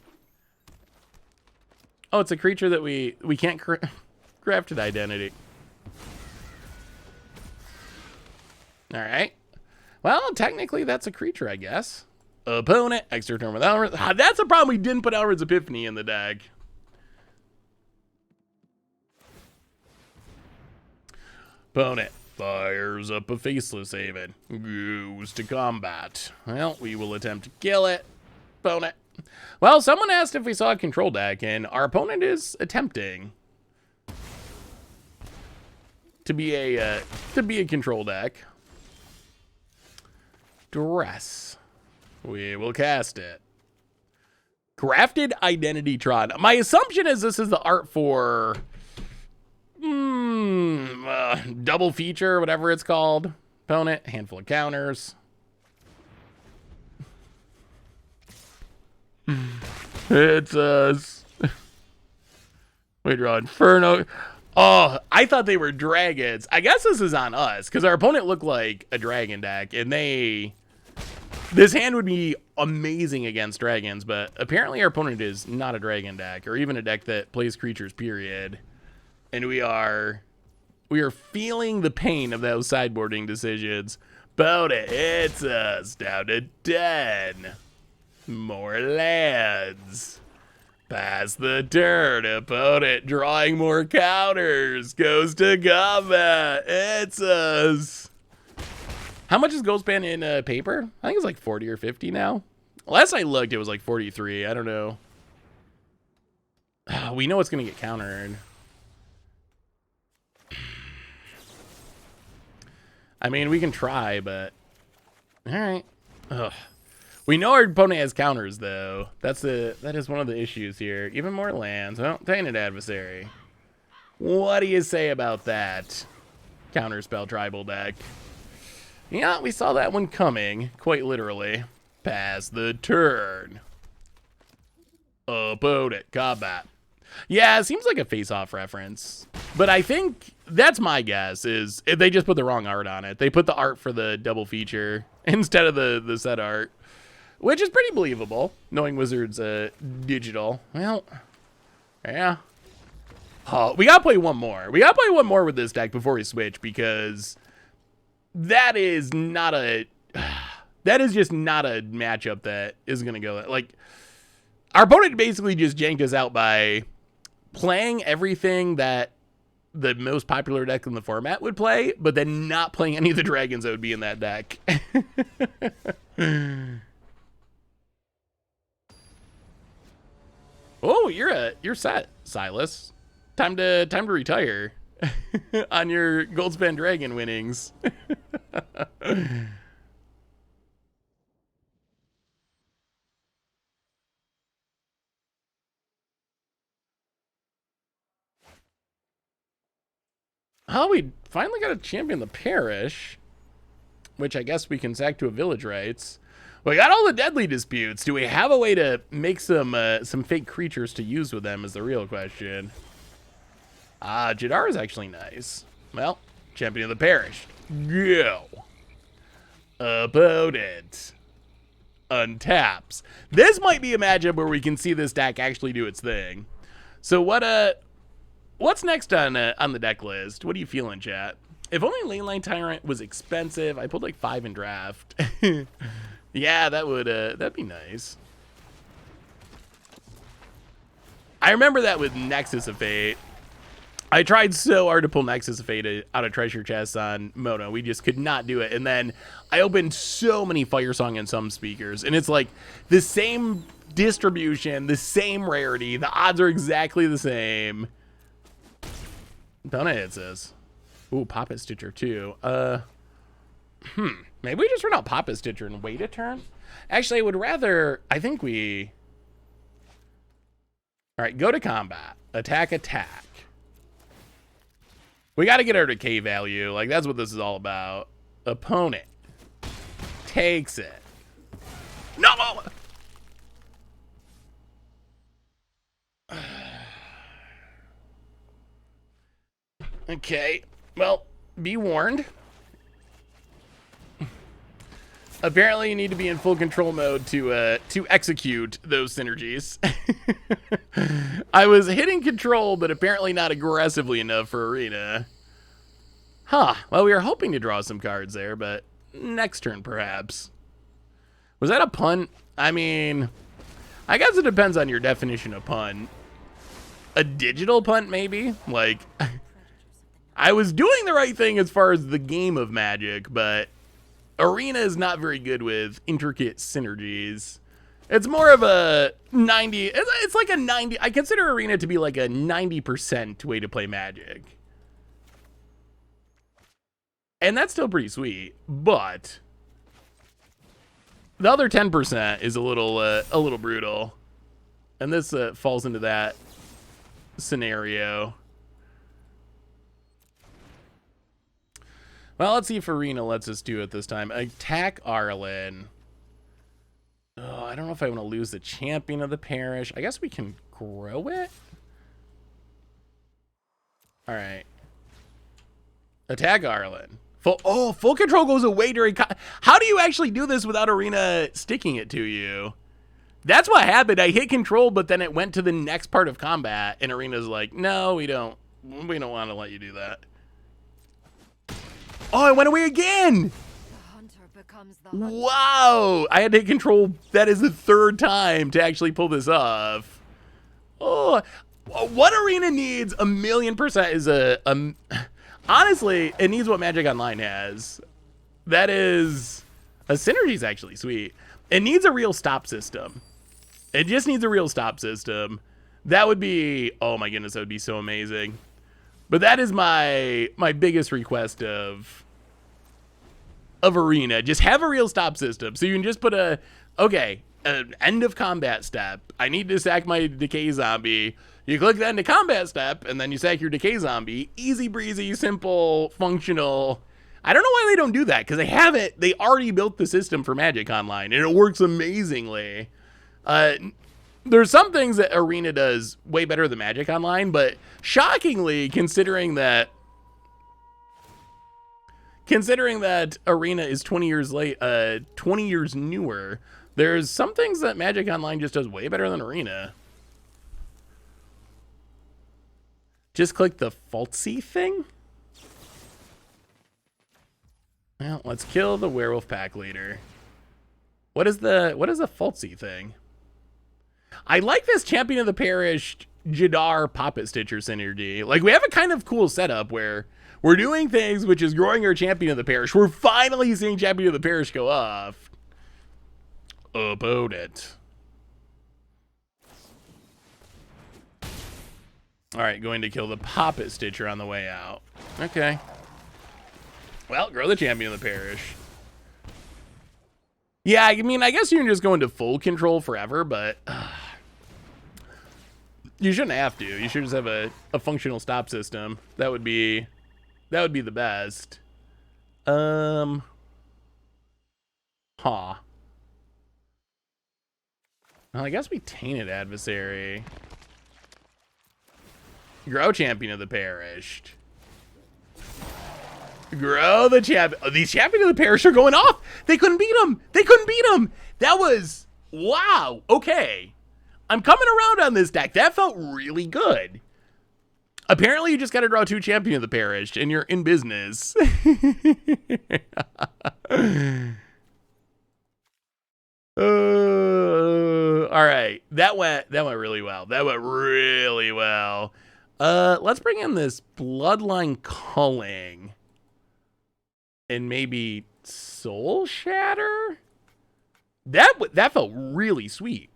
Oh, it's a creature that we can't Grafted Identity. All right. Well, technically that's a creature, I guess. Opponent, extra turn with Alrund. Ah, that's a problem. We didn't put Alrund's Epiphany in the deck. Opponent fires up a Faceless Haven. Goes to combat. Well, we will attempt to kill it. Opponent. Well, someone asked if we saw a control deck, and our opponent is attempting to be a control deck. Duress. We will cast it. Grafted Identity Tron. My assumption is this is the art for double feature, whatever it's called. Opponent, handful of counters. It's us. We draw Inferno. Oh, I thought they were dragons. I guess this is on us because our opponent looked like a dragon deck, and this hand would be amazing against dragons, but apparently our opponent is not a dragon deck or even a deck that plays creatures, period. And we are feeling the pain of those sideboarding decisions. But it's us down to 10. More lands. Pass the turn. Opponent drawing more counters. Goes to combat. It's us. How much is Goldspan in paper? I think it's like 40 or 50 now. Last I looked, it was like 43. I don't know. We know it's going to get countered. I mean, we can try, but... Alright. We know our opponent has counters, though. That is one of the issues here. Even more lands. Well, Tainted Adversary. What do you say about that? Counterspell tribal deck. Yeah, we saw that one coming, quite literally. Pass the turn. Opponent, combat. Yeah, it seems like a face-off reference. But I think, that's my guess, is they just put the wrong art on it. They put the art for the double feature instead of the set art. Which is pretty believable, knowing Wizards digital. Well, yeah. Oh, we gotta play one more. We gotta play one more with this deck before we switch, because that is not a... That is just not a matchup that is gonna go... Like, our opponent basically just janked us out by playing everything that the most popular deck in the format would play, but then not playing any of the dragons that would be in that deck. Oh, you're set, Silas. Time to retire on your Goldspan Dragon winnings. Oh, we finally got a champion the parish, which I guess we can sack to a village rights. We got all the deadly disputes. Do we have a way to make some fake creatures to use with them is the real question. Jadar is actually nice. Well, champion of the parish. Go. Opponent. Untaps. This might be a matchup where we can see this deck actually do its thing. So what's next on the deck list? What are you feeling, chat? If only Leyline Tyrant was expensive. I pulled like 5 in draft. Yeah, that'd be nice. I remember that with Nexus of Fate. I tried so hard to pull Nexus of Fate out of treasure chests on Mono. We just could not do it. And then I opened so many Firesong and some speakers, and it's like the same distribution, the same rarity. The odds are exactly the same. Don't it, it says. Ooh, Poppet Stitcher too. Maybe we just run out Poppet Stitcher and wait a turn? Actually, I would rather... I think we... Alright, go to combat. Attack, attack. We gotta get our decay value. Like, that's what this is all about. Opponent. Takes it. No! Okay. Well, be warned. Apparently, you need to be in full control mode to execute those synergies. I was hitting control, but apparently not aggressively enough for Arena. Huh. Well, we were hoping to draw some cards there, but next turn, perhaps. Was that a punt? I mean, I guess it depends on your definition of punt. A digital punt, maybe? Like, I was doing the right thing as far as the game of Magic, but... Arena is not very good with intricate synergies. It's more of a 90... It's like a 90... I consider Arena to be like a 90% way to play Magic. And that's still pretty sweet, but... The other 10% is a little brutal. And this falls into that scenario. Well, let's see if Arena lets us do it this time. Attack Arlen. Oh, I don't know if I want to lose the champion of the parish. I guess we can grow it. All right. Attack Arlen. Full control goes away during... How do you actually do this without Arena sticking it to you? That's what happened. I hit control, but then it went to the next part of combat, and Arena's like, no, we don't want to let you do that. Oh, it went away again! The hunter becomes the hunter. Wow! I had to hit control. That is the third time to actually pull this off. Oh, what Arena needs 1,000,000% is honestly, it needs what Magic Online has. That is... A Synergy's actually sweet. It needs a real stop system. It just needs a real stop system. That would be... Oh my goodness, that would be so amazing. But that is my biggest request of Arena. Just have a real stop system. So you can just put an end of combat step. I need to sack my Decay zombie. You click the end of combat step, and then you sack your Decay zombie. Easy breezy, simple, functional. I don't know why they don't do that, because they have it. They already built the system for Magic Online, and it works amazingly. There's some things that Arena does way better than Magic Online, but shockingly, considering that Arena is 20 years late, 20 years newer, there's some things that Magic Online just does way better than Arena. Just click the Falsy thing. Well, let's kill the Werewolf Pack Leader. What is a Falsy thing? I like this Champion of the Parish Jadar Poppet Stitcher synergy. Like, we have a kind of cool setup where we're doing things which is growing our Champion of the Parish. We're finally seeing Champion of the Parish go off. Opponent. All right, going to kill the Poppet Stitcher on the way out. Okay. Well, grow the Champion of the Parish. Yeah, I mean, I guess you can just go into full control forever, but you shouldn't have to. You should just have a functional stop system. That would be the best. Huh. Well, I guess we Tainted Adversary. Grow Champion of the Parish. Grow the champion. Oh, these Champion of the Parish are going off. They couldn't beat him. They couldn't beat him. That was... Wow. Okay. I'm coming around on this deck. That felt really good. Apparently, you just got to draw 2 Champion of the Parish, and you're in business. All right. That went really well. That went really well. Let's bring in this Bloodline Culling. And maybe Soul Shatter? That felt really sweet.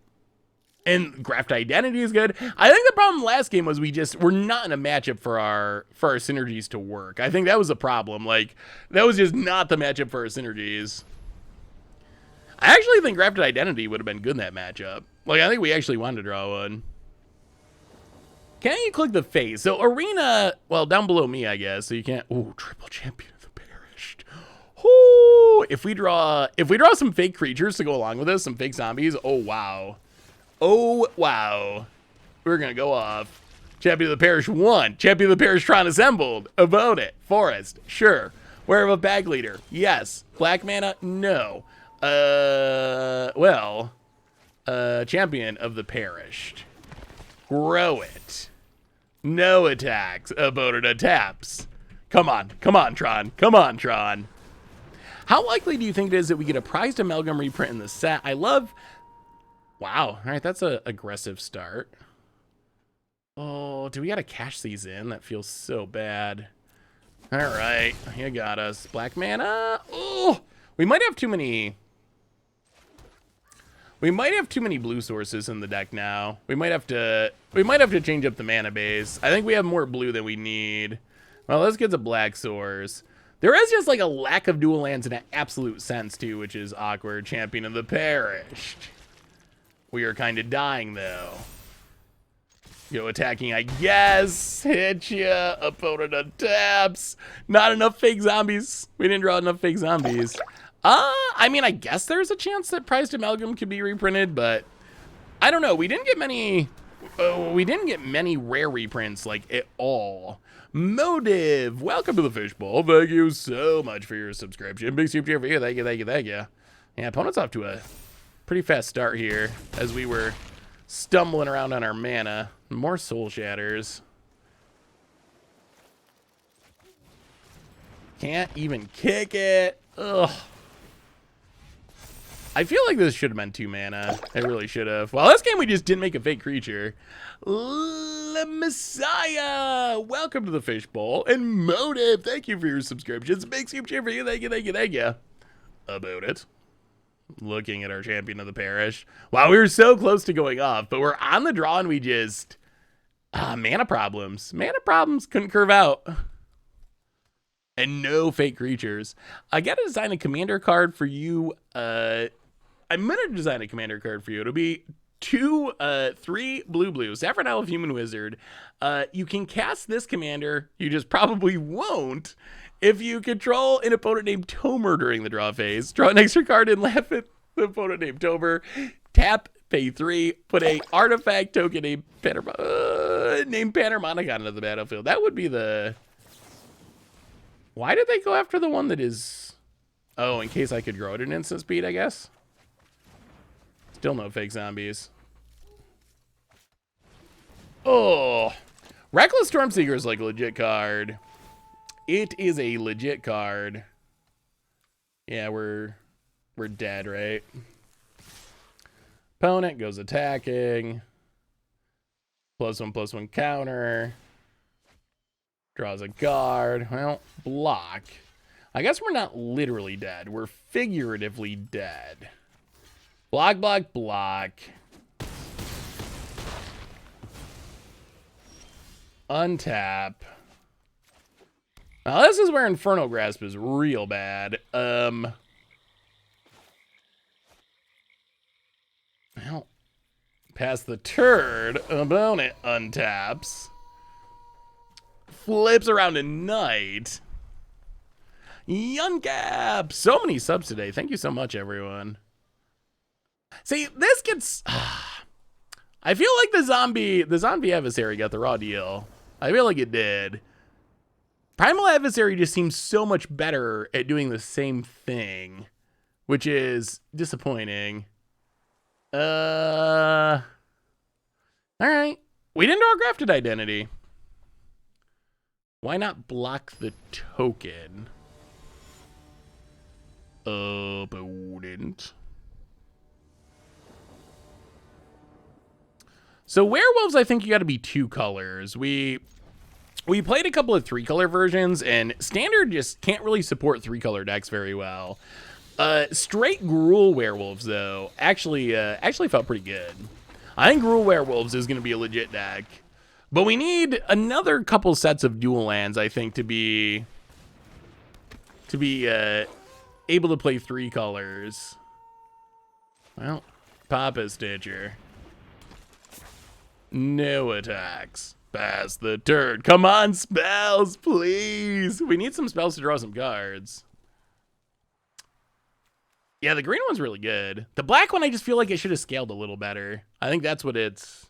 And Graft Identity is good. I think the problem last game was we're not in a matchup for our synergies to work. I think that was a problem. Like, that was just not the matchup for our synergies. I actually think Grafted Identity would have been good in that matchup. Like, I think we actually wanted to draw one. Can you click the face? So Arena, well, down below me, I guess. So you can't. Ooh, triple Champion of the Perished. Ooh, if we draw some fake creatures to go along with this, some fake zombies. Oh wow. Oh wow. We're gonna go off. Champion of the Parish 1. Champion of the Parish Tron assembled. About it. Forest. Sure. Werewolf Bag Leader. Yes. Black mana. No. Champion of the Perished. Grow it. No attacks. Opponent taps. Come on, Tron. Come on, Tron. How likely do you think it is that we get a prized amalgam reprint in the set? I love... Wow. All right, that's an aggressive start. Oh, do we got to cash these in? That feels so bad. All right, you got us. Black mana. Oh, we might have too many... We might have too many blue sources in the deck now. We might have to change up the mana base. I think we have more blue than we need. Well, let's get the black source. There is just like a lack of dual lands in an absolute sense too, which is awkward. Champion of the Perished. We are kind of dying though. Go attacking, I guess. Hit ya. Opponent taps. Not enough fake zombies. We didn't draw enough fake zombies. I mean, I guess there's a chance that Prized Amalgam could be reprinted, but I don't know. We didn't get many rare reprints, like, at all. Motive, welcome to the Fishbowl. Thank you so much for your subscription. Big super cheer for you. Thank you, thank you, thank you. Yeah, opponent's off to a pretty fast start here as we were stumbling around on our mana. More Soul Shatters. Can't even kick it. Ugh. I feel like this should have been 2 mana. It really should have. Well, this game we just didn't make a fake creature. Messiah, welcome to the Fishbowl. And Motive, thank you for your subscriptions. Big super cheer for you. Thank you, thank you, thank you. About it. Looking at our champion of the parish. Wow, we were so close to going off, but we're on the draw and we just... mana problems. Mana problems couldn't curve out. And no fake creatures. I gotta design a commander card for you. I'm gonna design a commander card for you. It'll be 3 blue. Saffron Elf, Human Wizard. You can cast this commander. You just probably won't. If you control an opponent named Tomer during the draw phase, draw an extra card and laugh at the opponent named Tomer. Tap, pay 3, put a artifact token named Panharmonicon into the battlefield. That would be the... Why did they go after the one that is... Oh, in case I could grow it at instant speed, I guess. Still no fake zombies. Oh, Reckless Stormseeker is like a legit card. It is a legit card. Yeah, we're dead, right? Opponent goes attacking. +1/+1 counter. Draws a guard. Well, block. I guess we're not literally dead. We're figuratively dead. Block, block, block. Untap. Now this is where Infernal Grasp is real bad. Well, pass the turn. Opponent untaps. Flips around a knight. Yuncap. So many subs today. Thank you so much, everyone. See, this gets... I feel like the zombie adversary got the raw deal. I feel like it did. Primal Adversary just seems so much better at doing the same thing, which is disappointing. All right. We didn't draw a Grafted Identity. Why not block the token? Opponent. So werewolves, I think you got to be 2 colors. We played a couple of 3-color versions, and standard just can't really support 3-color decks very well. Straight Gruul werewolves, though, actually felt pretty good. I think Gruul werewolves is going to be a legit deck, but we need another couple sets of dual lands, I think, to be able to play 3 colors. Well, Papa Stitcher. No attacks. Pass the turn. Come on, spells, please. We need some spells to draw some cards. Yeah, the green one's really good. The black one, I just feel like it should have scaled a little better. I think that's what it's...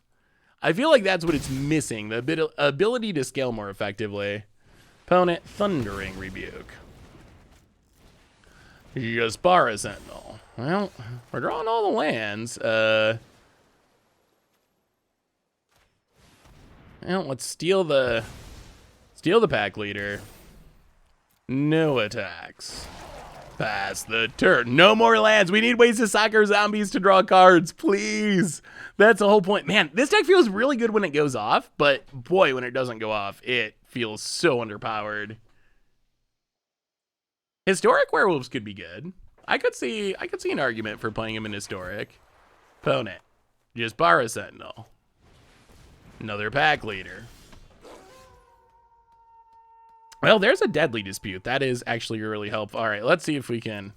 I feel like that's what it's missing. The ability to scale more effectively. Opponent, Thundering Rebuke. Jaspara Sentinel. Well, we're drawing all the lands. Well, let's steal the pack leader. No attacks. Pass the turn. No more lands. We need ways to soccer zombies to draw cards, please. That's the whole point. Man, this deck feels really good when it goes off, but boy, when it doesn't go off, it feels so underpowered. Historic werewolves could be good. I could see an argument for playing him in historic. Opponent, Jaspara Sentinel. Another pack leader. Well, there's a Deadly Dispute. That is actually really helpful. All right, let's see if we can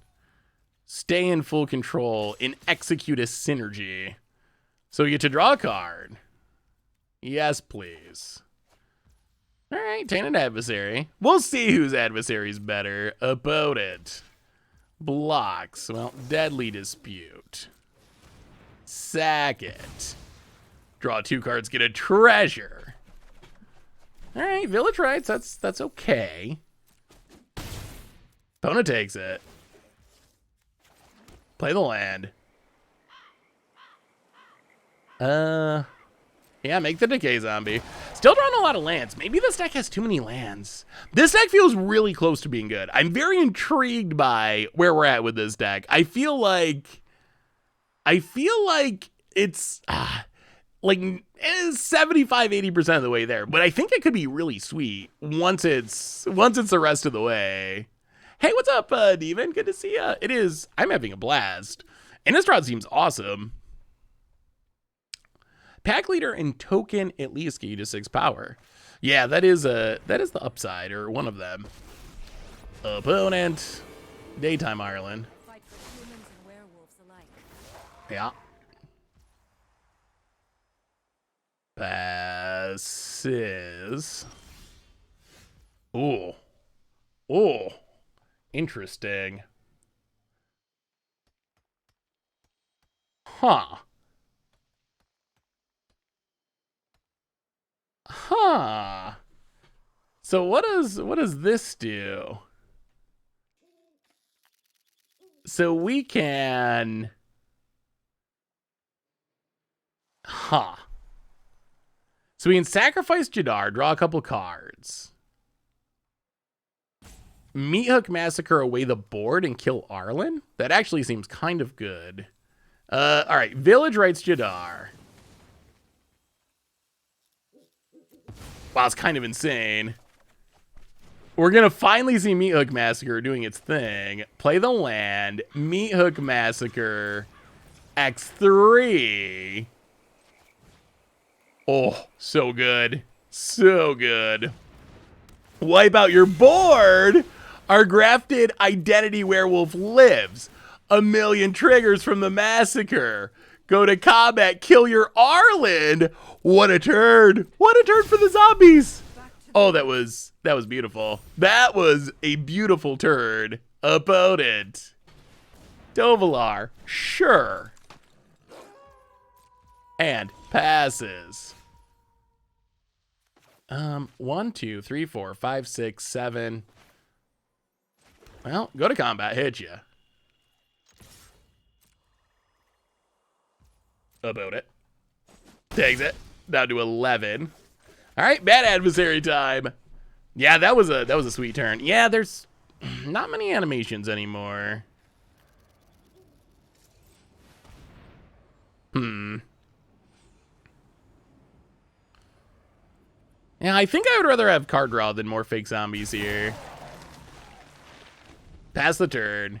stay in full control and execute a synergy. So we get to draw a card. Yes, please. All right, Tainted Adversary. We'll see whose adversary's better. Opponent. Blocks. Well, Deadly Dispute. Sack it. Draw 2 cards, get a treasure. All right, Village Rights, that's okay. Opponent takes it. Play the land. Yeah, make the Decay zombie. Still drawing a lot of lands. Maybe this deck has too many lands. This deck feels really close to being good. I'm very intrigued by where we're at with this deck. I feel like it's like 75-80% of the way there, but I think it could be really sweet once it's the rest of the way. Hey, what's up, Demon? Good to see ya. It is. I'm having a blast. Innistrad seems awesome. Pack leader and token at least get you to 6 power. Yeah, that is the upside, or one of them. Opponent, Daytime Ireland. Fight for humans and werewolves alike. Yeah. Passes. Ooh. Ooh. Interesting. Huh. Huh. So what does this do? So we can... Huh. So we can sacrifice Jadar, draw a couple cards. Meat Hook Massacre away the board and kill Arlen? That actually seems kind of good. All right, Village Rights Jadar. Wow, it's kind of insane. We're going to finally see Meat Hook Massacre doing its thing. Play the land. Meat Hook Massacre. X3. Oh, so good. So good. Wipe out your board. Our grafted identity werewolf lives. 1,000,000 triggers from the massacre. Go to combat, kill your Arland. What a turn. What a turn for the zombies. Oh, that was beautiful. That was a beautiful turn. Opponent. Dovalar. Sure. And passes. 1, 2, 3, 4, 5, 6, 7. Well, go to combat, hit you. About it. Takes it. Down to 11. All right, bad adversary time. Yeah, that was a sweet turn. Yeah, there's not many animations anymore. Yeah, I think I would rather have card draw than more fake zombies here. Pass the turn.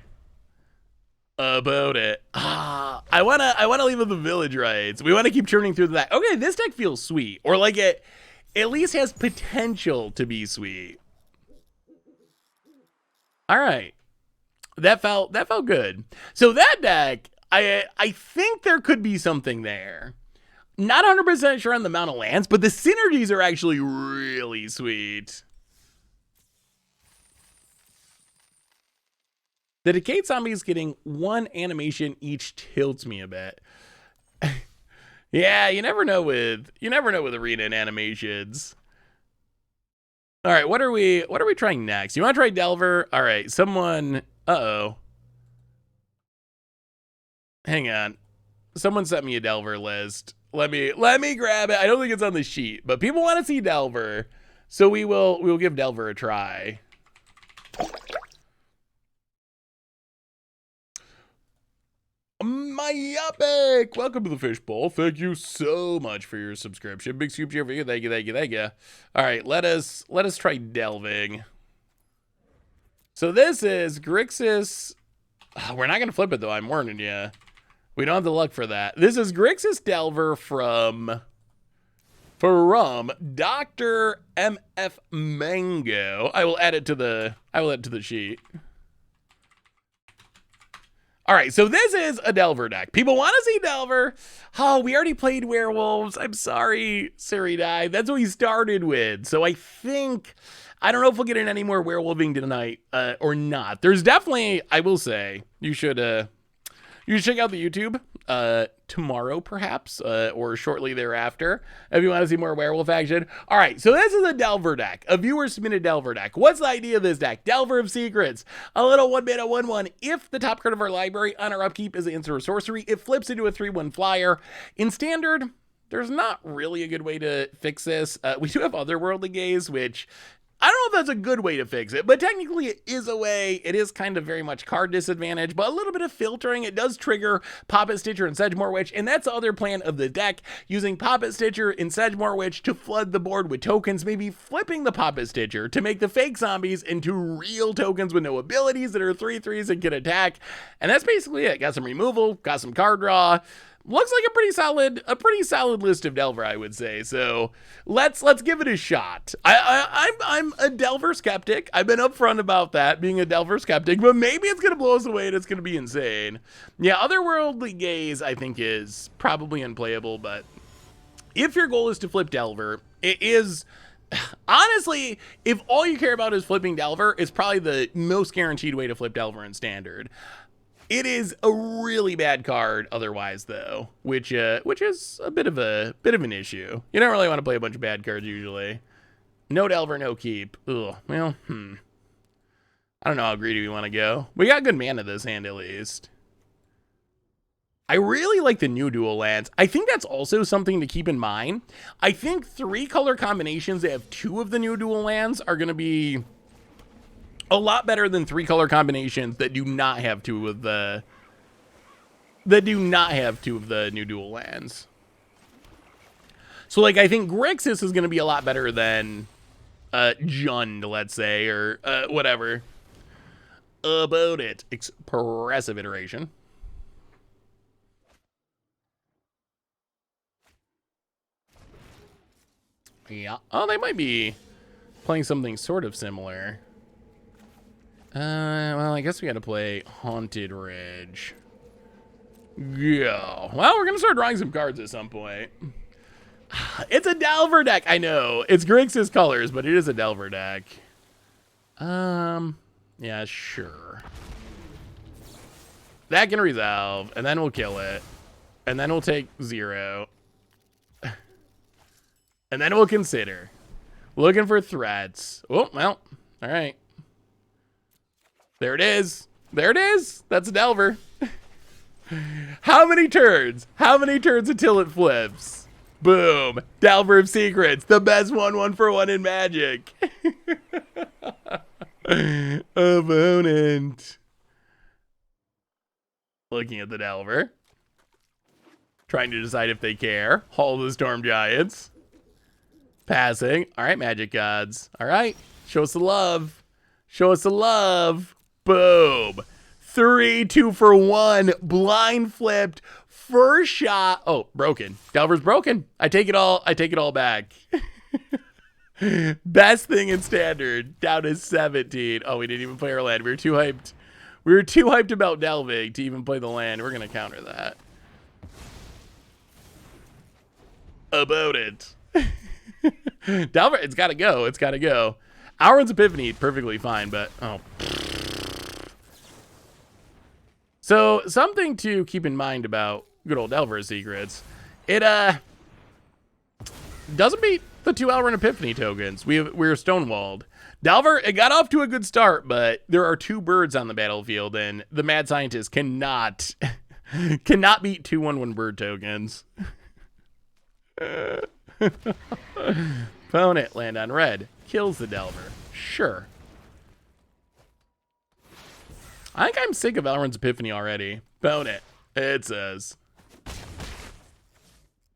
About it. I wanna leave with the Village Rights. We want to keep churning through the deck. Okay, this deck feels sweet, or like it at least has potential to be sweet. All right, that felt good. So that deck, I think there could be something there. Not 100% sure on the amount of lands, but the synergies are actually really sweet. The Decayed Zombies getting 1 animation each tilts me a bit. Yeah, you never know with arena and animations. All right, what are we trying next? You want to try Delver? All right, someone. Uh-oh. Hang on. Someone sent me a Delver list. Let me grab it. I don't think it's on the sheet, but people want to see Delver, so we will give Delver a try. My epic! Welcome to the Fishbowl. Thank you so much for your subscription. Big scoop cheer for you. Thank you. All right, let us try delving. So this is Grixis. We're not gonna flip it though. I'm warning you. We don't have the luck for that. This is Grixis Delver from Dr. MF Mango. I will add it to the sheet. All right, so this is a Delver deck. People want to see Delver. Oh, we already played Werewolves. I'm sorry, Siridai. That's what we started with. So I think I don't know if we'll get in any more werewolving tonight or not. There's definitely, I will say, you should check out the YouTube tomorrow, perhaps, or shortly thereafter, if you want to see more werewolf action. All right, so this is a Delver deck, a viewer-submitted Delver deck. What's the idea of this deck? Delver of Secrets, a little 1-mana 1/1. If the top card of our library on our upkeep is an instant or sorcery, it flips into a 3/1 flyer. In Standard, there's not really a good way to fix this. We do have Otherworldly Gaze, which I don't know if that's a good way to fix it, but technically it is a way. It is kind of very much card disadvantage, but a little bit of filtering. It does trigger Poppet Stitcher and Sedgemoor Witch, and that's the other plan of the deck, using Poppet Stitcher and Sedgemoor Witch to flood the board with tokens, maybe flipping the Poppet Stitcher to make the fake zombies into real tokens with no abilities that are 3/3s and can attack. And that's basically it. Got some removal, got some card draw. Looks like a pretty solid list of Delver, I would say. So let's give it a shot. I'm a Delver skeptic. I've been upfront about that, being a Delver skeptic, but maybe it's gonna blow us away and it's gonna be insane. Yeah, Otherworldly Gaze I think is probably unplayable, but if your goal is to flip Delver, it is. Honestly, if all you care about is flipping Delver, it's probably the most guaranteed way to flip Delver in Standard. It is a really bad card otherwise, though, which is a bit of an issue. You don't really want to play a bunch of bad cards usually. No Delver, no keep. Ugh. Well, I don't know how greedy we want to go. We got good mana this hand at least. I really like the new dual lands. I think that's also something to keep in mind. I think 3 color combinations that have 2 of the new dual lands are going to be a lot better than 3 color combinations that do not have 2 of the new dual lands. So like I think Grixis is going to be a lot better than Jund, let's say, or whatever. About it. Expressive iteration. Yeah. Oh, they might be playing something sort of similar. Well, I guess we got to play Haunted Ridge. Yeah. Well, we're going to start drawing some cards at some point. It's a Delver deck. I know. It's Grixis colors, but it is a Delver deck. Yeah, sure. That can resolve, and then we'll kill it. And then we'll take 0. And then we'll consider. Looking for threats. Oh, well, all right. There it is. There it is. That's a Delver. How many turns? How many turns until it flips? Boom. Delver of Secrets. The best 1/1 for 1 in Magic. Opponent. Looking at the Delver. Trying to decide if they care. Hall of the Storm Giants. Passing. All right, Magic Gods. All right. Show us the love. Show us the love. Boom. 3, 2 for 1. Blind flipped. First shot. Oh, broken. Delver's broken. I take it all back. Best thing in Standard. Down to 17. Oh, we didn't even play our land. We were too hyped. We were too hyped about delving to even play the land. We're going to counter that. About it. Delver, it's got to go. It's got to go. Auron's Epiphany, perfectly fine, but oh. So something to keep in mind about good old Delver Secrets. It doesn't beat the 2 Auron Epiphany tokens. We're stonewalled. Delver, it got off to a good start, but there are 2 birds on the battlefield, and the mad scientist cannot beat 2 1/1 bird tokens. Opponent, land on red. Kills the Delver. Sure. I think I'm sick of Auron's Epiphany already. Opponent, it says.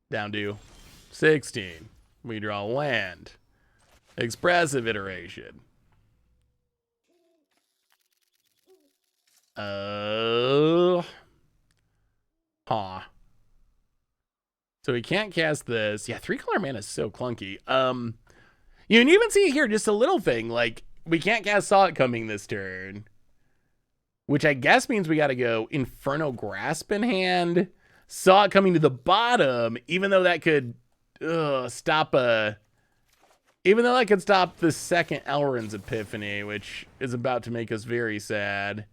Down to 16. We draw land. Expressive iteration. Huh. So we can't cast this. Yeah, 3 color mana is so clunky. You can even see here just a little thing. Like, we can't cast Saw It Coming this turn. Which I guess means we got to go Inferno Grasp in hand. Saw It Coming to the bottom. Even though that could stop a Even though I could stop the second Elrond's Epiphany, which is about to make us very sad.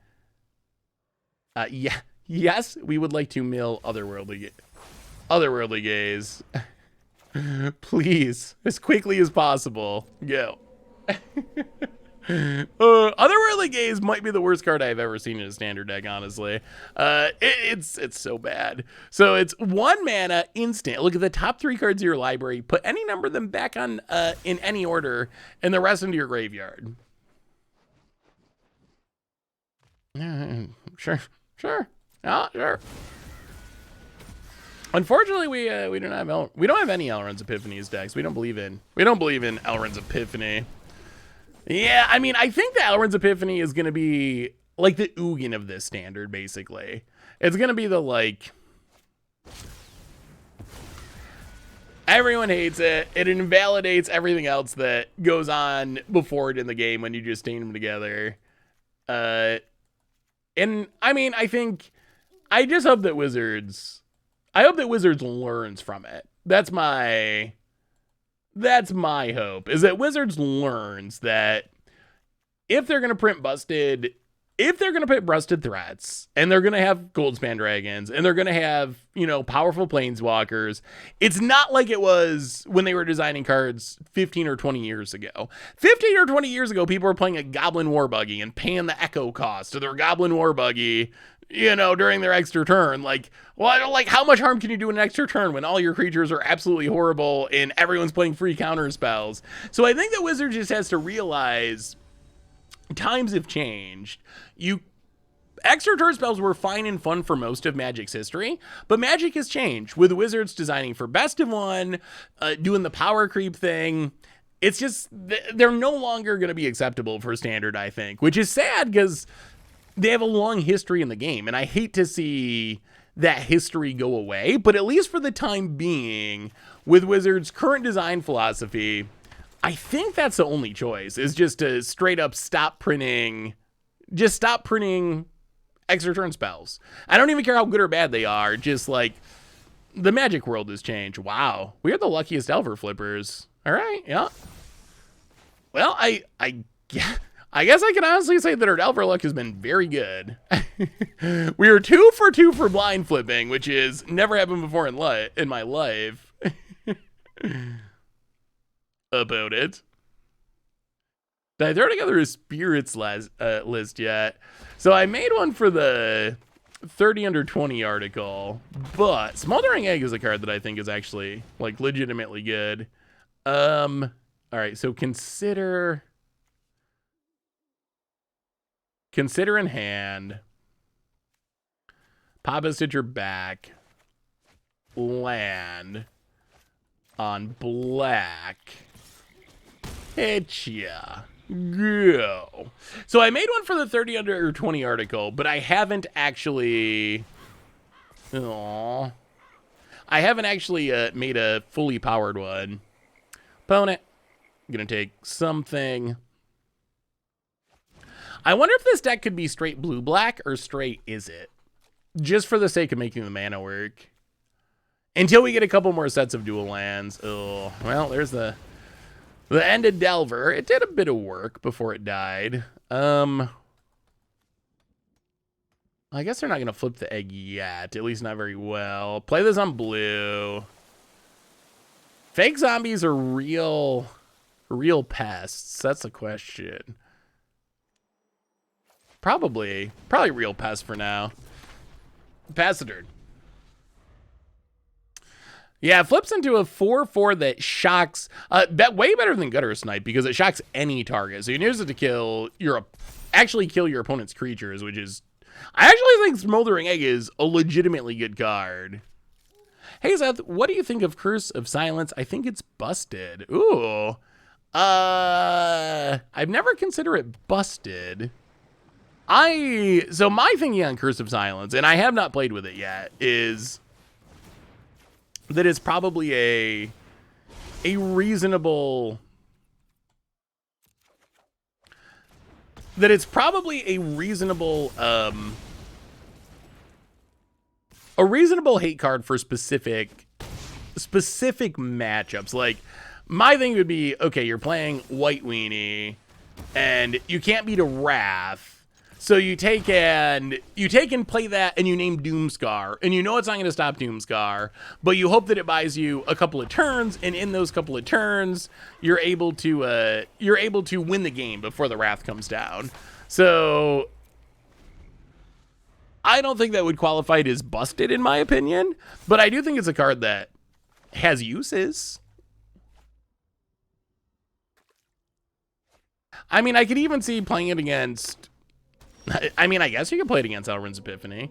Yeah, yes, we would like to mill otherworldly gaze. Please, as quickly as possible. Go. Otherworldly Gaze might be the worst card I've ever seen in a standard deck, honestly. It's so bad. So it's 1 mana instant. Look at the top 3 cards of your library. Put any number of them back on in any order, and the rest into your graveyard. Sure. Yeah, sure. Unfortunately, we don't have any Elrond's Epiphanies decks. We don't believe in Elrond's Epiphany. Yeah, I mean, I think the Elrond's Epiphany is going to be like the Ugin of this standard, basically. It's going to be the, like, everyone hates it. It invalidates everything else that goes on before it in the game when you just chain them together. And, I mean, I just hope that Wizards learns from it. That's my hope, is that Wizards learns that if they're going to print busted threats, and they're going to have Goldspan Dragons, and they're going to have, powerful Planeswalkers, it's not like it was when they were designing cards 15 or 20 years ago. 15 or 20 years ago, people were playing a Goblin War Buggy and paying the echo cost of their Goblin War Buggy, during their extra turn. Like, well, I don't like, how much harm can you do in an extra turn when all your creatures are absolutely horrible and everyone's playing free counter spells? So I think that Wizards just has to realize times have changed. Extra turn spells were fine and fun for most of Magic's history, but Magic has changed with Wizards designing for best of one, doing the power creep thing. It's just, they're no longer going to be acceptable for standard, I think, which is sad because they have a long history in the game, and I hate to see that history go away, but at least for the time being, with Wizards' current design philosophy, I think that's the only choice, is just to straight up stop printing extra turn spells. I don't even care how good or bad they are, just like, the Magic world has changed. Wow, we are the luckiest Elver flippers. All right, yeah. Well, I guess I can honestly say that our Delver luck has been very good. We are 2 for 2 for blind flipping, which is never happened before in my life. About it. Did I throw together a spirits list yet? So I made one for the 30 under 20 article, but Smoldering Egg is a card that I think is actually, like, legitimately good. All right, so consider in hand, pop a Stitcher back, land on black, hit ya, go. So I made one for the 30 under 20 article, but I haven't actually, made a fully powered one. Opponent, I'm gonna take something. I wonder if this deck could be straight blue-black or straight is it? Just for the sake of making the mana work. Until we get a couple more sets of dual lands. Oh, well, there's the ended Delver. It did a bit of work before it died. I guess they're not going to flip the egg yet. At least not very well. Play this on blue. Fake zombies are real pests. That's the question. Probably real pest for now. Pass the turn. Yeah, it flips into a 4/4 that shocks. Way better than Gutter Snipe because it shocks any target. So you use it to kill your opponent's creatures, which is, I actually think Smoldering Egg is a legitimately good card. Hey Seth, what do you think of Curse of Silence? I think it's busted. Ooh. I've never considered it busted. So my thinking on Curse of Silence, and I have not played with it yet, is that it's probably a reasonable hate card for specific matchups. Like, My thing would be, okay, you're playing White Weenie, and you can't beat a Wrath, so you take and play that, and you name Doomscar, and you know it's not going to stop Doomscar, but you hope that it buys you a couple of turns, and in those couple of turns, you're able to win the game before the Wrath comes down. So I don't think that would qualify it as busted, in my opinion, but I do think it's a card that has uses. I mean, I could even see playing it against... I mean, I guess you could play it against Elrond's Epiphany.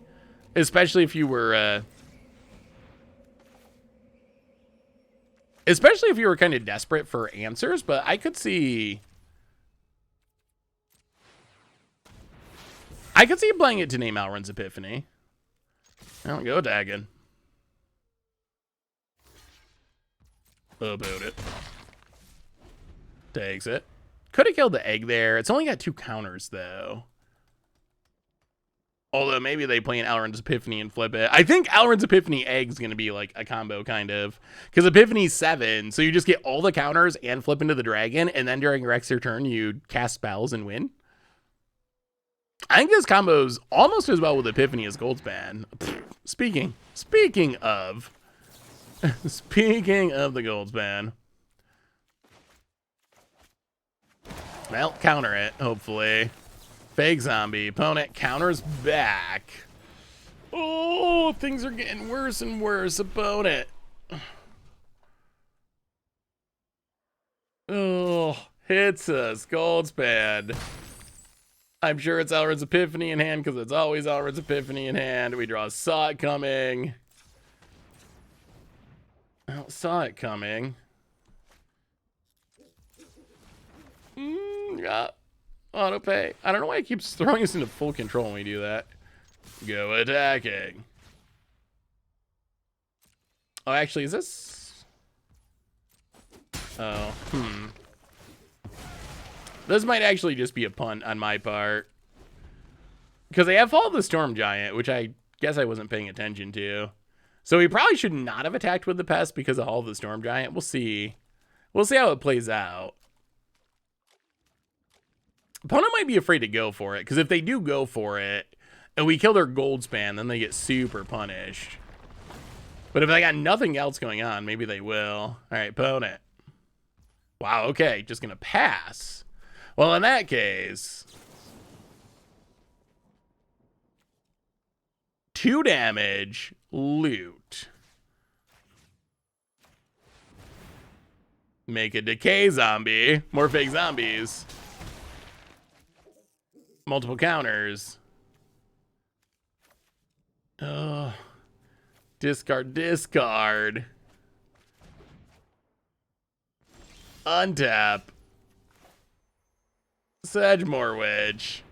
Especially if you were... especially if you were kind of desperate for answers, but I could see... I could see playing it to name Elrond's Epiphany. I'll go Dagon. About it. Takes it. Could have killed the egg there. It's only got 2 counters, though. Although maybe they play an Elrond's Epiphany and flip it. I think Elrond's Epiphany Egg's going to be like a combo, kind of. Because Epiphany's 7, so you just get all the counters and flip into the dragon, and then during your extra turn, you cast spells and win. I think this combo's almost as well with Epiphany as Goldspan. Speaking of... speaking of the Goldspan... Well, counter it, hopefully. Fake zombie. Opponent counters back. Oh, things are getting worse and worse. Opponent. Oh, hits us. Goldspan. I'm sure it's Elrond's Epiphany in hand because it's always Elrond's Epiphany in hand. We draw Saw It Coming. Well, saw it coming. Yeah. Auto pay. I don't know why it keeps throwing us into full control when we do that. Go attacking. Oh, actually, is this... Oh, This might actually just be a punt on my part. Because they have Fall of the Storm Giant, which I guess I wasn't paying attention to. So we probably should not have attacked with the Pest because of Hall of the Storm Giant. We'll see. We'll see how it plays out. Opponent might be afraid to go for it, because if they do go for it, and we kill their Goldspan, then they get super punished. But if they got nothing else going on, maybe they will. All right, opponent. Wow, okay, just going to pass. Well, in that case... 2 damage, loot. Make a Decay zombie. More fake zombies. Multiple counters. Oh. Discard, discard. Untap. Sedgemoor Witch.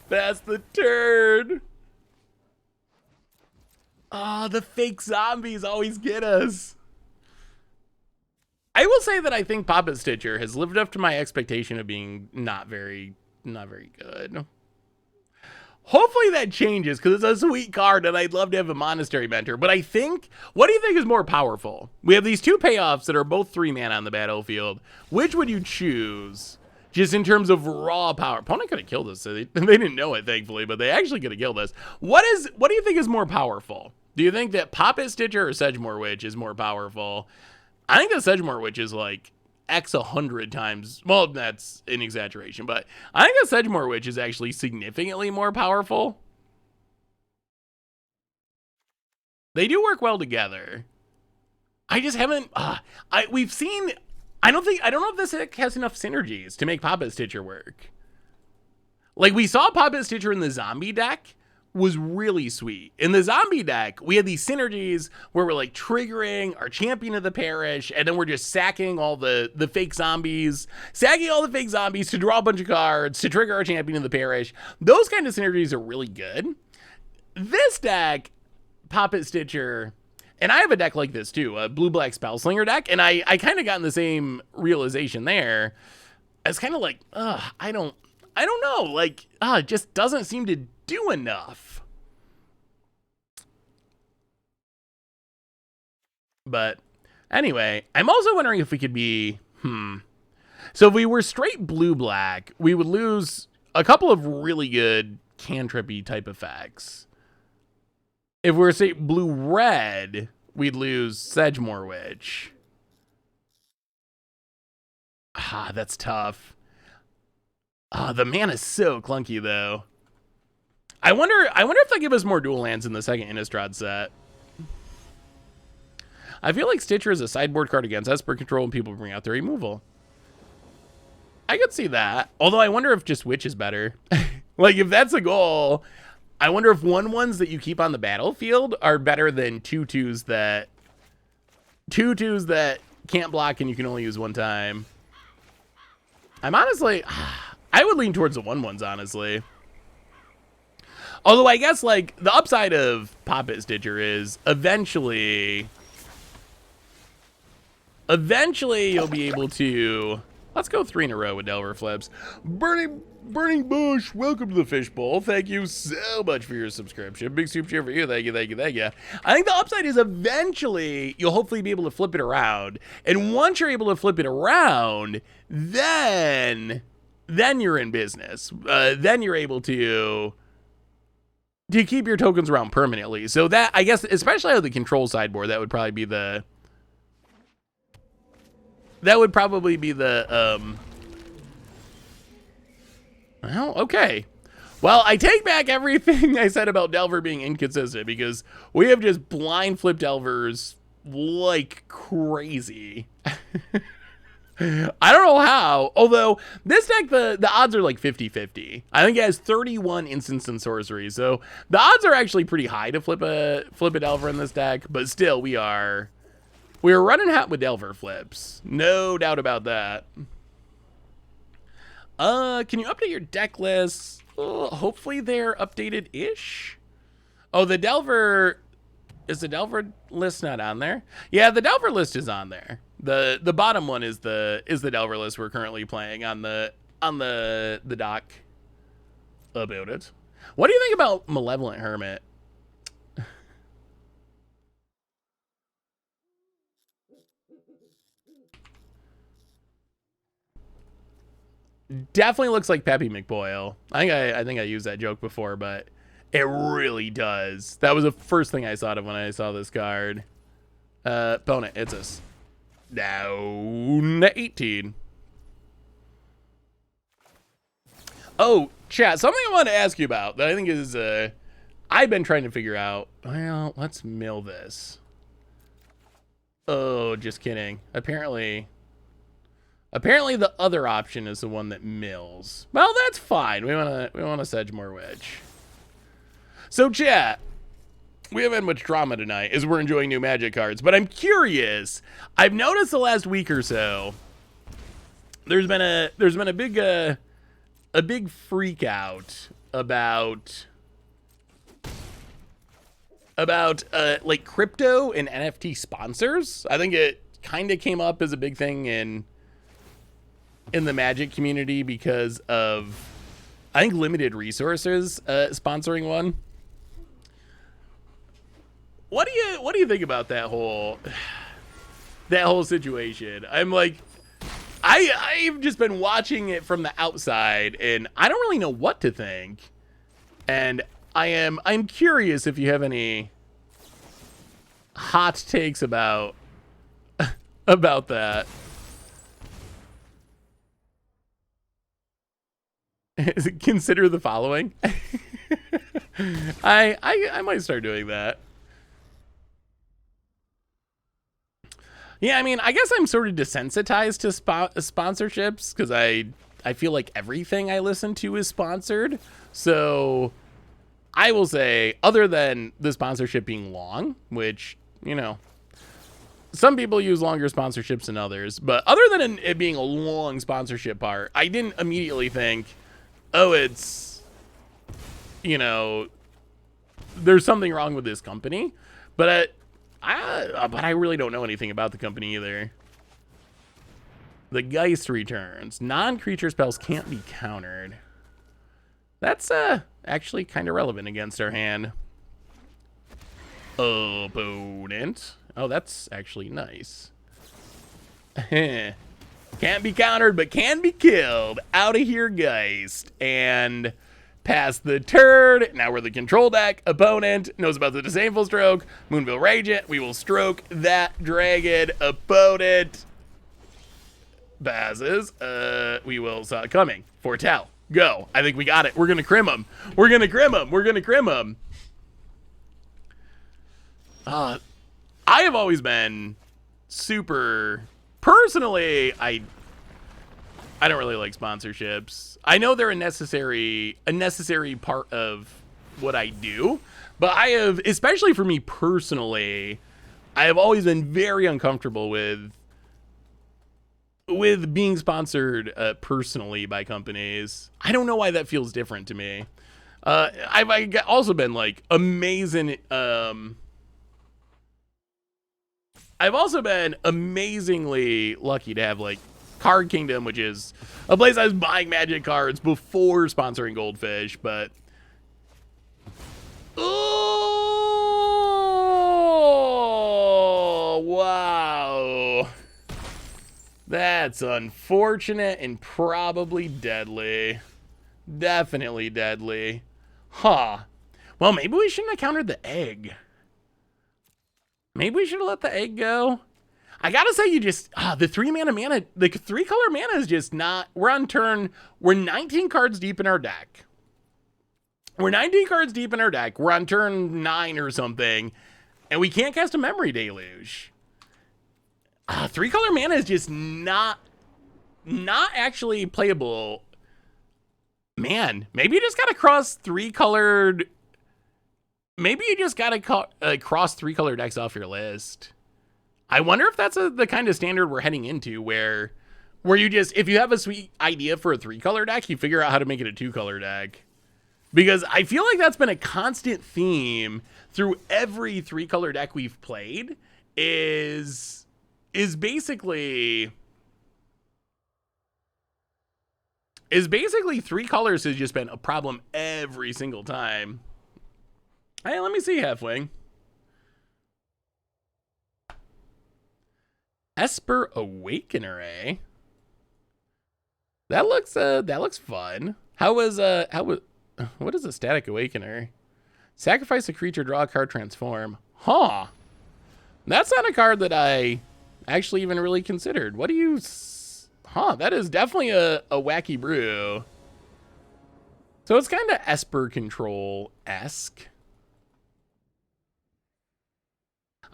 That's the turn. Oh, the fake zombies always get us. I will say that I think Puppet Stitcher has lived up to my expectation of being not very good. Hopefully that changes because it's a sweet card and I'd love to have a Monastery Mentor. But I think, what do you think is more powerful? We have these 2 payoffs that are both 3 mana on the battlefield. Which would you choose? Just in terms of raw power. Opponent could have killed us. So they didn't know it, thankfully, but they actually could have killed us. What do you think is more powerful? Do you think that Puppet Stitcher or Sedgemoor Witch is more powerful? I think that Sedgemoor Witch is like X 100 times. Well, that's an exaggeration, but I think that Sedgemoor Witch is actually significantly more powerful. They do work well together. I just haven't. We've seen. I don't know if this deck has enough synergies to make Puppet Stitcher work. Like we saw Puppet Stitcher in the zombie deck. Was really sweet. In the zombie deck, we had these synergies where we're like triggering our Champion of the Parish, and then we're just sacking all the fake zombies, to draw a bunch of cards, to trigger our Champion of the Parish. Those kind of synergies are really good. This deck, Puppet Stitcher, and I have a deck like this too, a blue-black Spellslinger deck, and I kind of got in the same realization there. It's kind of like, I don't know, like, it just doesn't seem to do enough. But Anyway, I'm also wondering if we could be, So if we were straight blue-black, we would lose a couple of really good cantrip-y type effects. If we were straight blue-red, we'd lose Sedgemoor Witch. Ah, that's tough. Ah, the mana's so clunky, though. I wonder if they give us more dual lands in the second Innistrad set. I feel like Stitcher is a sideboard card against Esper control and people bring out their removal. I could see that. Although I wonder if just Witch is better. Like, if that's a goal, I wonder if 1/1s that you keep on the battlefield are better than 2/2s that can't block and you can only use one time. I'm honestly, I would lean towards the 1/1s, honestly. Although I guess, like, the upside of Poppet Stitcher is eventually you'll be able to... Let's go 3 in a row with Delver Flips. Burning Bush, welcome to the Fishbowl. Thank you so much for your subscription. Big super cheer for you. Thank you, thank you, thank you. I think the upside is eventually you'll hopefully be able to flip it around. And once you're able to flip it around, then you're in business. Then you're able to keep your tokens around permanently. So that, I guess, especially on the control sideboard, that would probably be the... Well, okay. Well, I take back everything I said about Delver being inconsistent because we have just blind flipped Delvers like crazy. I don't know how, although this deck, the odds are like 50-50. I think it has 31 instants and sorcery, so the odds are actually pretty high to flip a Delver in this deck, but still we're running hot with Delver flips. No doubt about that. Can you update your deck lists? Hopefully they're updated-ish. Oh, the Delver... Is the Delver list not on there? Yeah, the Delver list is on there. The bottom one is the Delver list we're currently playing on the dock about it. What do you think about Malevolent Hermit? Definitely looks like Peppy McBoyle. I think I used that joke before, but it really does. That was the first thing I thought of when I saw this card. Opponent, it's us. Down 18. Oh, chat, something I wanted to ask you about that I think is I've been trying to figure out. Well, let's mill this. Oh, just kidding. Apparently the other option is the one that mills. Well, that's fine. We want to Sedgemoor Witch. So, chat, we haven't had much drama tonight as we're enjoying new Magic cards, but I'm curious. I've noticed the last week or so there's been a big freak out about like crypto and NFT sponsors. I think it kind of came up as a big thing in the Magic community because of, I think, Limited Resources sponsoring one. What do you think about that whole situation? I'm like, I've just been watching it from the outside and I don't really know what to think. And I'm curious if you have any hot takes about that. Consider the following. I might start doing that. Yeah, I mean, I guess I'm sort of desensitized to sponsorships because I feel like everything I listen to is sponsored. So I will say, other than the sponsorship being long, which, you know, some people use longer sponsorships than others, but other than it being a long sponsorship part, I didn't immediately think, oh, it's, you know, there's something wrong with this company. But I really don't know anything about the company either. The Geist returns. Non-creature spells can't be countered. That's actually kind of relevant against our hand. Opponent. Oh, that's actually nice. Can't be countered, but can be killed. Out of here, Geist. And pass the turn. Now we're the control deck. Opponent knows about the Disdainful Stroke. Moonville Radiant. We will stroke that dragon. Opponent passes. We will saw it coming. Foretell. Go. I think we got it. We're going to crim him. We're going to crim him. We're going to crim him. I have always been super... Personally, I don't really like sponsorships. I know they're a necessary part of what I do, but I have, especially for me personally, I have always been very uncomfortable with being sponsored personally by companies. I don't know why that feels different to me. I've also been like amazing. I've also been amazingly lucky to have like Card Kingdom, which is a place I was buying Magic cards before sponsoring Goldfish, but oh wow, that's unfortunate and probably deadly. Definitely deadly. Huh. Well, maybe we shouldn't have countered the egg. Maybe we should have let the egg go. I gotta say, you just, the 3-mana mana, the 3-color mana is just not, we're on turn, we're 19 cards deep in our deck. We're 19 cards deep in our deck. We're on turn 9 or something, and we can't cast a Memory Deluge. 3-color mana is just not actually playable. Man, maybe you just gotta cross 3-colored... Maybe you just gotta cross 3-color decks off your list. I wonder if that's the kind of standard we're heading into, where you just, if you have a sweet idea for a 3-color deck, you figure out how to make it a 2-color deck. Because I feel like that's been a constant theme through every 3-color deck we've played. Is basically 3 colors has just been a problem every single time. Hey, let me see, Halfwing. Esper Awakener, eh? That looks fun. What is a Static Awakener? Sacrifice a creature, draw a card, transform. Huh. That's not a card that I actually even really considered. What do you... Huh, that is definitely a wacky brew. So it's kind of Esper Control-esque.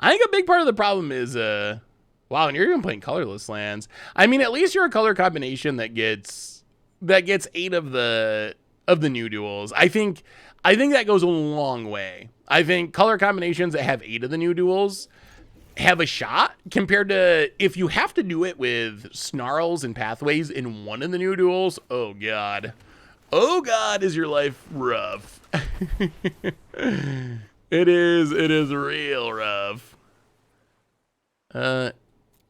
I think a big part of the problem is, wow, and you're even playing colorless lands. I mean, at least you're a color combination that gets 8 of the new duels. I think that goes a long way. I think color combinations that have 8 of the new duels have a shot compared to if you have to do it with Snarls and Pathways in one of the new duels. Oh God, is your life rough? It is real rough.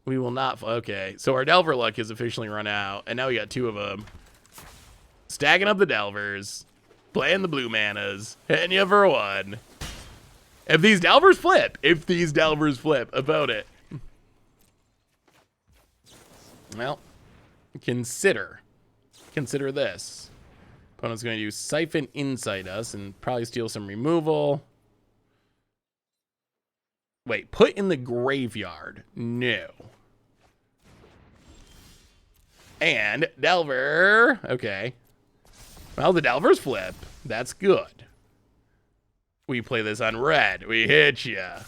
We will not, okay. So our Delver luck has officially run out, and now we got 2 of them. Stacking up the Delvers, playing the blue manas, hitting you for 1. If these Delvers flip, about it. Well, consider this. Opponent's going to use Siphon Inside us and probably steal some removal. Wait, put in the graveyard. No. And Delver. Okay. Well, the Delvers flip. That's good. We play this on red. We hit ya.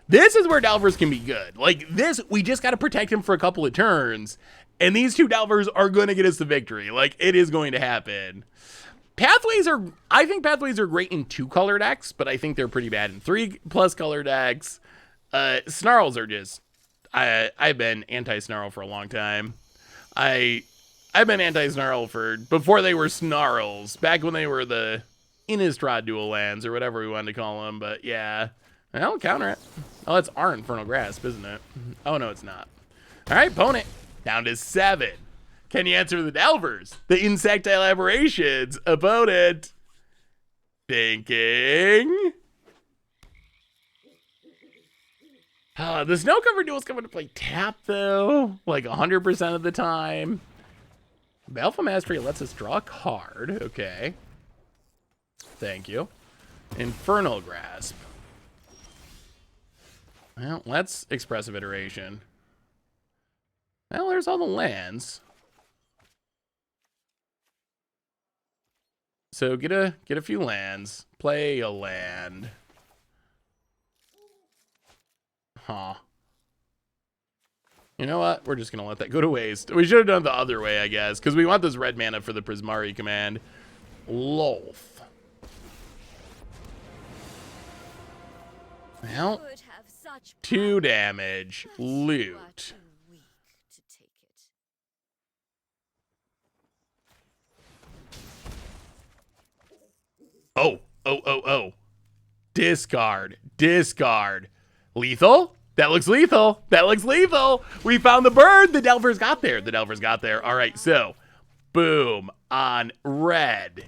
This is where Delvers can be good. Like this, we just got to protect him for a couple of turns. And these 2 Delvers are going to get us the victory. Like, it is going to happen. I think Pathways are great in 2-color decks, but I think they're pretty bad in 3+ color decks. Snarls are just, I've been anti-Snarl for a long time. I've been anti-Snarl before they were Snarls, back when they were the Innistrad dual lands, or whatever we wanted to call them, but yeah. I'll counter it. Oh, that's our Infernal Grasp, isn't it? Oh, no, it's not. All right, opponent, down to 7. Can you answer the Delvers? The Insectile Aberrations. Opponent. Thinking. The snow-covered duel's coming to play tap, though, like 100% of the time. Baleful Mastery lets us draw a card. Okay. Thank you. Infernal Grasp. Well, let's Expressive Iteration. Well, there's all the lands. So get a few lands. Play a land. Huh. You know what? We're just going to let that go to waste. We should have done the other way, I guess, because we want this red mana for the Prismari command. Lolth. Well, 2 damage. Loot. Oh. Discard. Lethal? That looks lethal. We found the bird. The Delver's got there. All right, so boom on red.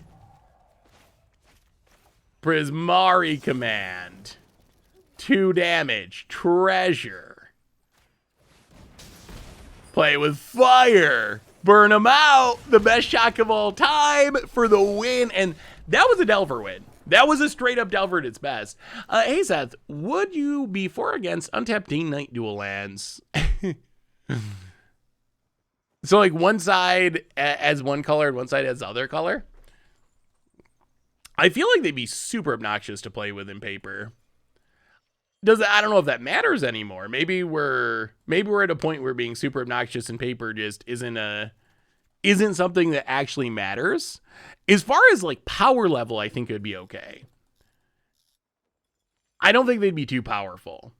Prismari command. 2 damage. Treasure. Play with fire. Burn them out. The best shock of all time for the win. And that was a Delver win. That was a straight up Delver at its best. Hey, Seth, would you be for or against untapped Day-Night dual lands? So, like, one side as one color and one side as the other color? I feel like they'd be super obnoxious to play with in paper. I don't know if that matters anymore. Maybe we're at a point where being super obnoxious in paper just isn't something that actually matters. As far as like power level, I think it would be okay. I don't think they'd be too powerful.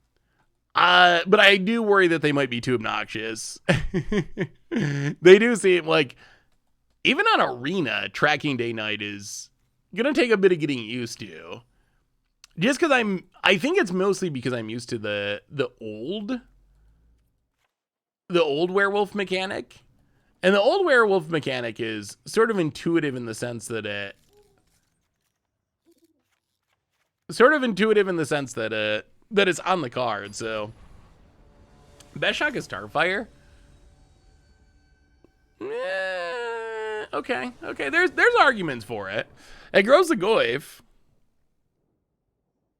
But I do worry that they might be too obnoxious. They do seem like, even on Arena, tracking Day-Night is gonna take a bit of getting used to. Just because I think it's mostly because I'm used to the old werewolf mechanic. And the old werewolf mechanic is sort of intuitive in the sense that that it's on the card. So best shock is Starfire. Okay. There's arguments for it. It grows the Goyf,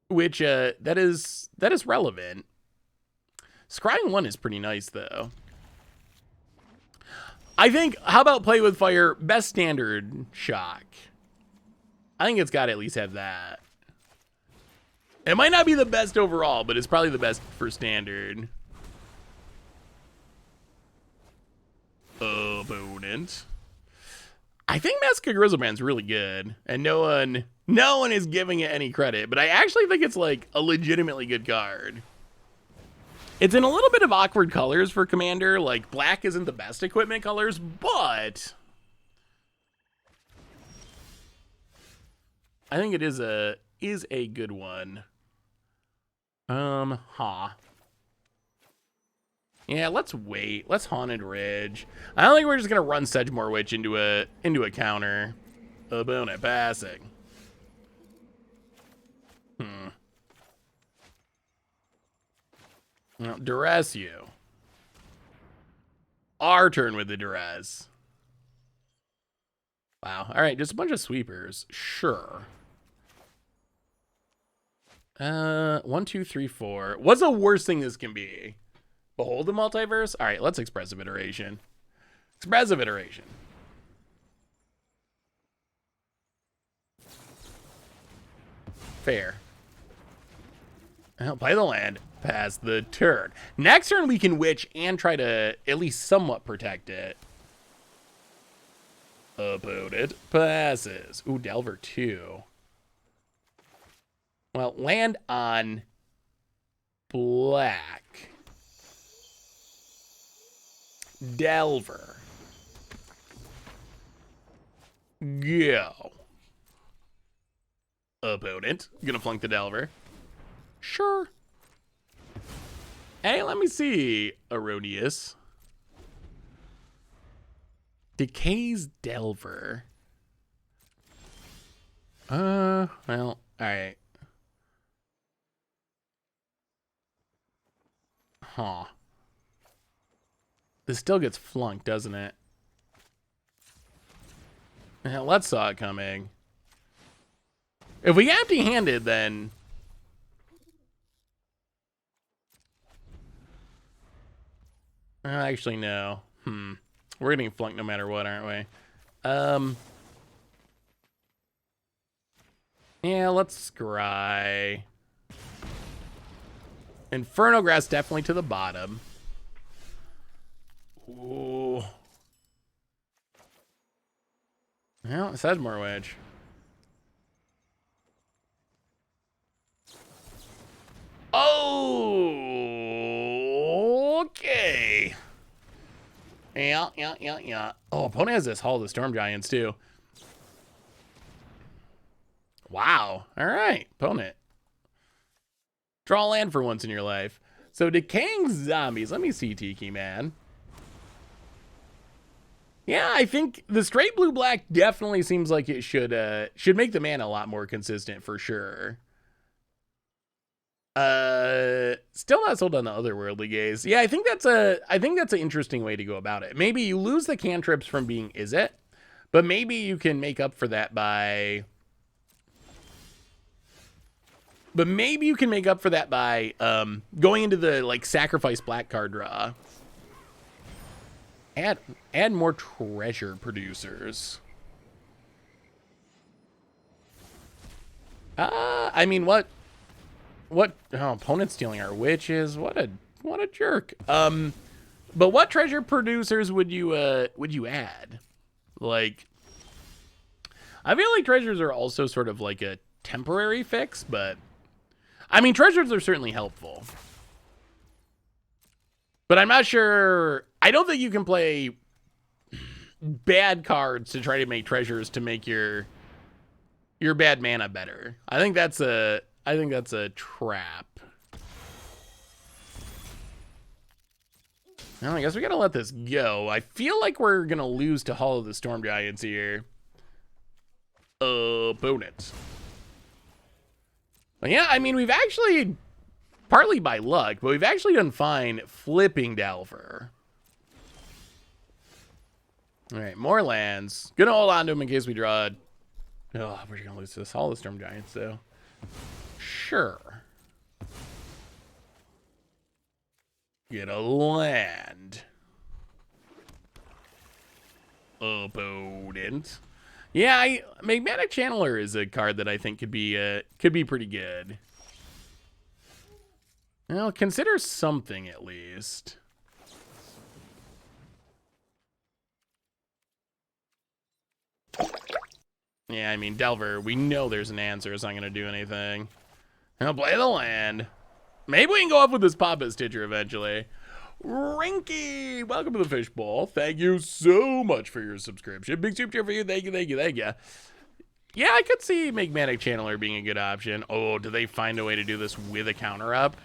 which that is relevant. Scrying 1 is pretty nice though. I think, how about play with fire? Best standard shock. I think it's got to at least have that. It might not be the best overall, but it's probably the best for standard. Opponent. I think Massacre Grizzlebrand's really good, and no one is giving it any credit, but I actually think it's like a legitimately good card. It's in a little bit of awkward colors for Commander. Like, black isn't the best equipment colors, but I think it is a good one. Yeah, let's wait. Let's Haunted Ridge. I don't think we're just gonna run Sedgemoor Witch into a counter. Opponent passing. Well, duress you. Our turn with the duress. Wow. All right, just a bunch of sweepers. Sure. 1, 2, 3, 4. What's the worst thing this can be? Behold the multiverse? All right, let's Expressive Iteration. Expressive Iteration. Fair. I'll play the land. Pass the turn. Next turn, we can witch and try to at least somewhat protect it. Opponent passes. Ooh, Delver 2. Well, land on black. Delver. Go. Opponent. Gonna flunk the Delver. Sure. Hey, let me see. Erroneous. Decay's Delver. Well, all right. Huh. This still gets flunked, doesn't it? Yeah, let's saw it coming. If we get empty-handed, then... Actually, no. We're getting flunked no matter what, aren't we? Yeah, let's scry. Inferno Grass definitely to the bottom. Ooh. Well, it says more wedge. Oh, okay. Yeah. Oh, opponent has this Hall of the Storm Giants, too. Wow. All right, opponent. Draw land for once in your life. So, Decaying Zombies. Let me see, Tiki Man. Yeah, I think the straight blue-black definitely seems like it should make the mana a lot more consistent, for sure. Still not sold on the Otherworldly Gaze. Yeah, I think that's an interesting way to go about it. Maybe you lose the cantrips from being Is It, but maybe you can make up for that by going into the like sacrifice black card draw. Add more treasure producers. I mean, what opponent's stealing our witches? What a jerk. But what treasure producers would you add? Like, I feel like treasures are also sort of like a temporary fix, but I mean, treasures are certainly helpful. But I'm not sure. I don't think you can play bad cards to try to make treasures to make your bad mana better. I think that's a trap. Well, I guess we gotta let this go. I feel like we're gonna lose to Hall of the Storm Giants here. Opponent. But yeah, I mean, we've actually, partly by luck, but we've actually done fine flipping Delver. All right, more lands. Gonna hold on to them in case we draw. Oh, we're gonna lose this Hall of the Storm Giants, though. Sure. Get a land. Opponent. Yeah, Magmatic Channeler is a card that I think could be pretty good. Well, consider something at least. Yeah, I mean, Delver, we know there's an answer. It's not going to do anything. I'll play the land. Maybe we can go up with this Papa Stitcher eventually. Rinky, welcome to the Fishbowl. Thank you so much for your subscription. Big super cheer for you. Thank you. Yeah, I could see Magmatic Channeler being a good option. Oh, do they find a way to do this with a counter up?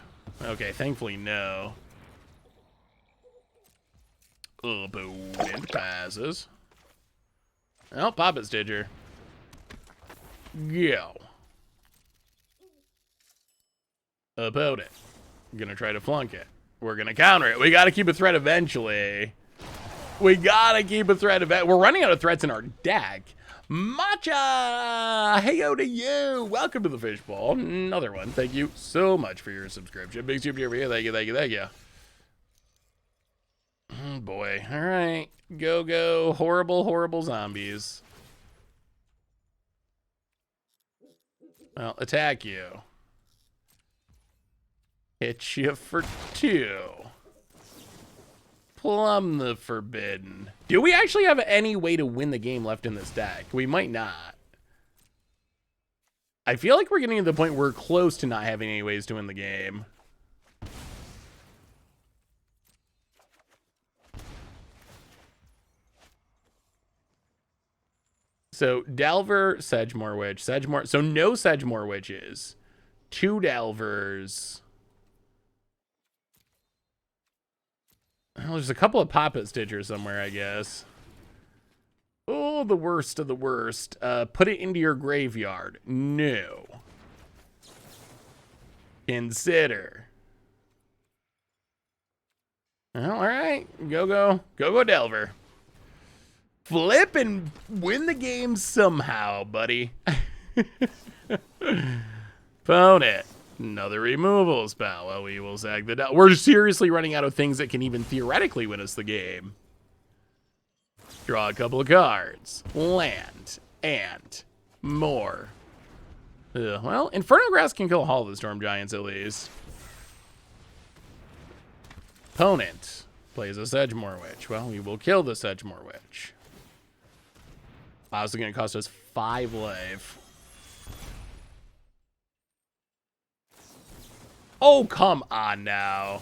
Okay, thankfully, no. Opponent passes. Oh, Papa Stitcher. Go. Opponent. Gonna try to flunk it. We're gonna counter it. We gotta keep a threat eventually. We're running out of threats in our deck. Matcha! Heyo to you! Welcome to the Fishbowl. Another one. Thank you so much for your subscription. Big super here. Thank you. Oh boy. Alright. Go. Horrible zombies. Well, attack you. Hit you for 2. Plumb the Forbidden. Do we actually have any way to win the game left in this deck? We might not. I feel like we're getting to the point where we're close to not having any ways to win the game. So, Delver, Sedgemoor Witch, Sedgemoor. So, no Sedgemoor Witches. 2 Delvers. Well, there's a couple of Papa Stitchers somewhere, I guess. Oh, the worst of the worst. Put it into your graveyard. No. Consider. Well, all right. Go, Delver. Flip and win the game somehow, buddy. Opponent. Another removal spell. Well, we will sack the... We're seriously running out of things that can even theoretically win us the game. Draw a couple of cards. Land. And more. Well, Inferno Grass can kill all the Storm Giants at least. Opponent plays a Sedgemoor Witch. Well, we will kill the Sedgemoor Witch. Also going to cost us 5 life. Oh, come on now.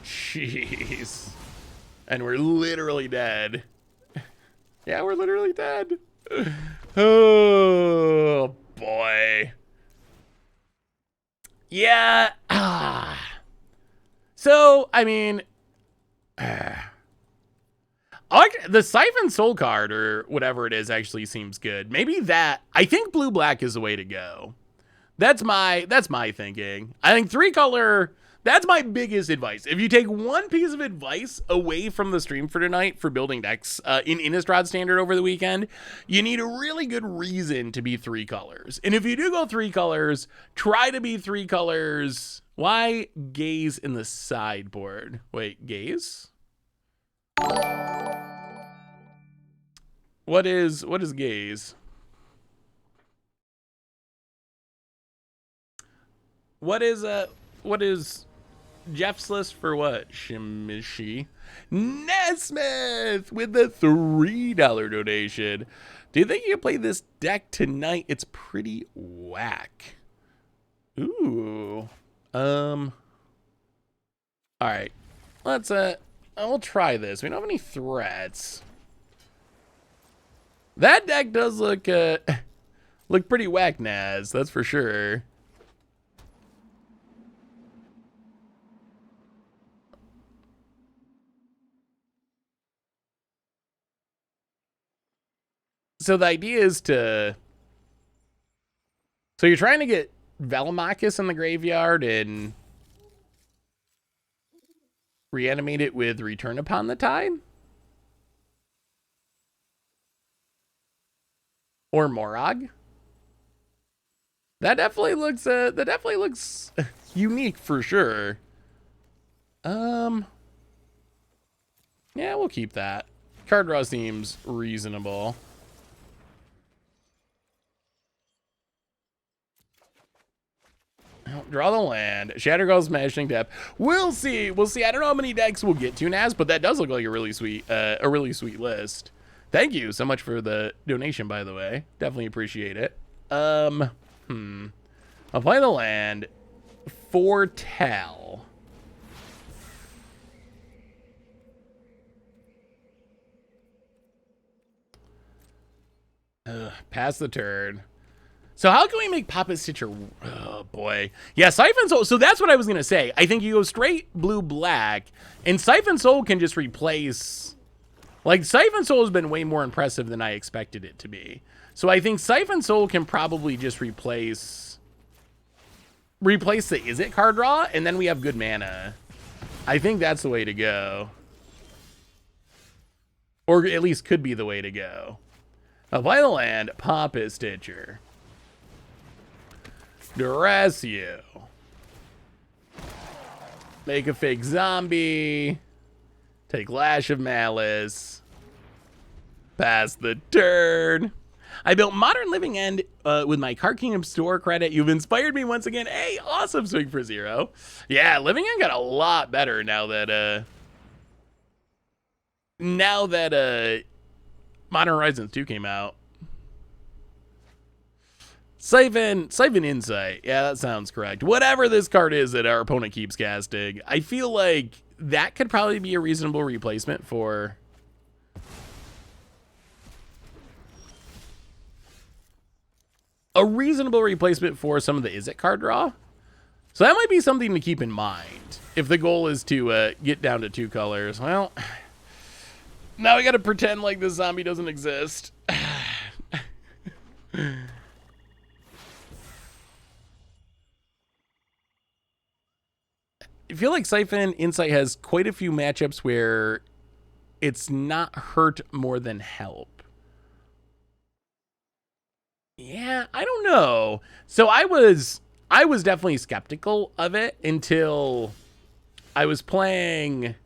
Jeez. And we're literally dead. Yeah, we're literally dead. Oh, boy. Yeah. So, I mean... the Siphon Soul card or whatever it is actually seems good. Maybe that. I think blue-black is the way to go. That's my thinking. I think 3-color, that's my biggest advice. If you take one piece of advice away from the stream for tonight for building decks in Innistrad Standard over the weekend, you need a really good reason to be 3 colors. And if you do go 3 colors, try to be 3 colors. Why gaze in the sideboard? Wait, gaze? What is gaze? What is Jeff's list for what? Shimishi Nesmith with the $3 donation. Do you think you can play this deck tonight? It's pretty whack. Ooh. All right. Let's we'll try this. We don't have any threats. That deck does look look pretty whack, Naz. That's for sure. So the idea is to... So you're trying to get Velomachus in the graveyard and reanimate it with Return Upon the Tide? Or Morag? That definitely looks unique for sure. Yeah, we'll keep that. Card draw seems reasonable. Draw the land. Shattergall's Smashing Depth. We'll see. We'll see. I don't know how many decks we'll get to, Naz, but that does look like a really sweet list. Thank you so much for the donation, by the way. Definitely appreciate it. I'll play the land. Foretell. Pass the turn. So how can we make Papa Stitcher? Oh boy. Yeah, Siphon Soul. So that's what I was going to say. I think you go straight blue-black, and Siphon Soul can just replace... Like, Siphon Soul has been way more impressive than I expected it to be. So I think Siphon Soul can probably just replace the Is It card draw, and then we have good mana. I think that's the way to go. Or at least could be the way to go. Apply the land, Papa Stitcher. Duress you. Make a fake zombie. Take Lash of Malice. Pass the turn. I built Modern Living End with my Card Kingdom store credit. You've inspired me once again. Hey, awesome. Swing for 0. Yeah, Living End got a lot better now that Modern Horizons 2 came out. Siphon Insight. Yeah, that sounds correct. Whatever this card is that our opponent keeps casting, I feel like that could probably be a reasonable replacement for... some of the Is It card draw. So that might be something to keep in mind if the goal is to get down to 2 colors. Well, now we got to pretend like this zombie doesn't exist. feel like Siphon Insight has quite a few matchups where it's not hurt more than help. Yeah, I don't know. So I was definitely skeptical of it until I was playing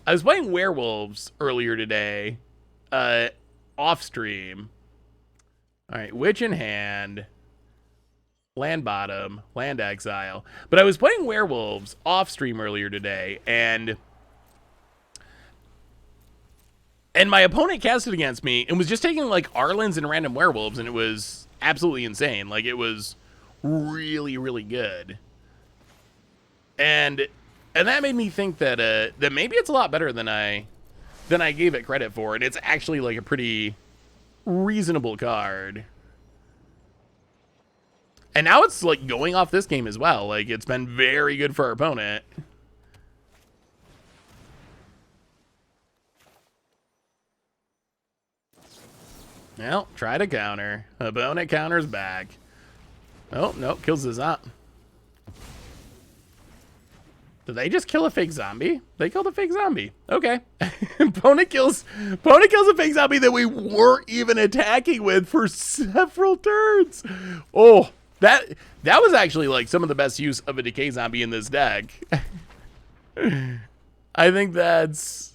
Werewolves earlier today, off stream. All right, Witch in hand, land bottom, land exile. But I was playing Werewolves off stream earlier today, and my opponent cast it against me and was just taking like Arlens and random Werewolves, and it was absolutely insane. Like, it was really, really good. And that made me think that that maybe it's a lot better than I gave it credit for, and it's actually like a pretty reasonable card. And now it's like going off this game as well. Like, it's been very good for our opponent. Well, try to counter. Opponent counters back. Oh, no, kills the zombie. Did they just kill a fake zombie? They killed a fake zombie. Okay. Opponent kills a fake zombie that we weren't even attacking with for several turns. Oh, that was actually like some of the best use of a Decay zombie in this deck. I think that's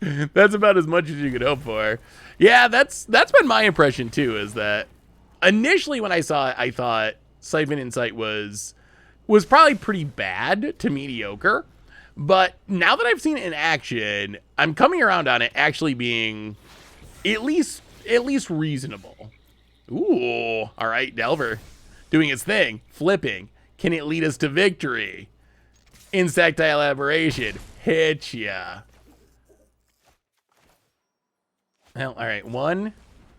that's about as much as you could hope for. Yeah, that's been my impression too, is that initially when I saw it, I thought Siphon Insight was probably pretty bad to mediocre. But now that I've seen it in action, I'm coming around on it actually being at least reasonable. Ooh, all right, Delver doing its thing, flipping. Can it lead us to victory? Insectile Aberration, hit ya. Well, all right, 1,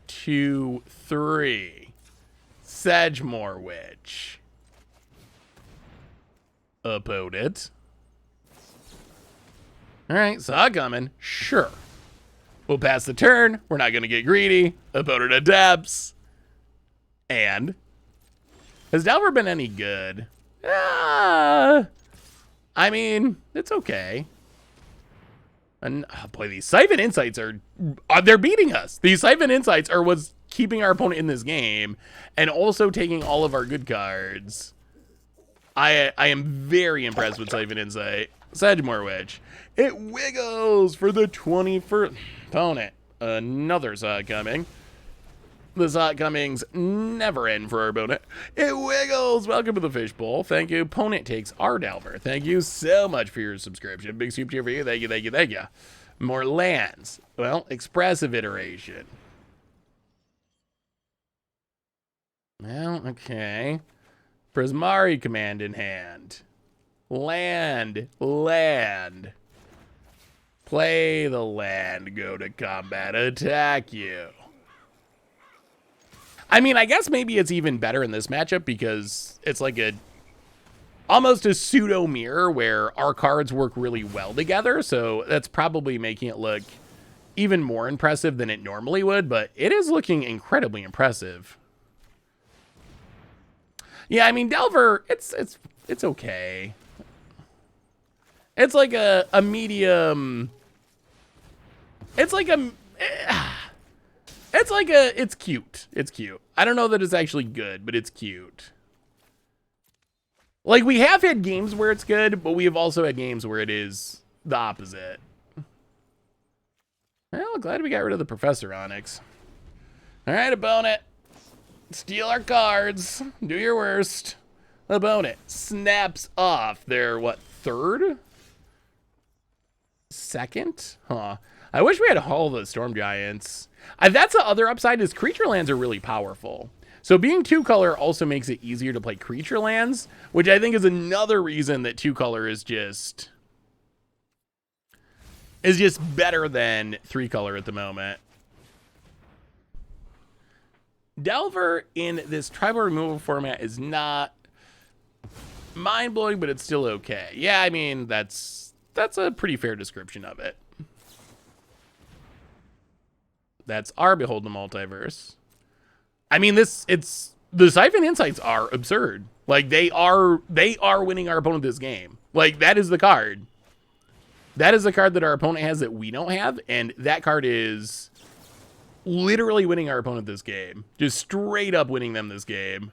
2, 3. Sedgemoor Witch. Opponent. All right, saw it coming. Sure. We'll pass the turn. We're not going to get greedy. Opponent adapts. And has Delver been any good? I mean, it's okay. And oh boy, these Siphon Insights are they're beating us. These Siphon Insights are what's keeping our opponent in this game, and also taking all of our good cards. I am very impressed with Siphon Insight. Sedgemoor Witch. It wiggles for the 21st opponent. Another saw it coming. The saw it comings never end for our opponent. It wiggles. Welcome to the fishbowl. Thank you. Opponent takes our Delver. Thank you so much for your subscription. Big soup cheer for you. Thank you, thank you, thank you. More lands. Well, expressive iteration. Well, okay. Prismari command in hand. Land. Play the land. Go to combat. Attack you. I mean, I guess maybe it's even better in this matchup because it's like almost a pseudo mirror where our cards work really well together. So that's probably making it look even more impressive than it normally would, but it is looking incredibly impressive. Yeah, I mean, Delver, it's okay. It's like a medium. It's cute. It's cute. I don't know that it's actually good, but it's cute. Like, we have had games where it's good, but we have also had games where it is the opposite. Well, glad we got rid of the Professor Onyx. All right, opponent. Steal our cards. Do your worst. Opponent snaps off their, what, third? Second? Huh. I wish we had all the Storm Giants. That's the other upside, is creature lands are really powerful. So being 2-color also makes it easier to play creature lands, which I think is another reason that 2-color is just better than 3-color at the moment. Delver in this tribal removal format is not mind-blowing, but it's still okay. Yeah, I mean, that's a pretty fair description of it. That's our Behold the Multiverse. I mean, the Siphon Insights are absurd. Like, they are winning our opponent this game. Like, that is the card. That is the card that our opponent has that we don't have, and that card is literally winning our opponent this game. Just straight up winning them this game.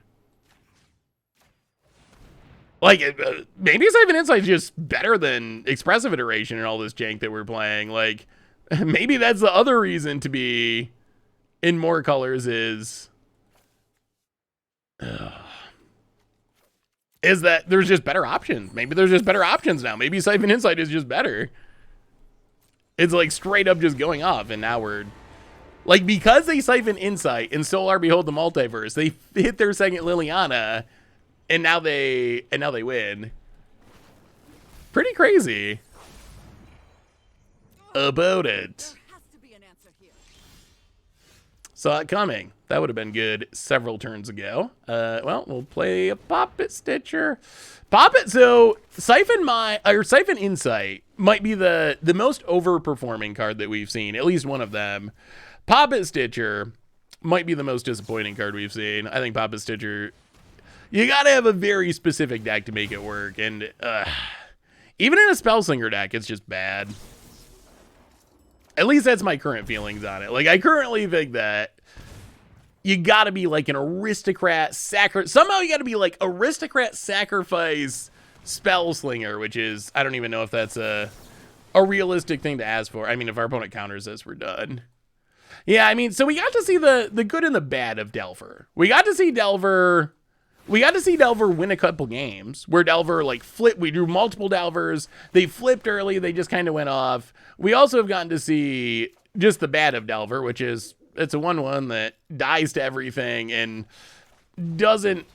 Like, maybe Siphon Insight is just better than Expressive Iteration and all this jank that we're playing. Like, maybe that's the other reason to be in more colors is that there's just better options. Maybe there's just better options now. Maybe Siphon Insight is just better. It's like straight up just going off, and now we're like, because they Siphon Insight and Solar Behold the Multiverse, they hit their second Liliana, and now they win. Pretty crazy about it. There has to be an answer here. Saw it coming. That would have been good several turns ago. Well, we'll play a Poppet Stitcher. Poppet, so Siphon Insight might be the most overperforming card that we've seen, at least one of them. Poppet Stitcher might be the most disappointing card we've seen. I think Poppet Stitcher, you gotta have a very specific deck to make it work, and even in a Spellslinger deck, it's just bad. At least that's my current feelings on it. Like, I currently think that you gotta be like an aristocrat somehow you gotta be like aristocrat sacrifice Spellslinger, which is, I don't even know if that's a realistic thing to ask for. I mean, if our opponent counters this, we're done. Yeah, I mean, so we got to see the good and the bad of Delver. We got to see Delver win a couple games where Delver like flipped. We drew multiple Delvers. They flipped early. They just kind of went off. We also have gotten to see just the bad of Delver, which is it's a 1/1 that dies to everything and doesn't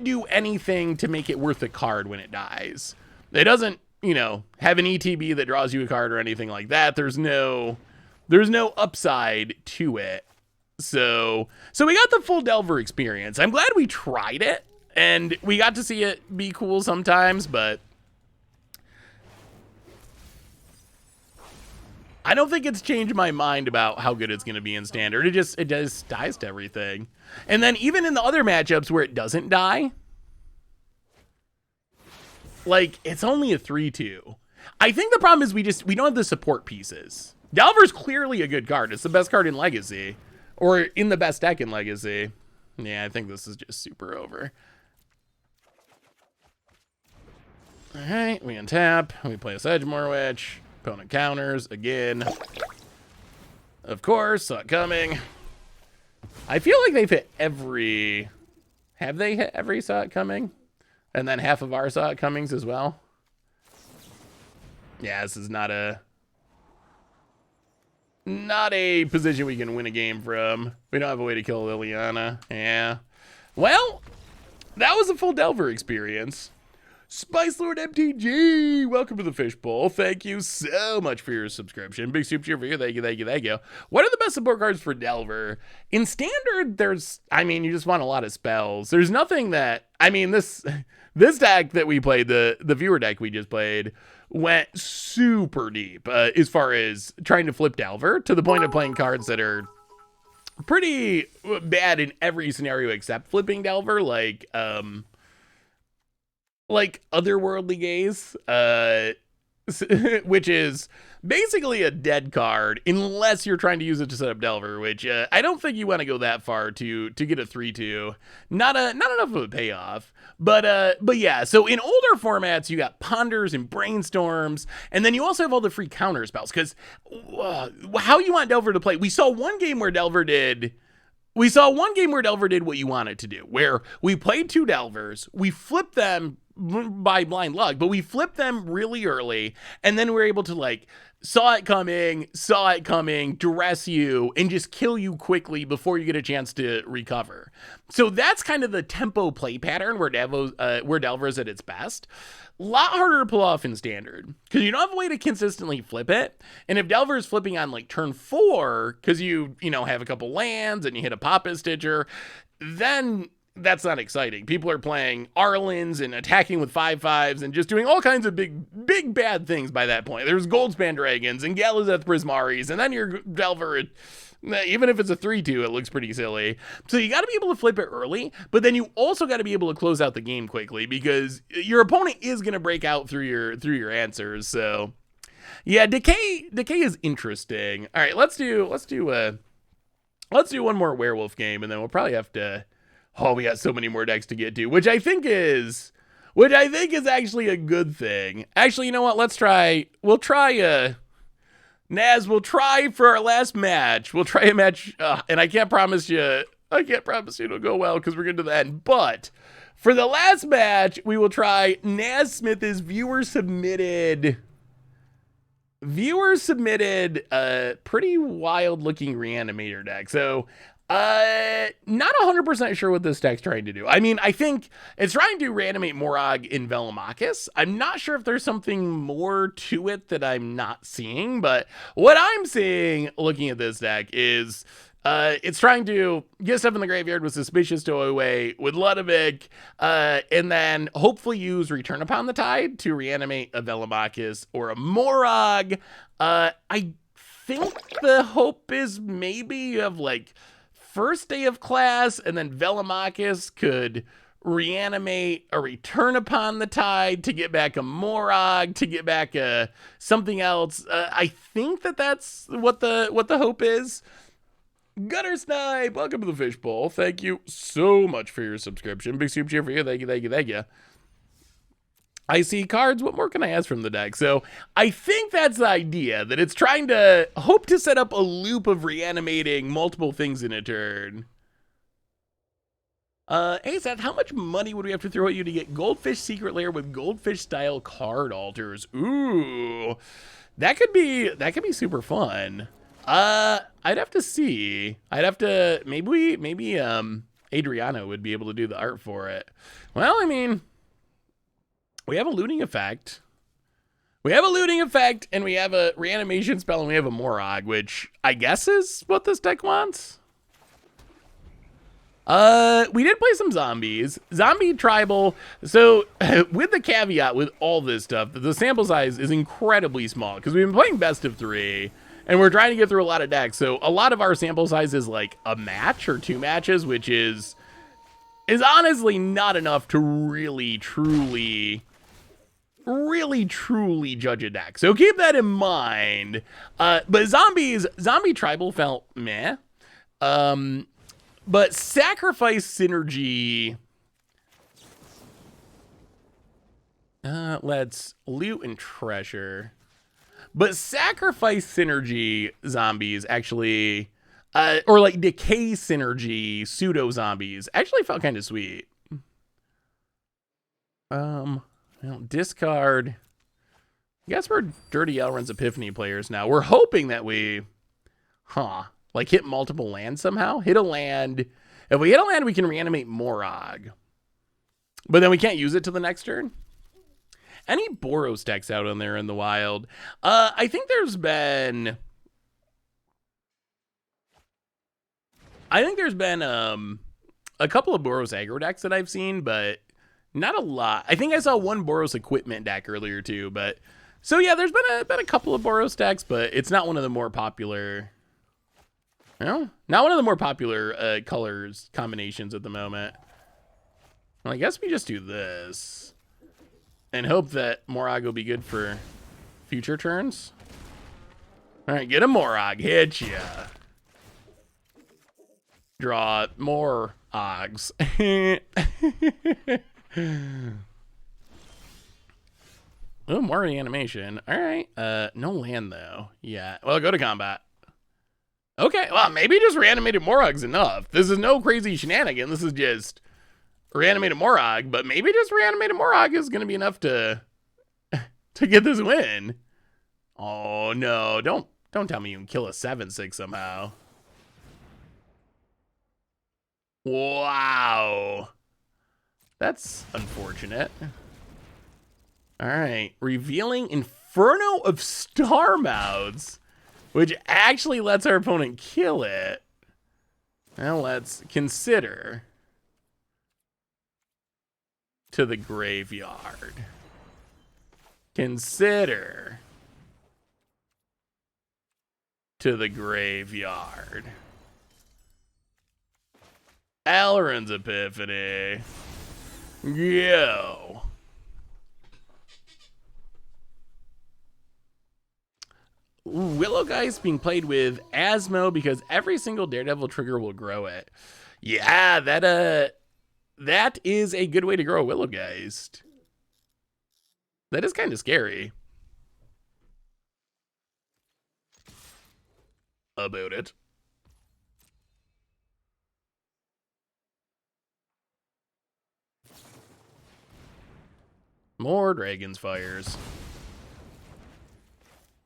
do anything to make it worth a card when it dies. It doesn't, have an ETB that draws you a card or anything like that. There's no upside to it. So we got the full Delver experience. I'm glad we tried it, and we got to see it be cool sometimes, but I don't think it's changed my mind about how good it's going to be in Standard. It just dies to everything. And then even in the other matchups where it doesn't die, like, it's only a 3/2. I think the problem is we don't have the support pieces. Delver's clearly a good card. It's the best card in Legacy. Or in the best deck in Legacy. Yeah, I think this is just super over. Alright, we untap. We play a Sedgemoor Witch. Opponent counters again. Of course, saw it coming. I feel like they've hit every... Have they hit every saw it coming? And then half of our saw it comings as well? Yeah, this is not a position we can win a game from. We don't have a way to kill Liliana. Yeah. Well, that was a full Delver experience. Spice Lord MTG, welcome to the Fishbowl. Thank you so much for your subscription. Big super cheer for you. Thank you. What are the best support cards for Delver? In Standard, you just want a lot of spells. There's nothing that, this deck that we played, the viewer deck we just played, went super deep as far as trying to flip Delver to the point of playing cards that are pretty bad in every scenario except flipping Delver, like Otherworldly Gaze, which is basically a dead card unless you're trying to use it to set up Delver, which I don't think you want to go that far to get a 3/2. Not enough of a payoff. But yeah, so in older formats, you got Ponders and Brainstorms, and then you also have all the free counter spells, because how you want Delver to play. We saw one game where Delver did what you want it to do, where we played 2 Delvers, we flipped them by blind luck, but we flipped them really early, and then we're able to saw it coming, duress you, and just kill you quickly before you get a chance to recover. So that's kind of the tempo play pattern where Delver's at its best. A lot harder to pull off in Standard, because you don't have a way to consistently flip it. And if Delver is flipping on turn 4, because you have a couple lands and you hit a Poppet Stitcher, then that's not exciting. People are playing Arlens and attacking with 5/5s and just doing all kinds of big bad things by that point. There's Goldspan Dragons and Galazeth Prismaris, and then your Delver, even if it's a 3/2, it looks pretty silly. So you got to be able to flip it early, but then you also got to be able to close out the game quickly because your opponent is going to break out through your answers. So yeah, Decay is interesting. All right, let's do one more werewolf game, and then we'll probably have to. Oh, we got so many more decks to get to, which I think is actually a good thing. Actually, you know what? We'll try Naz, we'll try for our last match. We'll try a match, and I can't promise you it'll go well because we're getting to the end. But for the last match, we will try Naz Smith's viewer submitted pretty wild looking reanimator deck. So not 100% sure what this deck's trying to do. I mean, I think it's trying to reanimate Morag in Velomachus. I'm not sure if there's something more to it that I'm not seeing, but what I'm seeing looking at this deck is it's trying to get stuff in the graveyard with Suspicious Stowaway, with Ludovic, and then hopefully use Return Upon the Tide to reanimate a Velomachus or a Morag. I think the hope is maybe you have like first day of class, and then Velomachus could reanimate a Return Upon the Tide to get back a Morag, to get back something else. I think that's what the hope is. Gutter Snipe, welcome to the Fishbowl. Thank you so much for your subscription. Big super cheer for you. Thank you. I see cards. What more can I ask from the deck? So I think that's the idea, that it's trying to hope to set up a loop of reanimating multiple things in a turn. Hey Seth, how much money would we have to throw at you to get Goldfish Secret Lair with Goldfish style card alters? Ooh, that could be super fun. I'd have to see. Maybe Adriano would be able to do the art for it. Well, I mean, we have a looting effect. And we have a reanimation spell, and we have a Morag, which I guess is what this deck wants. We did play some zombies. Zombie tribal. So, with the caveat with all this stuff, the sample size is incredibly small, because we've been playing best of 3, and we're trying to get through a lot of decks. So, a lot of our sample size is like a match or 2 matches, which is honestly not enough to really, truly judge a deck. So keep that in mind. But zombie tribal felt meh. But sacrifice synergy. Let's loot and treasure. But sacrifice synergy zombies actually, or like decay synergy pseudo zombies actually felt kind of sweet. Discard. I guess we're Dirty Elrond's Epiphany players now. We're hoping that we, like hit multiple lands somehow. Hit a land. If we hit a land, we can reanimate Morag. But then we can't use it to the next turn. Any Boros decks out on there in the wild? I think there's been a couple of Boros aggro decks that I've seen, but not a lot. I think I saw one Boros equipment deck earlier too, but so yeah, there's been a couple of Boros decks, but it's not one of the more popular. No, not one of the more popular colors combinations at the moment. Well, I guess we just do this and hope that Morag will be good for future turns. All right, get a Morag, hit ya. Draw more Ogs. Oh, more reanimation. All right. No land though. Yeah. Well, go to combat. Okay. Well, maybe just reanimated Morag's enough. This is no crazy shenanigan. This is just reanimated Morag, but maybe just reanimated Morag is going to be enough to get this win. Oh no! Don't tell me you can kill a 7/6 somehow. Wow. That's unfortunate. All right. Revealing Inferno of Starmouths, which actually lets our opponent kill it. Now let's consider. to the graveyard. Consider to the graveyard. Alrund's Epiphany. Yo. Willow Geist being played with Asmo because every single Daredevil trigger will grow it. Yeah, that is a good way to grow a Willow Geist. That is kind of scary. About it. More Dragon's Fires.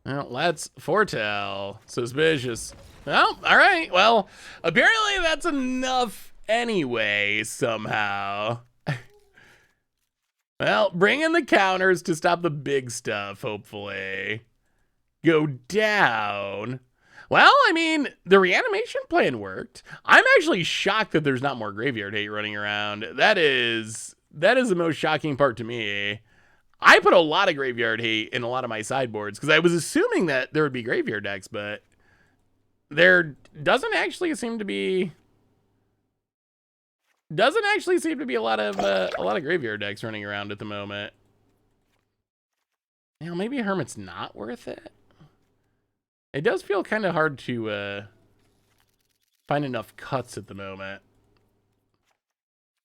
Well, let's foretell. Suspicious. Well, all right. Well, apparently that's enough anyway, somehow. Well, bring in the counters to stop the big stuff, hopefully. Go down. Well, I mean, the reanimation plan worked. I'm actually shocked that there's not more graveyard hate running around. That is the most shocking part to me. I put a lot of graveyard hate in a lot of my sideboards because I was assuming that there would be graveyard decks, but there doesn't actually seem to be a lot of graveyard decks running around at the moment. You know, maybe Hermit's not worth it. It does feel kind of hard to find enough cuts at the moment.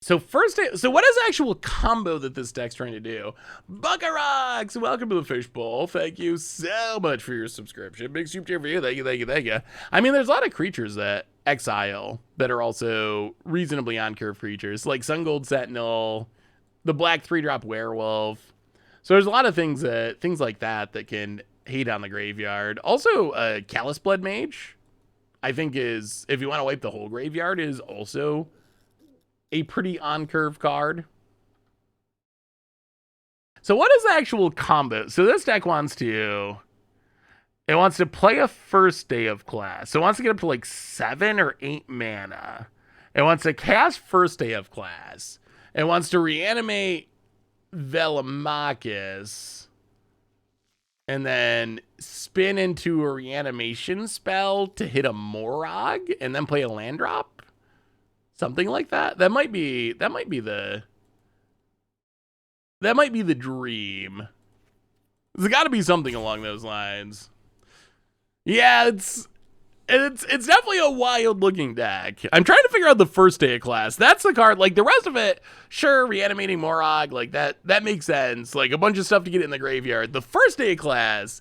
So what is the actual combo that this deck's trying to do? Buckarox, welcome to the Fishbowl. Thank you so much for your subscription. Big soup cheer for you. Thank you. I mean, there's a lot of creatures that exile that are also reasonably on-curve creatures, like Sun Gold Sentinel, the black 3-drop Werewolf. So there's a lot of things like that can hate on the graveyard. Also, Callous Blood Mage, I think is, if you want to wipe the whole graveyard, is also a pretty on-curve card. So what is the actual combo? So this deck wants to play a first day of class. So it wants to get up to like 7 or 8 mana. It wants to cast first day of class. It wants to reanimate Velomachus. And then spin into a reanimation spell to hit a Morog and then play a land drop. Something like that. That might be the dream. There's got to be something along those lines. Yeah, it's definitely a wild looking deck. I'm trying to figure out the first day of class. That's the card. Like the rest of it, sure, reanimating Morog, like that makes sense. Like a bunch of stuff to get in the graveyard. The first day of class,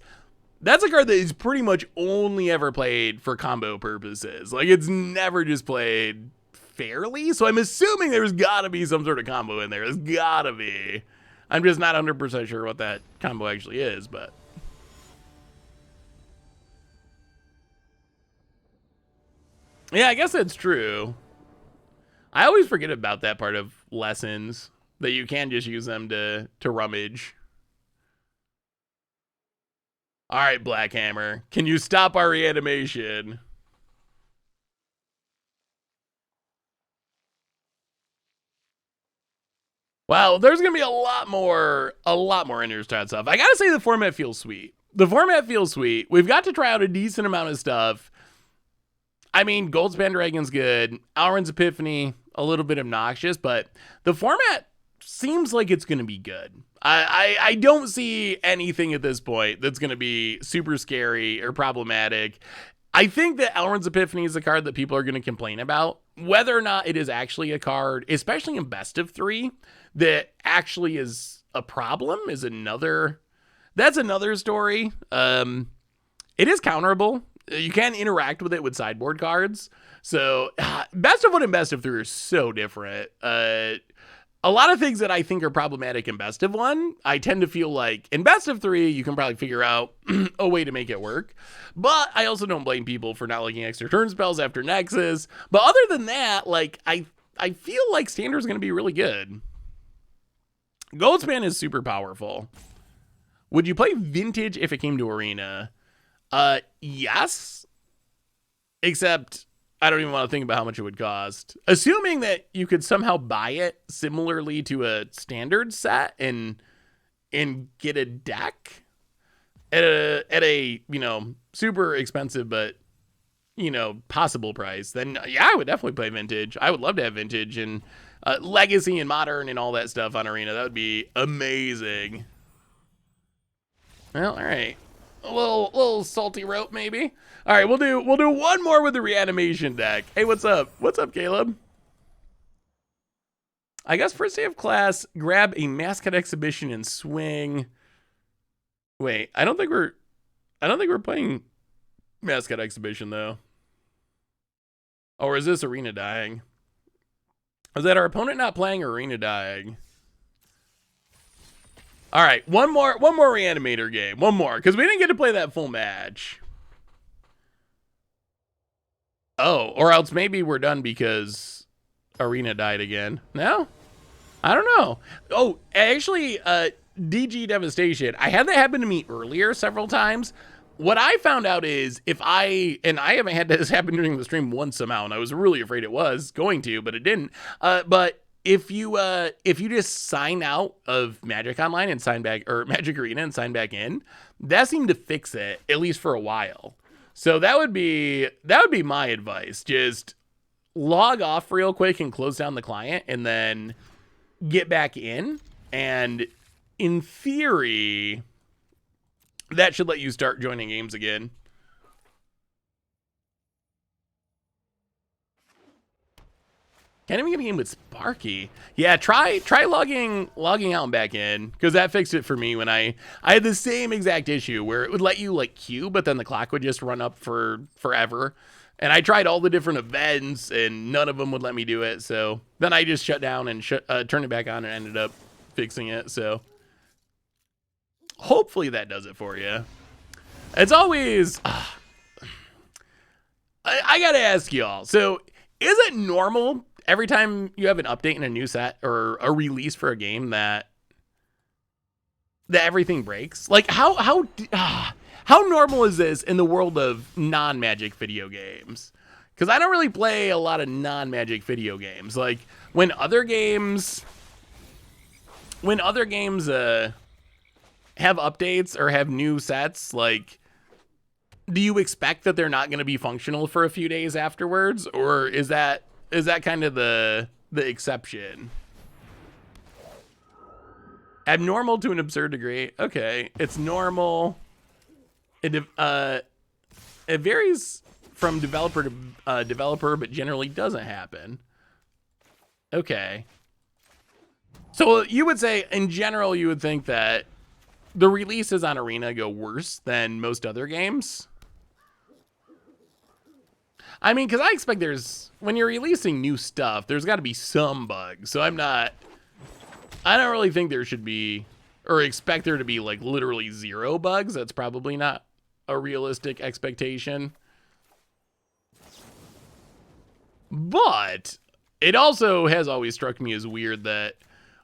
that's a card that is pretty much only ever played for combo purposes. Like it's never just played fairly, so I'm assuming there's gotta be some sort of combo in there. There's gotta be. I'm just not 100% sure what that combo actually is, but yeah, I guess that's true. I always forget about that part of lessons, that you can just use them to rummage. All right, Blackhammer, can you stop our reanimation? Wow, there's gonna be a lot more Innistrad stuff. I gotta say the format feels sweet. We've got to try out a decent amount of stuff. I mean, Goldspan Dragon's good. Alrund's Epiphany, a little bit obnoxious, but the format seems like it's gonna be good. I don't see anything at this point that's gonna be super scary or problematic. I think that Alrund's Epiphany is a card that people are going to complain about. Whether or not it is actually a card, especially in best of 3, that actually is a problem is another story. It is counterable. You can interact with it with sideboard cards. So best of 1 and best of 3 are so different. A lot of things that I think are problematic in best of 1, I tend to feel like in best of 3, you can probably figure out a way to make it work. But I also don't blame people for not liking extra turn spells after Nexus. But other than that, like I feel like Standard's going to be really good. Goldspan is super powerful. Would you play Vintage if it came to Arena? Yes. Except I don't even want to think about how much it would cost. Assuming that you could somehow buy it similarly to a standard set and get a deck at a super expensive but possible price, then yeah, I would definitely play Vintage. I would love to have Vintage and Legacy and Modern and all that stuff on Arena. That would be amazing. Well, all right. A little salty rope, maybe. All right, we'll do one more with the reanimation deck. Hey, what's up? What's up, Caleb? I guess first day of class, grab a mascot exhibition and swing. Wait, I don't think we're playing mascot exhibition though. Or is this arena dying? Is that our opponent not playing or arena dying? All right, one more reanimator game. One more, because we didn't get to play that full match. Oh, or else maybe we're done because arena died again. No? I don't know. Oh, actually, DG Devastation. I had that happen to me earlier several times. What I found out is I haven't had this happen during the stream once somehow, and I was really afraid it was going to, but it didn't. But if you just sign out of Magic Online and sign back, or Magic Arena and sign back in, that seemed to fix it, at least for a while. So that would be my advice. Just log off real quick and close down the client and then get back in. And in theory, that should let you start joining games again. Can't even get a game with Sparky. Yeah, try logging out and back in, because that fixed it for me when I had the same exact issue where it would let you like queue, but then the clock would just run up for forever. And I tried all the different events and none of them would let me do it. So then I just shut down and turned it back on and ended up fixing it. So hopefully that does it for you. It's always I gotta ask y'all. So is it normal every time you have an update in a new set or a release for a game that everything breaks? Like how normal is this in the world of non-Magic video games? Because I don't really play a lot of non-Magic video games. Like when other games have updates or have new sets, like, do you expect that they're not going to be functional for a few days afterwards, or is that kind of the exception? Abnormal to an absurd degree. Okay, it's normal. It varies from developer to developer, but generally doesn't happen. Okay. So you would say, in general, you would think that the releases on Arena go worse than most other games? I mean, because I expect when you're releasing new stuff, there's got to be some bugs. So I don't really think there should be, or expect there to be like literally zero bugs. That's probably not a realistic expectation. But it also has always struck me as weird that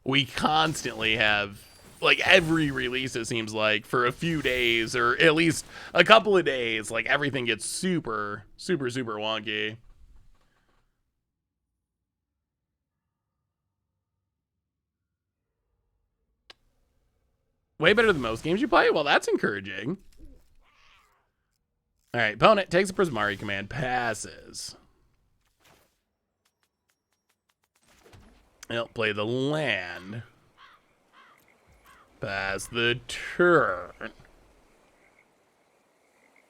we constantly have, like, every release, it seems like, for a few days or at least a couple of days, like, everything gets super, super, super wonky. Way better than most games you play? Well, that's encouraging. All right, opponent takes a Prismari command, passes. They'll play the land. Pass the turn.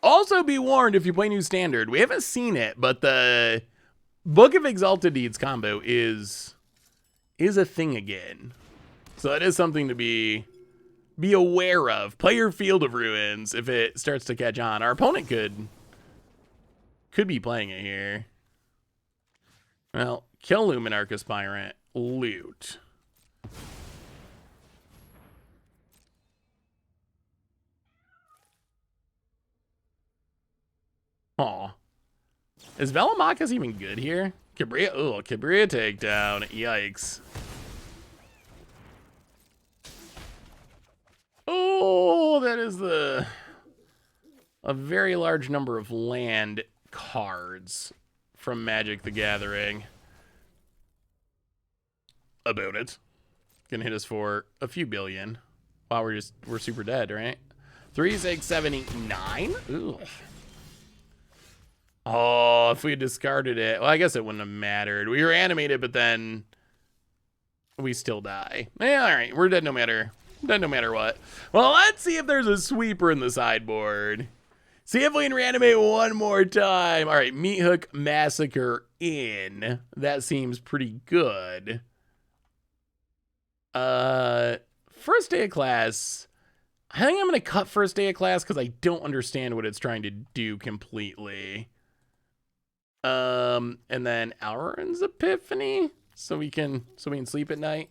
Also be warned if you play new standard. We haven't seen it, but the Book of Exalted Deeds combo is a thing again. So that is something to be aware of. Play your Field of Ruins if it starts to catch on. Our opponent could be playing it here. Well, kill Luminarch Aspirant. Loot. Aw. Is Velomachus even good here? Cabria takedown. Yikes. Oh, that is a very large number of land cards from Magic the Gathering. About it. Gonna hit us for a few billion. Wow, we're super dead, right? 3, 6, 7, 8, 9? Ooh. Oh, if we had discarded it, well, I guess it wouldn't have mattered. We were animated, but then we still die. Yeah, all right, we're dead no matter what. Well, let's see if there's a sweeper in the sideboard. See if we can reanimate one more time. All right, Meat Hook Massacre in. That seems pretty good. First day of class. I think I'm gonna cut first day of class because I don't understand what it's trying to do completely. And then Alrund's Epiphany, so we can sleep at night.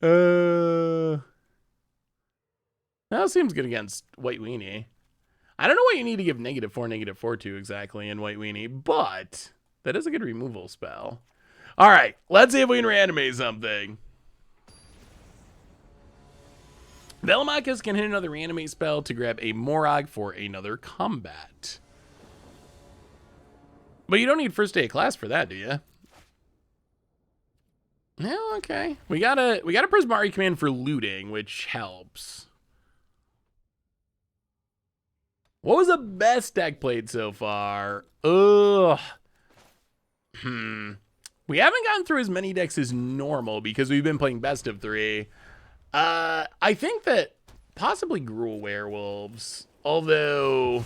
That seems good against White Weenie. I don't know what you need to give -4 to exactly in White Weenie, but that is a good removal spell. All right, let's see if we can reanimate something. Velomachus can hit another reanimate spell to grab a Morag for another combat. But you don't need first day of class for that, do you? No, okay. We got a Prismari command for looting, which helps. What was the best deck played so far? Ugh. We haven't gotten through as many decks as normal because we've been playing best of 3. I think that possibly Gruul Werewolves, although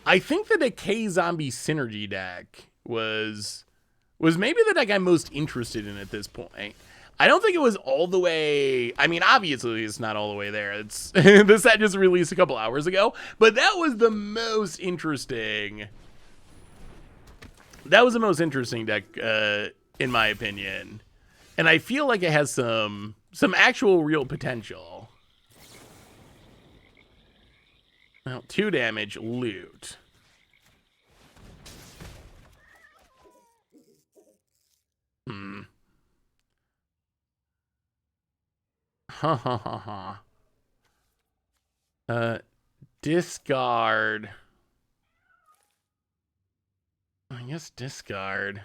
I think the Decay Zombie Synergy deck was maybe the deck I'm most interested in at this point. I don't think it was all the way. I mean, obviously it's not all the way there. It's the set just released a couple hours ago, but that was the most interesting. That was the most interesting deck, in my opinion, and I feel like it has some actual real potential. Well, 2 damage, loot. Ha ha ha ha. Discard. I guess discard.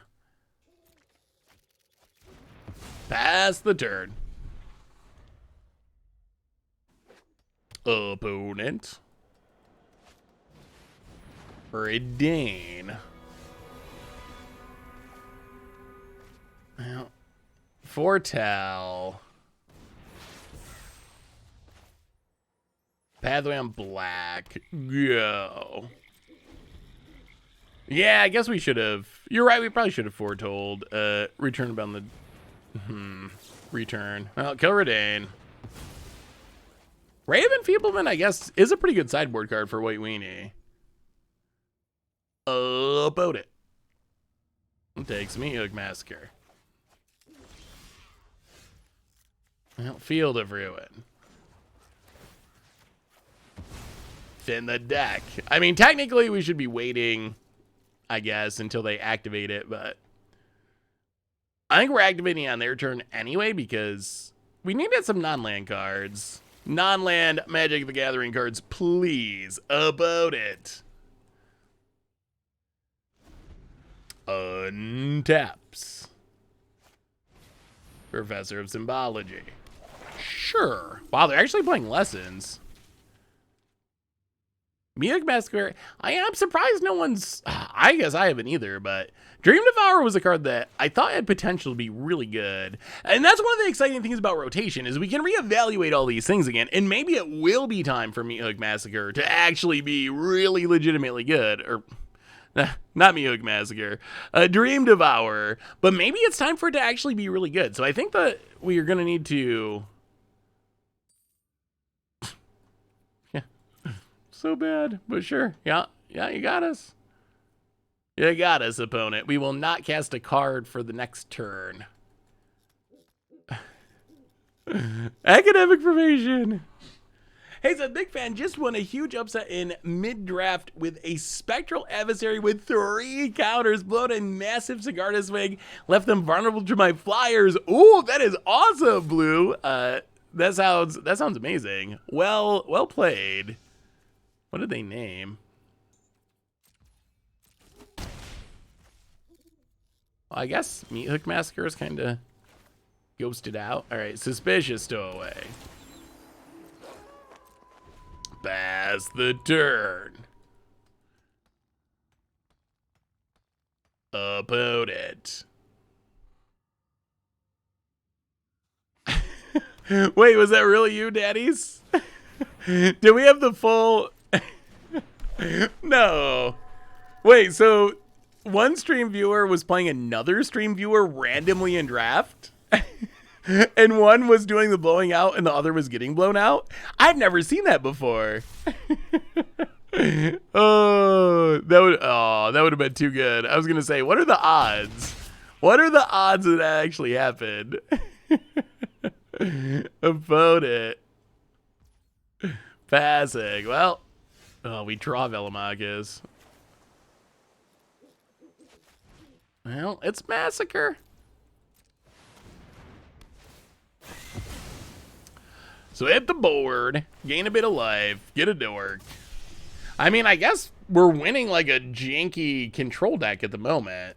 Pass the turn. Opponent. Redain. Well, Foretell. Pathway on black. Go. Yeah, I guess we should have. You're right, we probably should have foretold. Return about the... Return. Well, kill Redain. Raven Feeblement, I guess, is a pretty good sideboard card for White Weenie. About it. Takes me Hook Massacre. Well, Field of Ruin. Thin the deck. I mean, technically we should be waiting, I guess, until they activate it, but I think we're activating on their turn anyway because we needed some non-land cards. Non-land Magic the Gathering cards, please. About it. Untaps. Professor of Symbology. Sure. Wow, they're actually playing Lessons. Meat Massacre. I am surprised no one's... I guess I haven't either, but Dream Devourer was a card that I thought had potential to be really good. And that's one of the exciting things about rotation is we can reevaluate all these things again, and maybe it will be time for Meat Hook Massacre to actually be really legitimately good. Or... not Meat Hook Massacre. Dream Devourer. But maybe it's time for it to actually be really good. So I think that we are going to need to... So bad, but sure. Yeah, you got us. You got us, opponent. We will not cast a card for the next turn. Academic Formation. Hey, so Big Fan just won a huge upset in mid-draft with a Spectral Adversary with 3 counters, blowed a massive Sigarda swing, left them vulnerable to my Flyers. Ooh, that is awesome, Blue. That sounds amazing. Well played. What did they name? Well, I guess Meat Hook Massacre is kind of ghosted out. All right, Suspicious Stowaway. Pass the turn. Opponent. Wait, was that really you, daddies? Did we have the full... No. Wait, so one stream viewer was playing another stream viewer randomly in draft? And one was doing the blowing out and the other was getting blown out? I've never seen that before. That would have been too good. I was gonna say, what are the odds? What are the odds that actually happened? About it. Passing. Well, we draw Velomachus. Well, it's Massacre. So hit the board, gain a bit of life, get a dork. I mean, I guess we're winning like a janky control deck at the moment.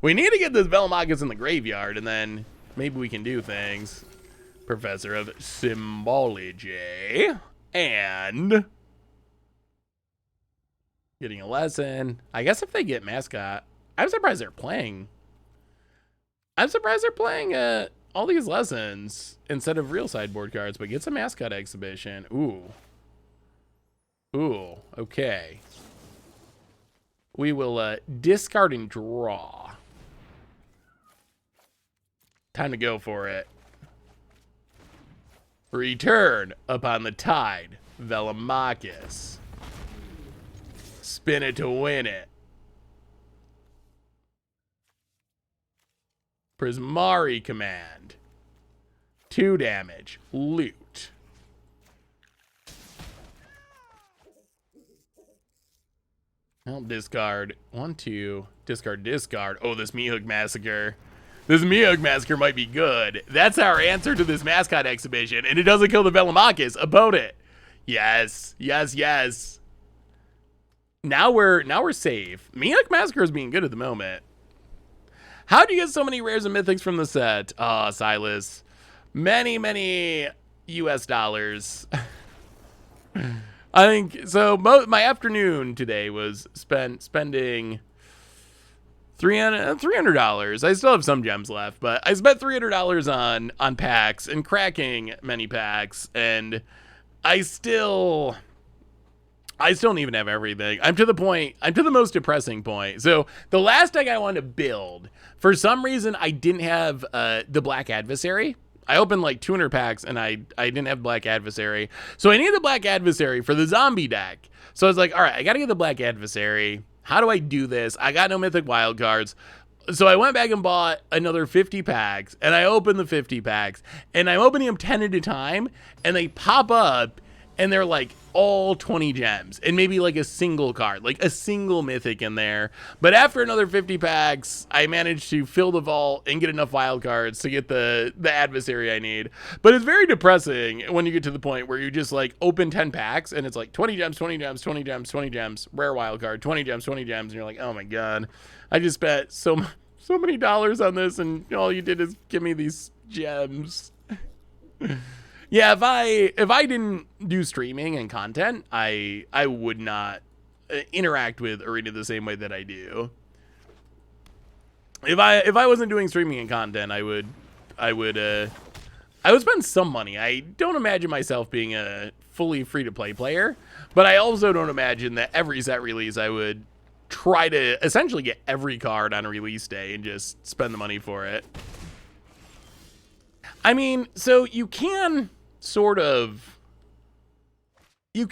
We need to get this Velomachus in the graveyard, and then maybe we can do things. Professor of Symbology. And getting a lesson. I guess if they get Mascot, I'm surprised they're playing. I'm surprised they're playing all these lessons instead of real sideboard cards, but get some Mascot Exhibition. Ooh. Ooh, okay. We will discard and draw. Time to go for it. Return upon the tide, Velomachus. Spin it to win it. Prismari command. 2 damage. Loot. Well, discard. 1, 2. Discard, discard. Oh, this Meat Hook Massacre. This Meat Hook Massacre might be good. That's our answer to this Mascot Exhibition, and it doesn't kill the Velomachus. Opponent. Yes. Yes, yes. Now we're safe. Meat Hook Massacre is being good at the moment. How do you get so many rares and mythics from the set? Oh, Silas. Many, many US dollars. I think so. My afternoon today was spending $300. I still have some gems left, but I spent $300 on packs and cracking many packs, and I still don't even have everything. I'm to the most depressing point. So the last deck I wanted to build, for some reason I didn't have the Black Adversary. I opened like 200 packs and I didn't have Black Adversary. So I need the Black Adversary for the zombie deck. So I was like, all right, I got to get the Black Adversary. How do I do this? I got no mythic wild cards. So I went back and bought another 50 packs, and I opened the 50 packs, and I'm opening them 10 at a time, and they pop up, and they're like all 20 gems, and maybe like a single card, like a single mythic in there. But after another 50 packs, I managed to fill the vault and get enough wild cards to get the adversary I need. But it's very depressing when you get to the point where you just like open 10 packs, and it's like 20 gems, 20 gems, 20 gems, 20 gems, rare wild card, 20 gems, 20 gems, and you're like, oh my god, I just spent so many dollars on this, and all you did is give me these gems. Yeah, if I didn't do streaming and content, I would not interact with Arena the same way that I do. If I wasn't doing streaming and content, I would spend some money. I don't imagine myself being a fully free-to-play player, but I also don't imagine that every set release I would try to essentially get every card on a release day and just spend the money for it. I mean, so you can sort of get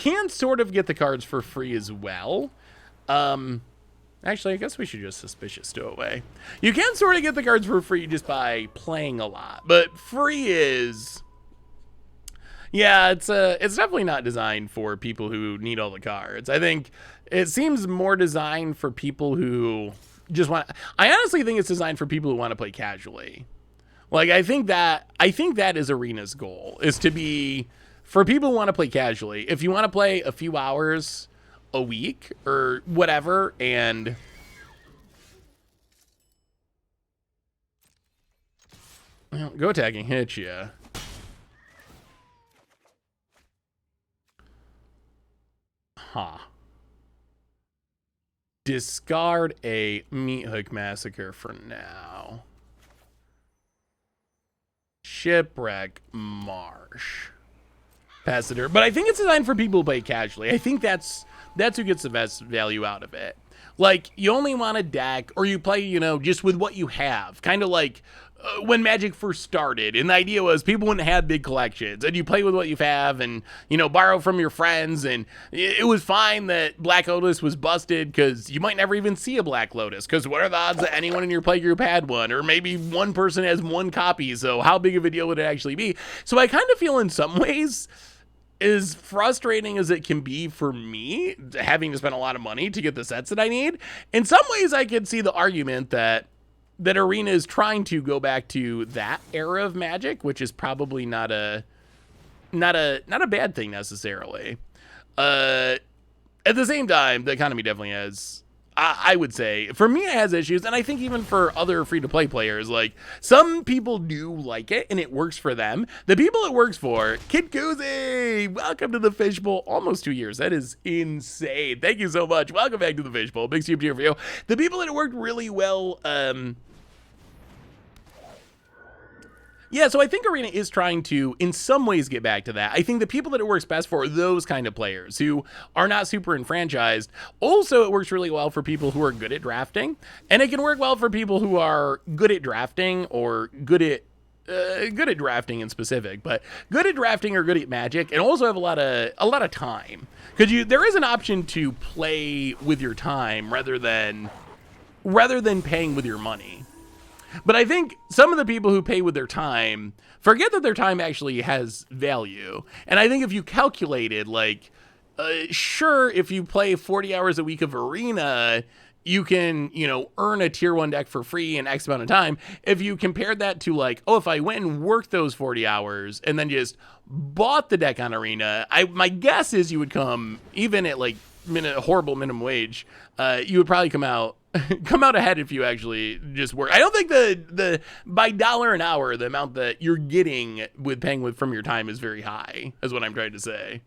the cards for free as well. Actually, I guess we should just Suspicious Stowaway. You can sort of get the cards for free just by playing a lot, but free is, yeah, it's definitely not designed for people who need all the cards. I think it seems more designed for people who just want. I honestly think it's designed for people who want to play casually. Like, I think that is Arena's goal, is to be for people who want to play casually. If you want to play a few hours a week or whatever, and Well, go attacking hits ya. Huh. Discard a Meat Hook Massacre for now. Shipwreck Marsh. Pass the turn. But I think it's designed for people who play casually. I think that's who gets the best value out of it. Like, you only want a deck, or you play, you know, just with what you have. Kind of like when Magic first started, and the idea was people wouldn't have big collections, and you play with what you have, and, you know, borrow from your friends, and it was fine that Black Lotus was busted, because you might never even see a Black Lotus, because what are the odds that anyone in your play group had one, or maybe one person has one copy, so how big of a deal would it actually be? So I kind of feel in some ways, as frustrating as it can be for me, having to spend a lot of money to get the sets that I need, in some ways I could see the argument that Arena is trying to go back to that era of Magic, which is probably not a bad thing necessarily. At the same time, the economy definitely has, I would say, for me, it has issues, and I think even for other free-to-play players, like, some people do like it, and it works for them. The people it works for, Kid Kuzi, welcome to the Fishbowl. Almost 2 years. That is insane. Thank you so much. Welcome back to the Fishbowl. Big super cheer for you. The people that it worked really well, yeah, so I think Arena is trying to, in some ways, get back to that. I think the people that it works best for are those kind of players who are not super enfranchised. Also, it works really well for people who are good at drafting, and it can work well for people who are good at drafting or good at drafting in specific, but good at drafting or good at Magic, and also have a lot of time. Because there is an option to play with your time rather than paying with your money. But I think some of the people who pay with their time forget that their time actually has value. And I think if you calculated, like, sure, if you play 40 hours a week of Arena, you can, you know, earn a tier 1 deck for free in X amount of time. If you compared that to, like, oh, if I went and worked those 40 hours and then just bought the deck on Arena, my guess is you would come, even at, like, horrible minimum wage, you would probably come out ahead if you actually just work. I don't think the by dollar an hour, the amount that you're getting with paying from your time is very high, is what I'm trying to say.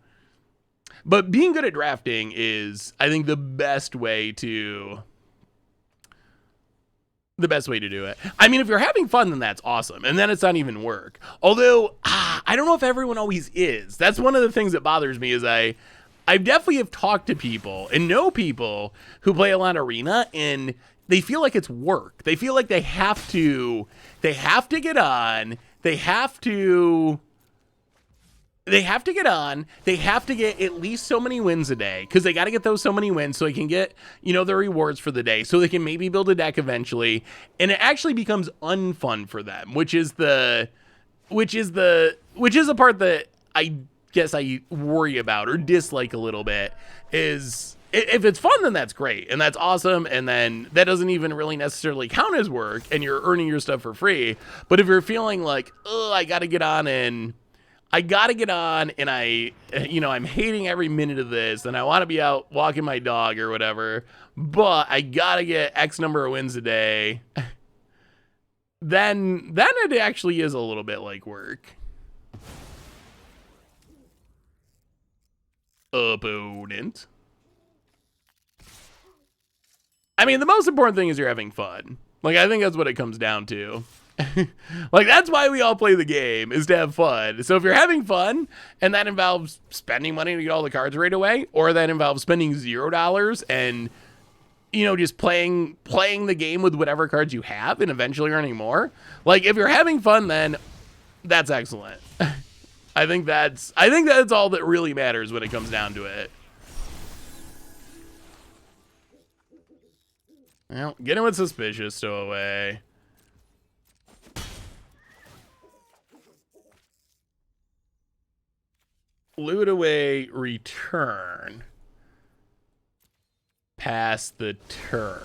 But being good at drafting is, I think, the best way to do it. I mean, if you're having fun, then that's awesome. And then it's not even work. Although, I don't know if everyone always is. That's one of the things that bothers me is I definitely have talked to people and know people who play a lot of Arena, and they feel like it's work. They feel like they have to get on. They have to get on. They have to get at least so many wins a day, because they got to get those so many wins so they can get, you know, the rewards for the day, so they can maybe build a deck eventually. And it actually becomes unfun for them, which is the part that I guess I worry about or dislike a little bit. Is if it's fun, then that's great and that's awesome, and then that doesn't even really necessarily count as work and you're earning your stuff for free. But if you're feeling like, oh, I gotta get on and I, you know, I'm hating every minute of this and I want to be out walking my dog or whatever, but I gotta get X number of wins a day, then it actually is a little bit like work. Opponent. I mean, the most important thing is you're having fun. Like, I think that's what it comes down to. Like, that's why we all play the game, is to have fun. So if you're having fun, and that involves spending money to get all the cards right away, or that involves spending $0 and, you know, just playing the game with whatever cards you have and eventually earning more. Like, if you're having fun, then that's excellent. I think that's all that really matters when it comes down to it. Well, get him with Suspicious Stowaway. Loot away, return. Pass the turn.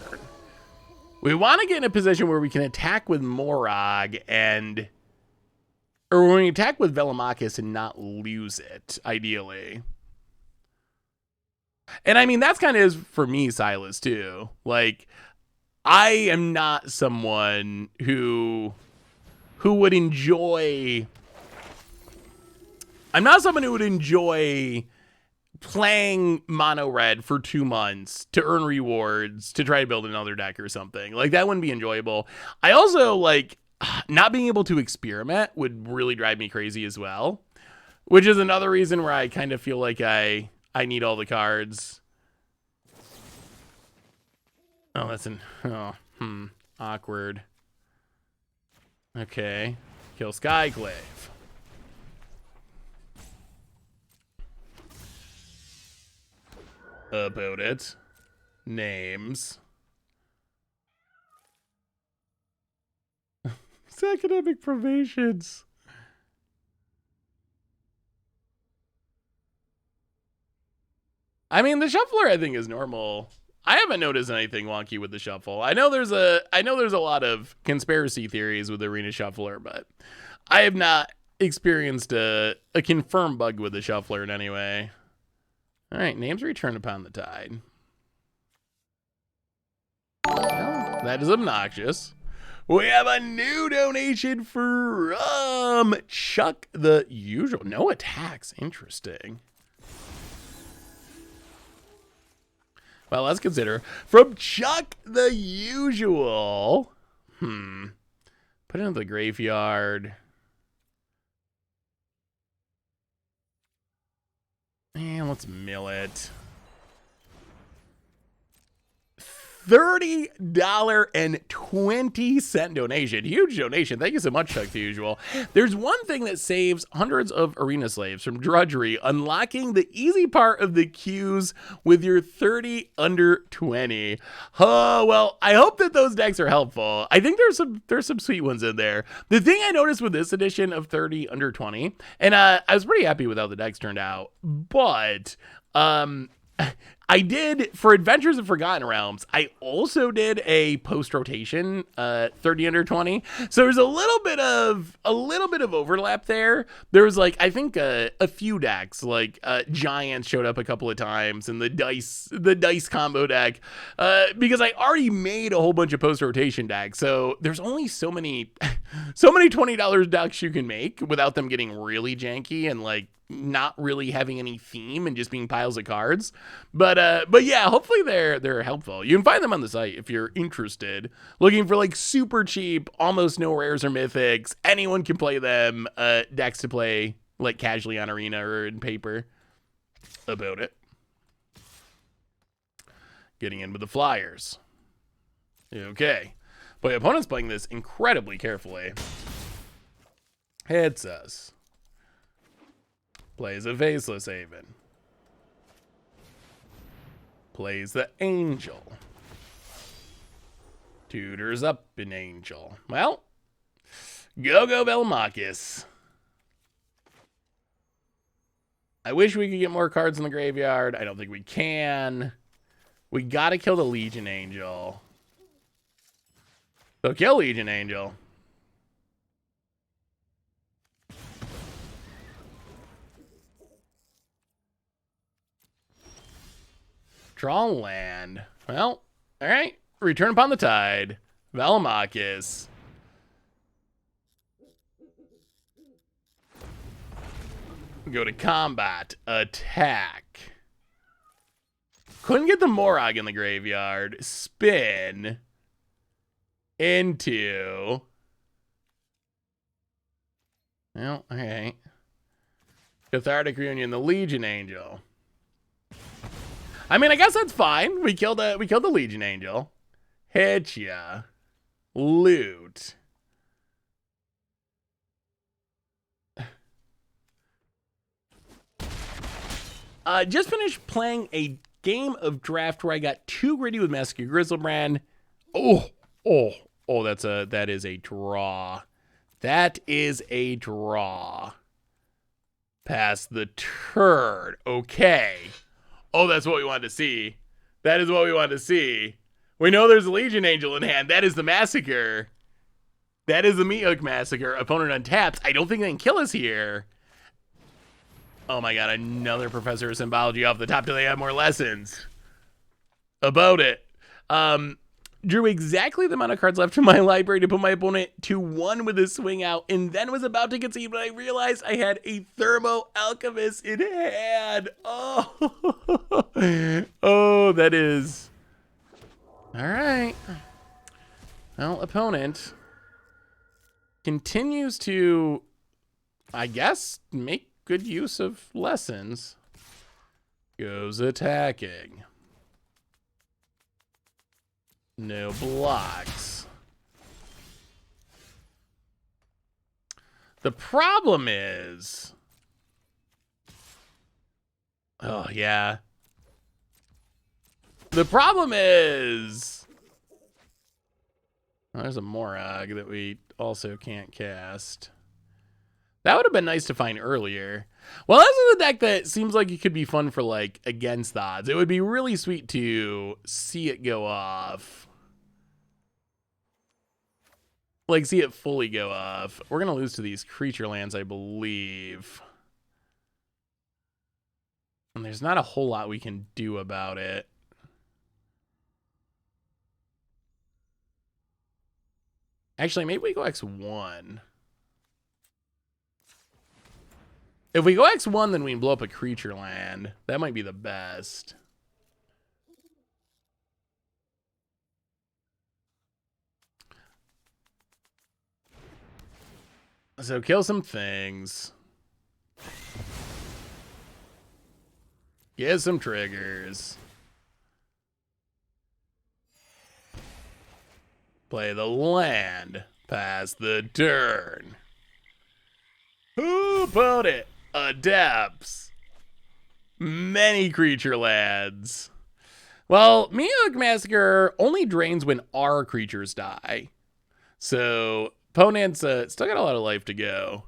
We want to get in a position where we can attack with Morag or when we attack with Velomachus and not lose it, ideally. And I mean, that's kind of is for me, Silas, too. Like, I am not someone who who would enjoy... I'm not someone who would enjoy playing mono red for 2 months to earn rewards to try to build another deck or something. Like, that wouldn't be enjoyable. I also, like, not being able to experiment would really drive me crazy as well, which is another reason where I kind of feel like I need all the cards. Oh, that's awkward. Okay. Kill Skyclave. About it. Names. Academic probations. I mean, the shuffler I think is normal. I haven't noticed anything wonky with the shuffle. I know there's a lot of conspiracy theories with the Arena Shuffler, but I have not experienced a confirmed bug with the shuffler in any way. All right, names return upon the tide. Well, that is obnoxious. We have a new donation from Chuck the Usual. No attacks. Interesting. Well, let's consider. From Chuck the Usual. Put it into the graveyard. And let's mill it. $30.20 donation. Huge donation. Thank you so much, Chuck the Usual. There's one thing that saves hundreds of arena slaves from drudgery: unlocking the easy part of the queues with your 30 under 20. Oh, well, I hope that those decks are helpful. I think there's some sweet ones in there. The thing I noticed with this edition of 30 under 20, and I was pretty happy with how the decks turned out, but I did, for Adventures of Forgotten Realms, I also did a post-rotation 30 under 20. So there's a little bit of overlap there. There was, like, I think a few decks, like Giants showed up a couple of times, and the dice combo deck, because I already made a whole bunch of post-rotation decks. So there's only so many $20 decks you can make without them getting really janky and, like, not really having any theme and just being piles of cards. But yeah, hopefully they're helpful. You can find them on the site if you're interested. Looking for, like, super cheap, almost no rares or mythics. Anyone can play them. Decks to play, like, casually on Arena or in paper. About it. Getting in with the Flyers. Okay. But opponent's playing this incredibly carefully. Hits us. Plays a Faceless Haven. Plays the Angel. Tutors up an Angel. Well, go Velmakis. I wish we could get more cards in the graveyard. I don't think we can. We gotta kill the Legion Angel. So kill Legion Angel. Draw land. Well, all right. Return upon the tide. Velmakis. Go to combat. Attack. Couldn't get the Morag in the graveyard. Spin. Into. Well, all right. Cathartic Reunion, the Legion Angel. I mean, I guess that's fine. We killed the Legion Angel. Hit ya. Loot. Just finished playing a game of draft where I got too greedy with Massacre Grizzlebrand. Oh, that is a draw. That is a draw. Pass the turn. Okay. Oh, that's what we wanted to see. That is what we wanted to see. We know there's a Legion Angel in hand. That is the Massacre. That is the Meat Hook Massacre. Opponent untaps. I don't think they can kill us here. Oh my god, another Professor of Symbology off the top. Do they have more lessons? About it. drew exactly the amount of cards left in my library to put my opponent to 1 with a swing out, and then was about to concede, but I realized I had a Thermo Alchemist in hand. Oh, oh, that is... All right. Well, opponent continues to, I guess, make good use of lessons. Goes attacking. No blocks. The problem is... Oh, yeah. The problem is... Oh, there's a Morag that we also can't cast. That would have been nice to find earlier. Well, this is a deck that seems like it could be fun for, like, against the odds. It would be really sweet to see it go off. Like, see it fully go off. We're going to lose to these creature lands, I believe. And there's not a whole lot we can do about it. Actually, maybe we go X1. If we go X1, then we can blow up a creature land. That might be the best. So kill some things. Get some triggers. Play the land. Pass the turn. Who put it? Adepts. Many creature lands. Well, Meowth Massacre only drains when our creatures die. So, opponents still got a lot of life to go.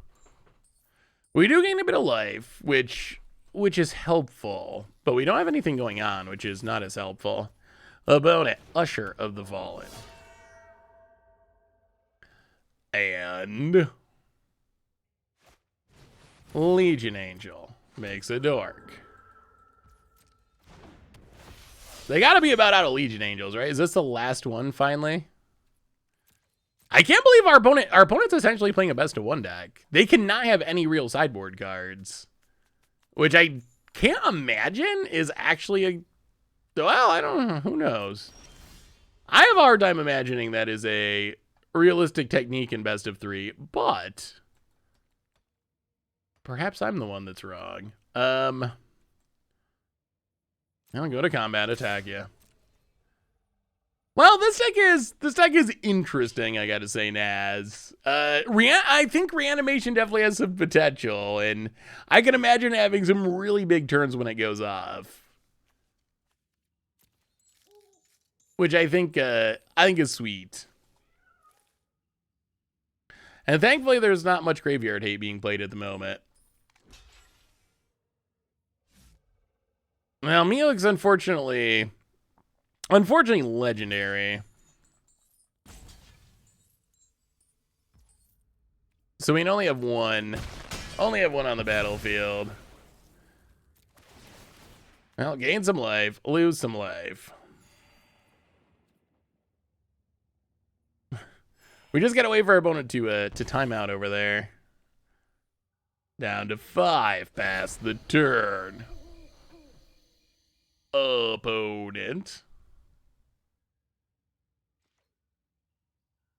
We do gain a bit of life, which is helpful. But we don't have anything going on, which is not as helpful. Opponent, Usher of the Fallen. And... Legion Angel makes a dork. They gotta be about out of Legion Angels, right? Is this the last one finally? I can't believe our opponent's essentially playing a best of 1 deck. They cannot have any real sideboard cards, which I can't imagine is actually a... Well, I don't know. Who knows? I have a hard time imagining that is a realistic technique in best of 3, but... Perhaps I'm the one that's wrong. I'll go to combat, attack you. Well, this deck is interesting, I gotta say, Naz. I think Reanimation definitely has some potential, and I can imagine having some really big turns when it goes off. Which I think is sweet. And thankfully there's not much graveyard hate being played at the moment. Well, Meowth's unfortunately legendary. So we only have one on the battlefield. Well, gain some life, lose some life. We just gotta wait for our opponent to time out over there. Down to 5 past the turn. Opponent.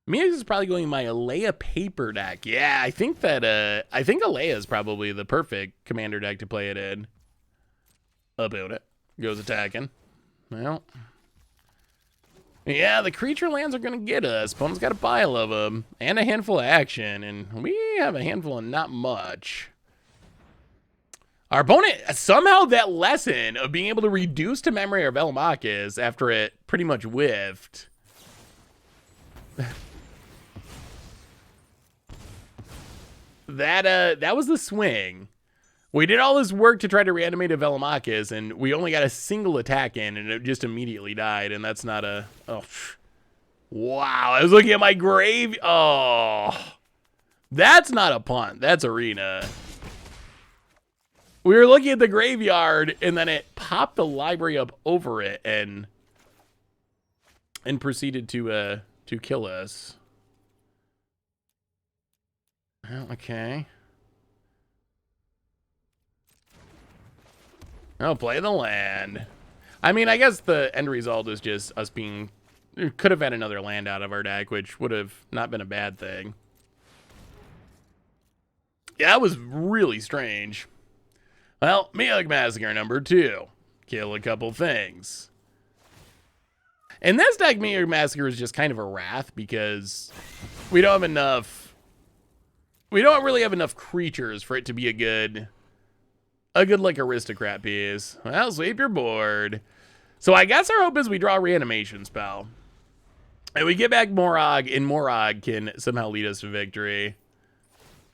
Meowth is probably going my Alea paper deck. Yeah, I think Alea is probably the perfect commander deck to play it in. Opponent goes attacking. Well, yeah, the creature lands are gonna get us. Opponent's got a pile of them and a handful of action, and we have a handful of not much. Our opponent, somehow that lesson of being able to reduce to memory our Velomachus after it pretty much whiffed. That was the swing. We did all this work to try to reanimate a Velomachus, and we only got a single attack in, and it just immediately died, and that's not a... Oh, wow, I was looking at my grave... Oh, that's not a punt. That's arena. We were looking at the graveyard, and then it popped the library up over it, and and proceeded to kill us. Oh, okay. Oh, play the land. I mean, I guess the end result is just us being... Could have had another land out of our deck, which would have not been a bad thing. Yeah, that was really strange. Well, Meog Massacre number 2. Kill a couple things. And this deck, Meog Massacre, is just kind of a wrath because we don't have enough... We don't really have enough creatures for it to be a good like aristocrat piece. Well, sweep your board. So I guess our hope is we draw a reanimation spell. And we get back Morag, and Morag can somehow lead us to victory.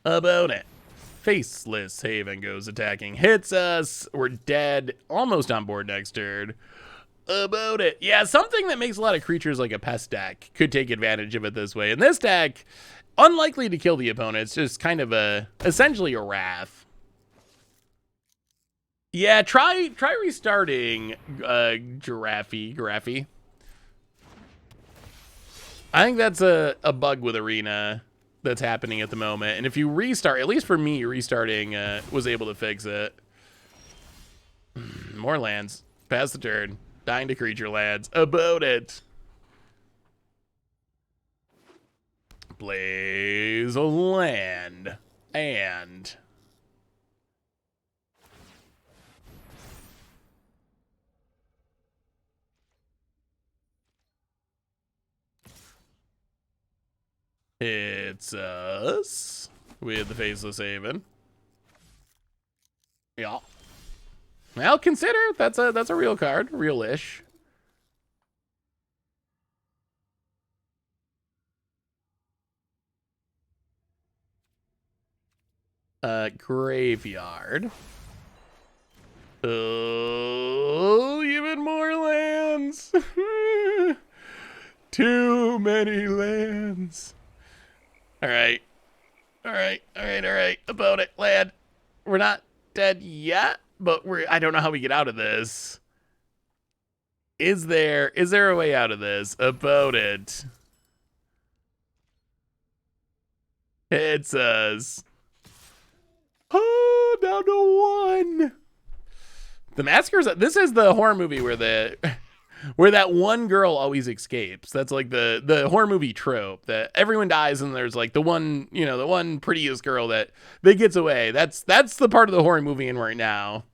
About it. Faceless Haven goes attacking. Hits us. We're dead. Almost on board next turn. About it. Yeah, something that makes a lot of creatures like a pest deck could take advantage of it this way. And this deck, unlikely to kill the opponent. It's just kind of essentially a wrath. Yeah, try restarting Giraffe. I think that's a bug with Arena that's happening at the moment. And if you restart, at least for me, restarting was able to fix it. More lands. Pass the turn. Dying to creature lands. About it. Plays a land. And... It's us with the Faceless Haven. Yeah. Well, consider that's a real card, real-ish. Graveyard. Oh, even more lands. Too many lands. All right. About it, lad. We're not dead yet, but I don't know how we get out of this. Is there a way out of this? About it. It's us. Oh, down to 1. The Massacres. This is the horror movie where that one girl always escapes. That's like the horror movie trope that everyone dies and there's like the one prettiest girl that gets away. That's the part of the horror movie in right now.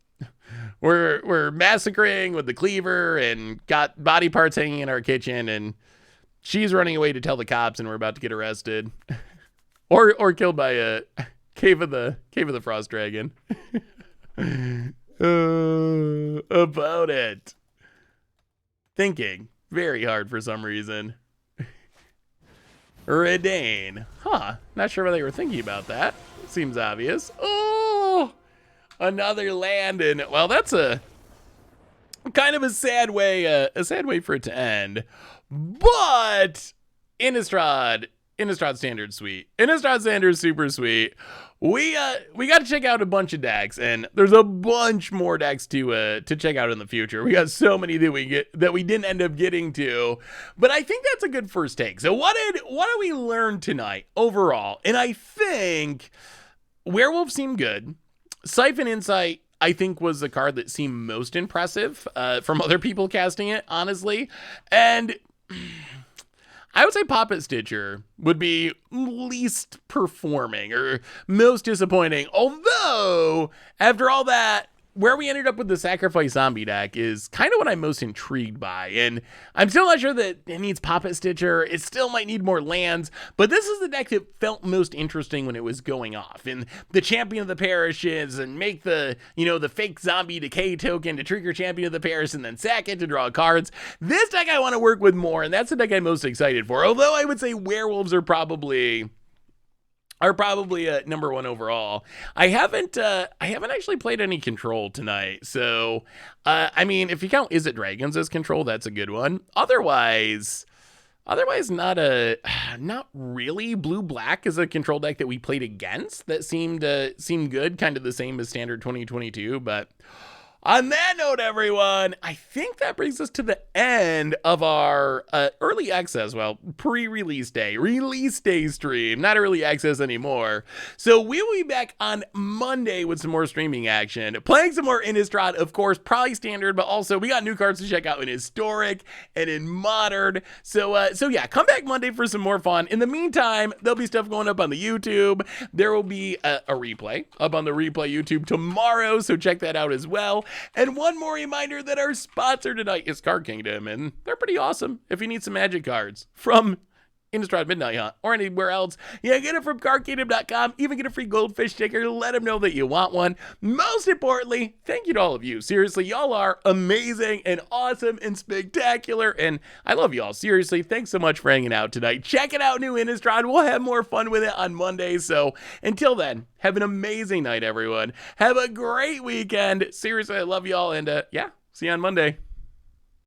We're massacring with the cleaver and got body parts hanging in our kitchen, and she's running away to tell the cops, and we're about to get arrested or killed by a cave of the frost dragon. About it. Thinking very hard for some reason. Redane. Huh. Not sure why they were thinking about that. Seems obvious. Oh, another land. And well, that's a kind of a sad way for it to end. But Innistrad Standard sweet. Innistrad Standard super sweet. We got to check out a bunch of decks, and there's a bunch more decks to check out in the future. We got so many that we didn't end up getting to, but I think that's a good first take. So what did we learn tonight overall? And I think Werewolf seemed good. Siphon Insight, I think, was the card that seemed most impressive from other people casting it, honestly, and I would say Puppet Stitcher would be least performing or most disappointing. Although, after all that, where we ended up with the Sacrifice Zombie deck is kind of what I'm most intrigued by. And I'm still not sure that it needs Puppet Stitcher. It still might need more lands. But this is the deck that felt most interesting when it was going off. And the Champion of the Parishes, and make the fake zombie decay token to trigger Champion of the Parish and then sack it to draw cards. This deck I want to work with more, and that's the deck I'm most excited for. Although I would say Werewolves are probably number 1 overall. I haven't actually played any Control tonight. So, I mean, if you count Is It Dragons as Control, that's a good one. Otherwise not really. Blue-Black is a Control deck that we played against that seemed good, kind of the same as Standard 2022, but On that note, everyone, I think that brings us to the end of our early access, well, pre-release day, release day stream, not early access anymore. So we will be back on Monday with some more streaming action, playing some more Innistrad, of course, probably standard, but also we got new cards to check out in historic and in modern. So yeah, come back Monday for some more fun. In the meantime, there'll be stuff going up on the YouTube. There will be a replay up on the replay YouTube tomorrow, so check that out as well. And one more reminder that our sponsor tonight is Card Kingdom, and they're pretty awesome if you need some Magic cards from Innistrad Midnight Hunt or anywhere else. Yeah, get it from cardkingdom.com. Even get a free goldfish sticker. Let them know that you want one. Most importantly, thank you to all of you. Seriously, y'all are amazing and awesome and spectacular, and I love y'all. Seriously, thanks so much for hanging out tonight. Check it out, new Innistrad. We'll have more fun with it on Monday. So until then, have an amazing night, everyone. Have a great weekend. Seriously, I love y'all, and yeah, see you on Monday.